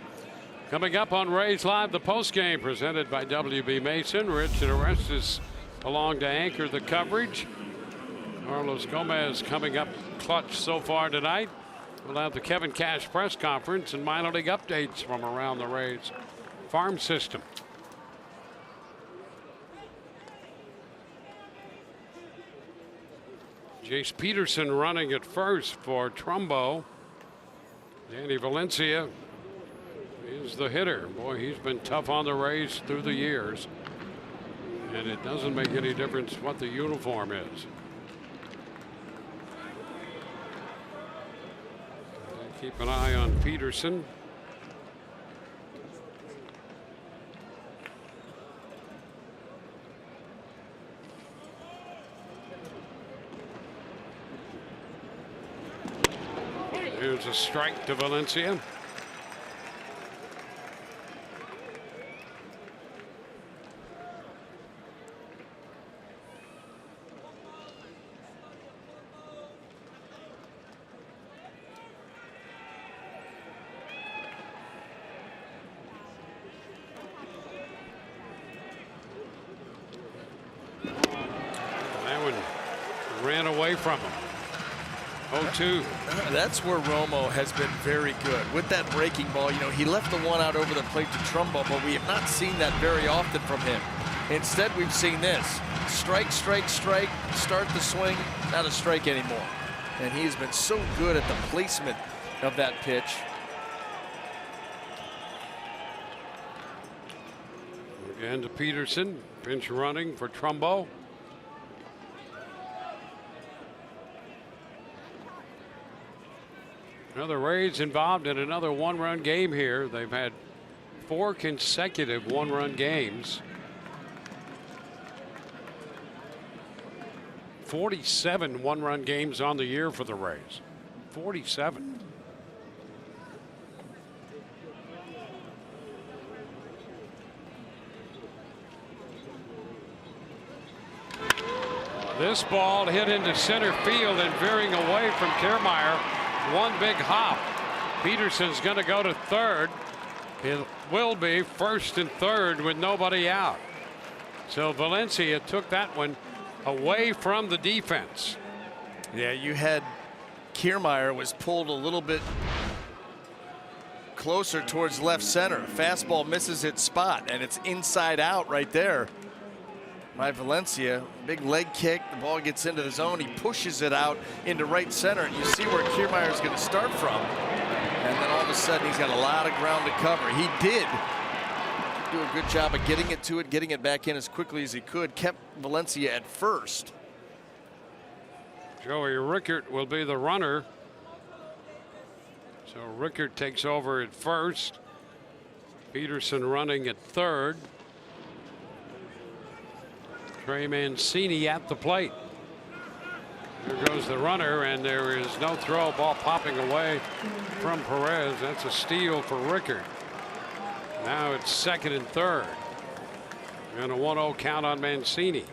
Coming up on Rays Live, the postgame presented by WB Mason. Rich and Orestes along to anchor the coverage. Carlos Gomez coming up clutch so far tonight. We'll have the Kevin Cash press conference and minor league updates from around the Rays farm system. Jace Peterson running at first for Trumbo. Danny Valencia is the hitter. Boy, he's been tough on the Rays through the years. And it doesn't make any difference what the uniform is. Keep an eye on Peterson. Here's a strike to Valencia. That one ran away from him. 0-2. That's where Romo has been very good with that breaking ball. You know, he left the one out over the plate to Trumbo, but we have not seen that very often from him. Instead, we've seen this: strike, strike, strike, start the swing, not a strike anymore. And he has been so good at the placement of that pitch. Again to Peterson, pinch running for Trumbo. Now the Rays involved in another one-run game here. They've had 4 consecutive one-run games. 47 one-run games on the year for the Rays. 47. This ball hit into center field and veering away from Kiermaier. One big hop. Peterson's going to go to third. It will be first and third with nobody out. So Valencia took that one away from the defense. Yeah, you had Kiermaier was pulled a little bit closer towards left center. Fastball misses its spot, and it's inside out right there by Valencia. Big leg kick. The ball gets into the zone. He pushes it out into right center, and you see where Kiermaier is going to start from. And then all of a sudden, he's got a lot of ground to cover. He did do a good job of getting it to it, getting it back in as quickly as he could. Kept Valencia at first. Joey Rickert will be the runner. So Rickert takes over at first. Peterson running at third. Trey Mancini at the plate. There goes the runner, and there is no throw. Ball popping away from Perez. That's a steal for Rickert. Now it's second and third. And a 1-0 count on Mancini.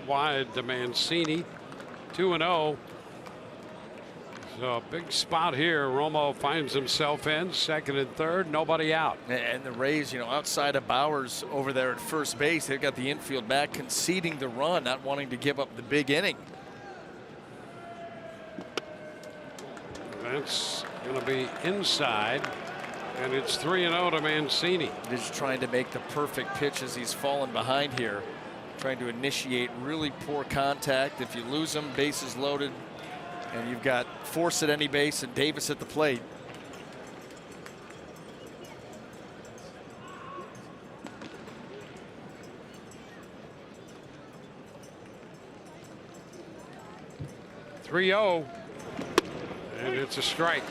Wide to Mancini. 2-0. So a big spot here. Romo finds himself in second and third. Nobody out. And the Rays, you know, outside of Bowers over there at first base, they've got the infield back conceding the run, not wanting to give up the big inning. That's going to be inside. And it's 3-0 to Mancini. Just trying to make the perfect pitch as he's fallen behind here. Trying to initiate really poor contact. If you lose him, bases loaded, and you've got Force at any base and Davis at the plate. .30, and it's a strike.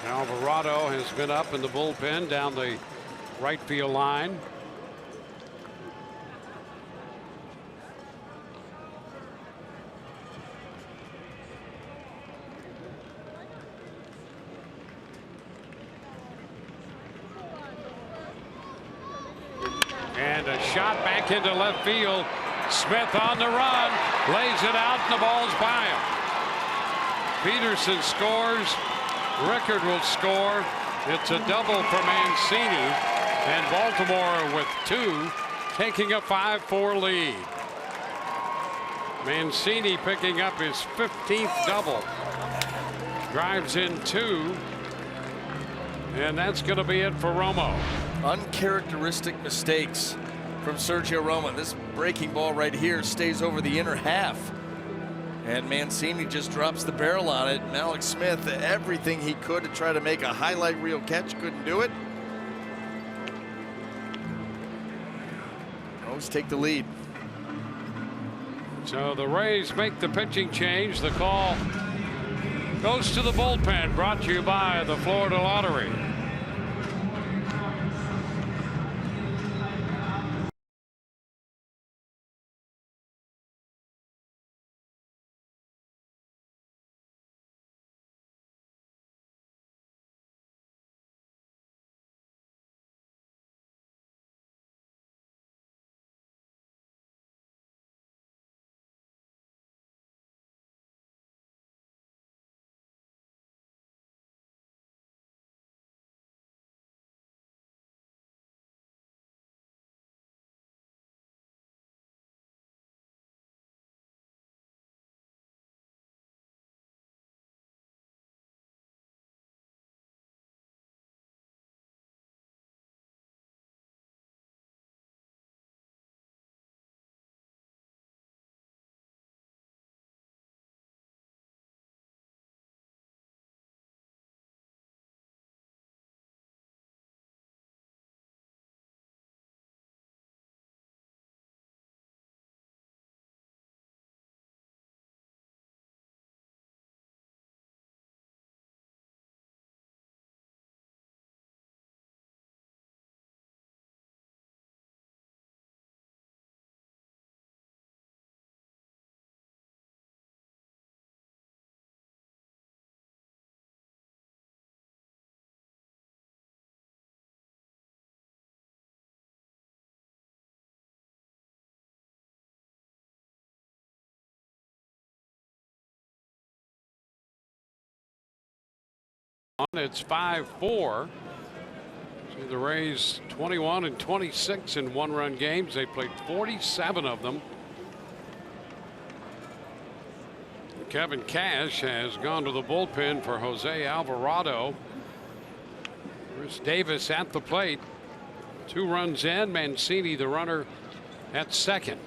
Alvarado has been up in the bullpen down the right field line. And a shot back into left field. Smith on the run, lays it out, and the ball's by him. Peterson scores. Rickert will score. It's a double for Mancini, and Baltimore with 2, taking a 5-4 lead. Mancini picking up his 15th double. Drives in 2, and that's going to be it for Romo. Uncharacteristic mistakes from Sergio Romo. This breaking ball right here stays over the inner half. And Mancini just drops the barrel on it. Malik Smith, everything he could to try to make a highlight reel catch, couldn't do it. Rose take the lead. So the Rays make the pitching change. The call goes to the bullpen, brought to you by the Florida Lottery. It's 5-4. See the Rays 21 and 26 in one-run games. They played 47 of them. Kevin Cash has gone to the bullpen for Jose Alvarado. Chris Davis at the plate. 2 runs in. Mancini, the runner, at second.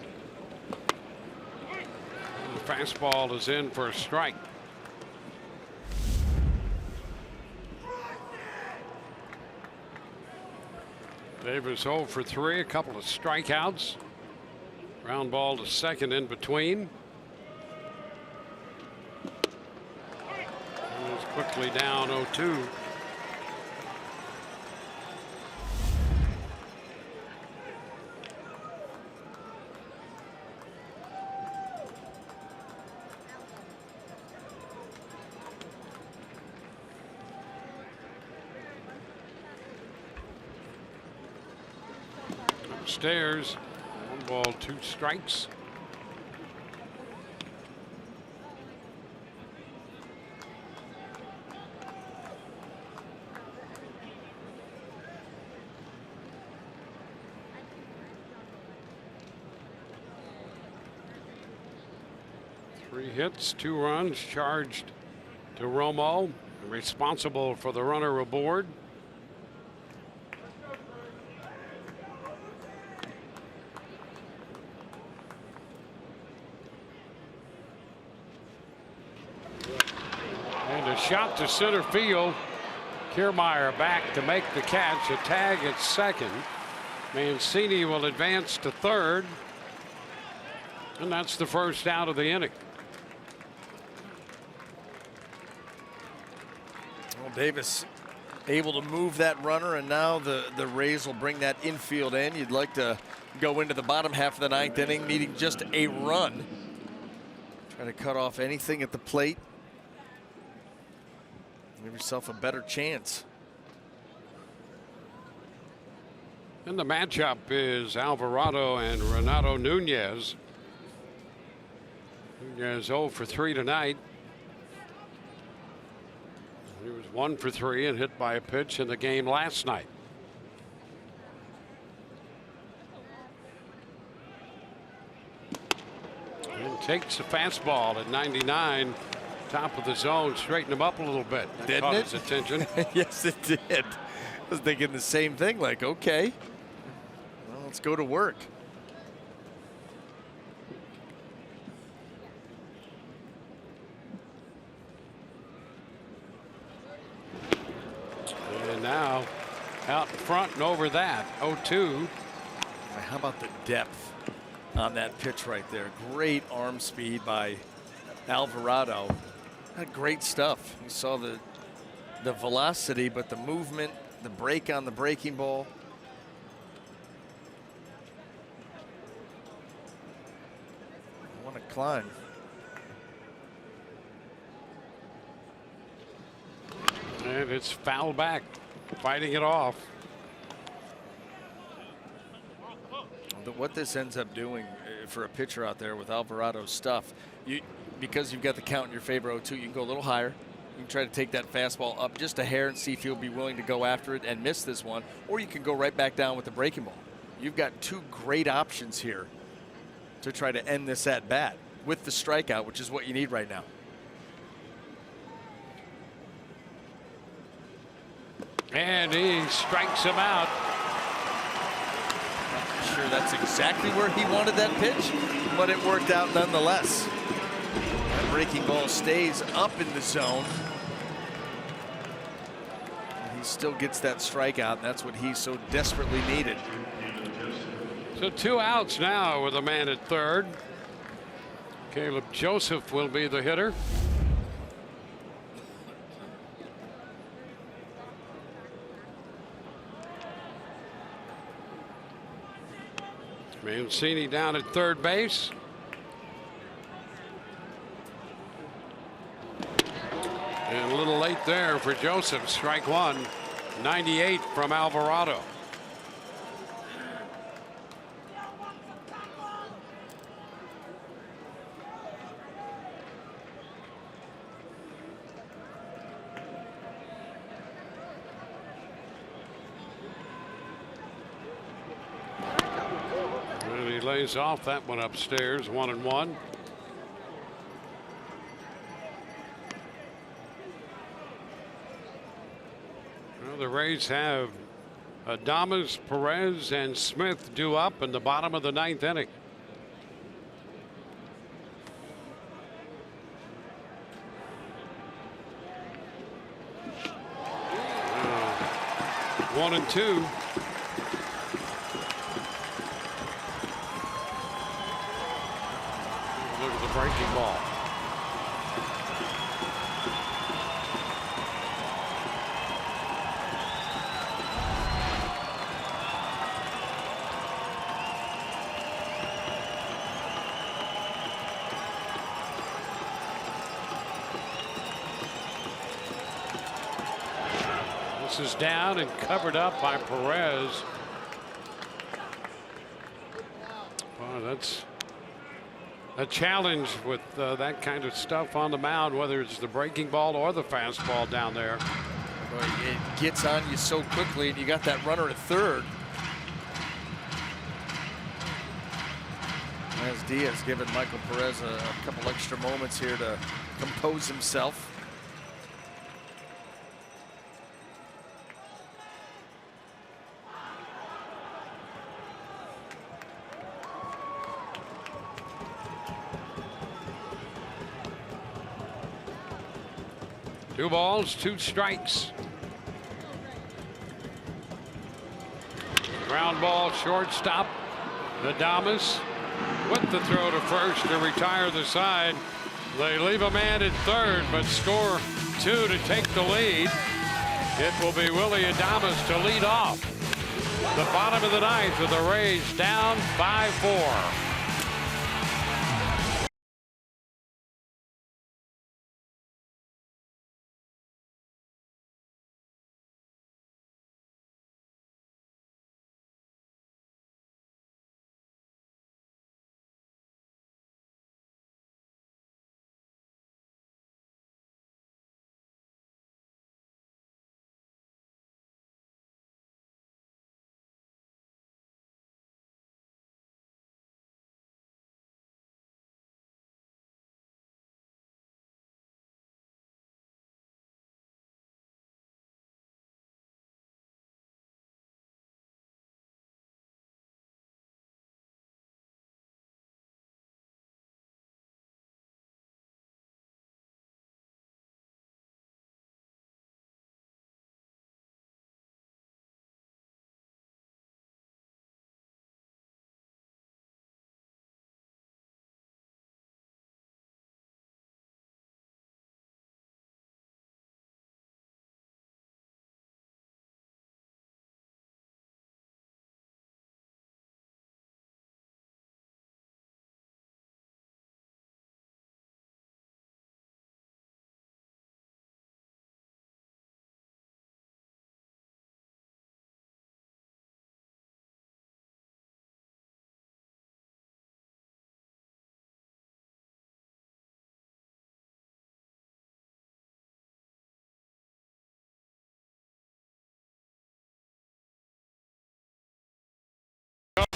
The fastball is in for a strike. Davis 0 for 3, a couple of strikeouts. Ground ball to second in between. He's quickly down 0-2. Upstairs, 1 ball, 2 strikes. Three hits, 2 runs, charged to Romo, responsible for the runner aboard. Shot to center field. Kiermaier back to make the catch. A tag at second. Mancini will advance to third. And that's the first out of the inning. Well, Davis able to move that runner, and now the Rays will bring that infield in. You'd like to go into the bottom half of the 9th inning needing just a run. Try to cut off anything at the plate. Give yourself a better chance. And the matchup is Alvarado and Renato Nunez. Nunez 0 for 3 tonight. He was 1 for 3 and hit by a pitch in the game last night. And takes a fastball at 99. Top of the zone, straighten him up a little bit. That Didn't caught it? his attention. Yes, it did. I was thinking the same thing, like, okay, well, let's go to work. now out in front and over that 0-2. How about the depth on that pitch right there? Great arm speed by Alvarado. Great stuff. You saw the velocity, but the movement, the break on the breaking ball. I want to climb. And it's foul back, fighting it off. But what this ends up doing for a pitcher out there with Alvarado's stuff, because you've got the count in your favor 0-2, you can go a little higher. You can try to take that fastball up just a hair and see if you'll be willing to go after it and miss this one, or you can go right back down with the breaking ball. You've got two great options here to try to end this at bat with the strikeout, which is what you need right now. And he strikes him out. Not sure that's exactly where he wanted that pitch, but it worked out nonetheless. That breaking ball stays up in the zone. He still gets that strikeout, and that's what he so desperately needed. So 2 outs now with a man at third. Caleb Joseph will be the hitter. Mancini down at third base. And a little late there for Joseph. Strike one. 98 from Alvarado. Lays off that one upstairs, 1-1. Well, the Rays have Adames, Perez, and Smith due up in the bottom of the 9th inning. One and two. Look at the breaking ball. This is down and covered up by Perez. Wow, that's a challenge with that kind of stuff on the mound, whether it's the breaking ball or the fastball down there. Boy, it gets on you so quickly, and you got that runner at third. As Diaz giving Michael Perez a couple extra moments here to compose himself. Two balls, two strikes. Ground ball, shortstop. Adames with the throw to first to retire the side. They leave a man at third, but score two to take the lead. It will be Willie Adames to lead off the bottom of the ninth with the Rays down 5-4.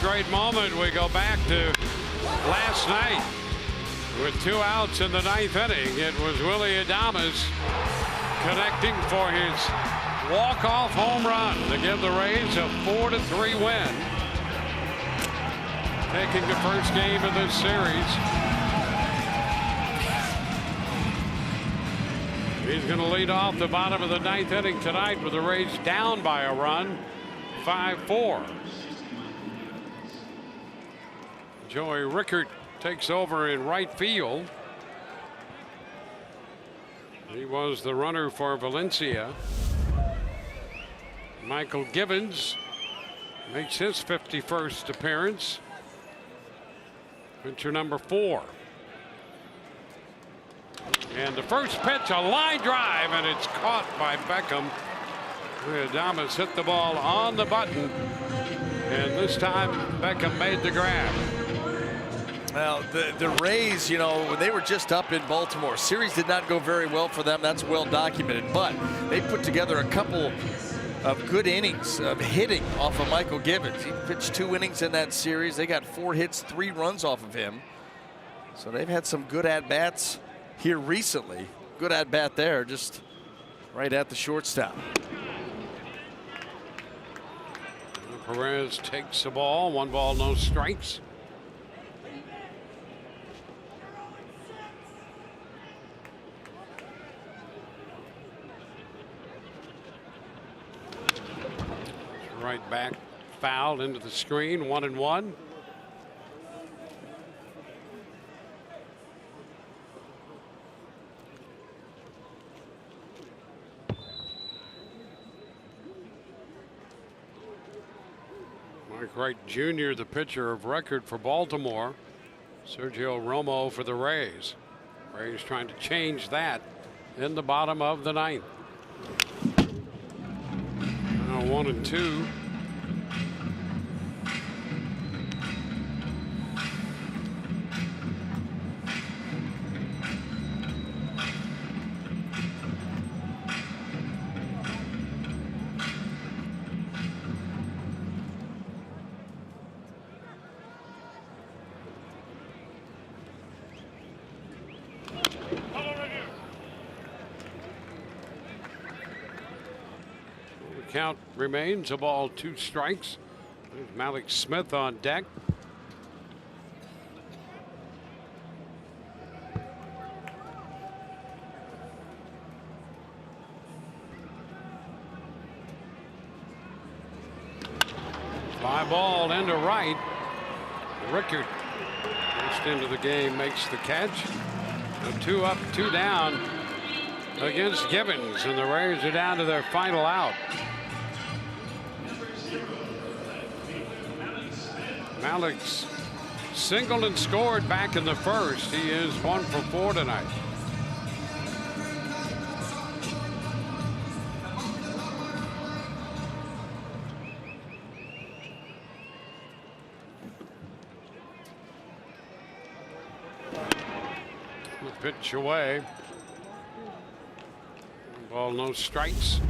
great moment. We go back to last night with 2 outs in the 9th inning. It was Willie Adames connecting for his walk-off home run to give the Rays a 4-3 win. Taking the first game of this series. He's going to lead off the bottom of the 9th inning tonight with the Rays down by a run, 5-4. Joey Rickert takes over in right field. He was the runner for Valencia. Michael Gibbons makes his 51st appearance. Pitcher number 4. And the first pitch, a line drive, and it's caught by Beckham. Adames hit the ball on the button, and this time Beckham made the grab. Well, the Rays, you know, when they were just up in Baltimore, series did not go very well for them. That's well documented, but they put together a couple of good innings of hitting off of Michael Gibbons. He pitched 2 innings in that series. They got 4 hits, 3 runs off of him. So they've had some good at-bats here recently. Good at-bat there, just right at the shortstop. Perez takes the ball. 1 ball, no strikes. Right back, fouled into the screen, 1-1. Mike Wright Jr., the pitcher of record for Baltimore. Sergio Romo for the Rays. Rays trying to change that in the bottom of the 9th. 1-2. Count remains a ball, 2 strikes. There's Malik Smith on deck. Fly ball into right. Rickard first into the game makes the catch. So 2 up, 2 down against Gibbons, and the Rays are down to their final out. Malik's singled and scored back in the first. He is 1 for 4 tonight. The pitch away. Ball, no strikes.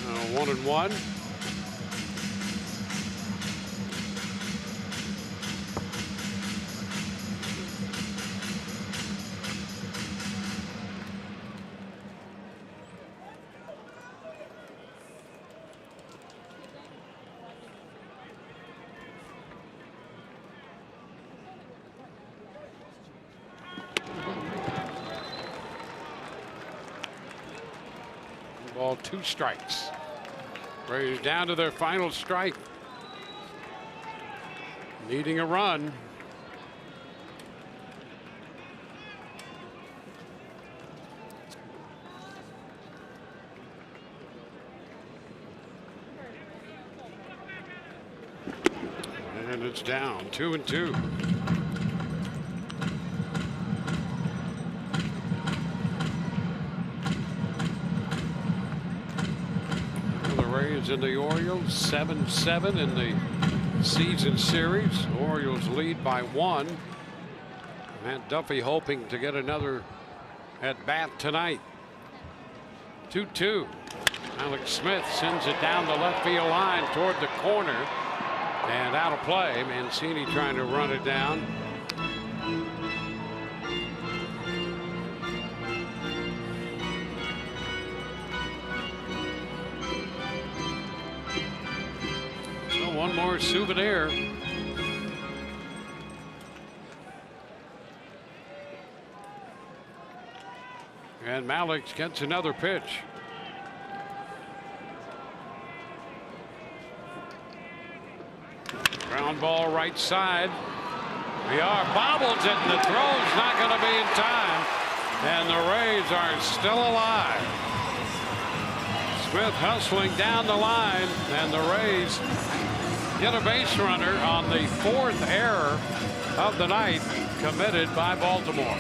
Now 1-1. Ball, 2 strikes. Rays down to their final strike. Needing a run. And it's down, 2-2. In the Orioles, 7-7 in the season series. Orioles lead by 1. Matt Duffy hoping to get another at bat tonight. 2-2. Alex Smith sends it down the left field line toward the corner and out of play. Mancini trying to run it down. So one more souvenir. And Malik gets another pitch. Ground ball right side. VR bobbles it, and the throw's not going to be in time. And the Rays are still alive. Smith hustling down the line, and the Rays get a base runner on the 4th error of the night committed by Baltimore.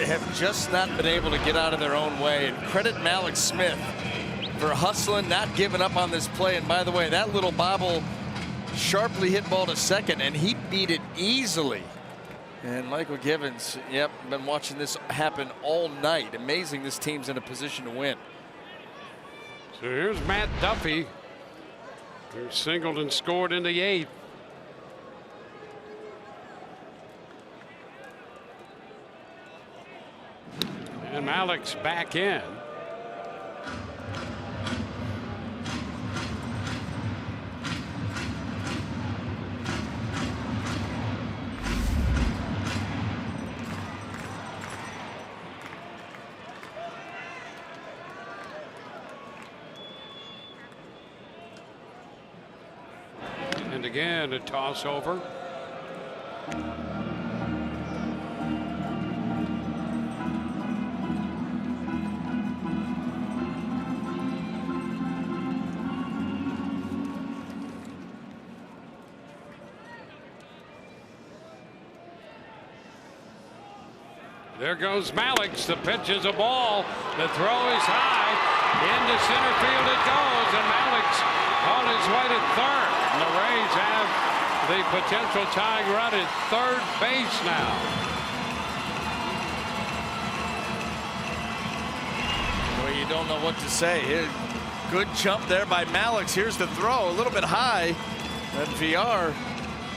Have just not been able to get out of their own way, and credit Alex Smith for hustling, not giving up on this play. And by the way, that little bobble sharply hit ball to second, and he beat it easily. And Michael Givens, yep, been watching this happen all night. Amazing this team's in a position to win. So here's Matt Duffy, who singled and scored in the 8th. And Malik's back in. And again, a toss over. There goes Malik's. The pitch is a ball. The throw is high. Into center field it goes, and Malik's on his way to third. And the Rays have the potential tying run at third base now. Well, you don't know what to say. Good jump there by Malik's. Here's the throw, a little bit high. And VR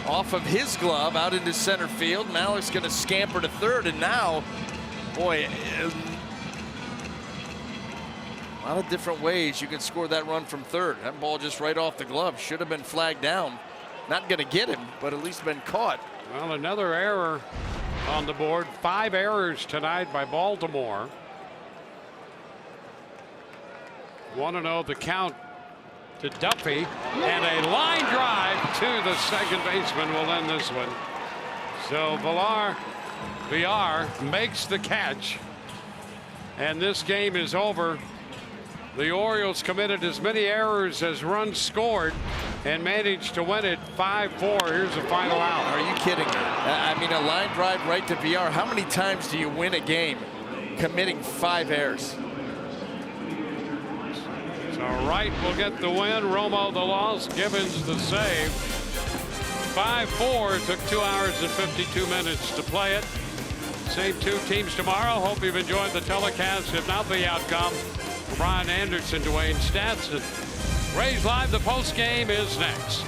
off of his glove out into center field. Malik's going to scamper to third, and now, boy, a lot of different ways you can score that run from third. That ball just right off the glove. Should have been flagged down. Not going to get him, but at least been caught. Well, another error on the board. 5 errors tonight by Baltimore. 1-0 the count to Duffy, and a line drive to the second baseman will end this one. So VR makes the catch, and this game is over. The Orioles committed as many errors as runs scored and managed to win it 5-4. Here's the final out. Are you kidding me? I mean, a line drive right to VR. How many times do you win a game committing 5 errors? So Wright will get the win, Romo the loss, Givens the save. 5-4. Took 2 hours and 52 minutes to play it. Same 2 teams tomorrow. Hope you've enjoyed the telecast. If not the outcome, Brian Anderson, Dwayne Stetson. Rays Live, the post game is next.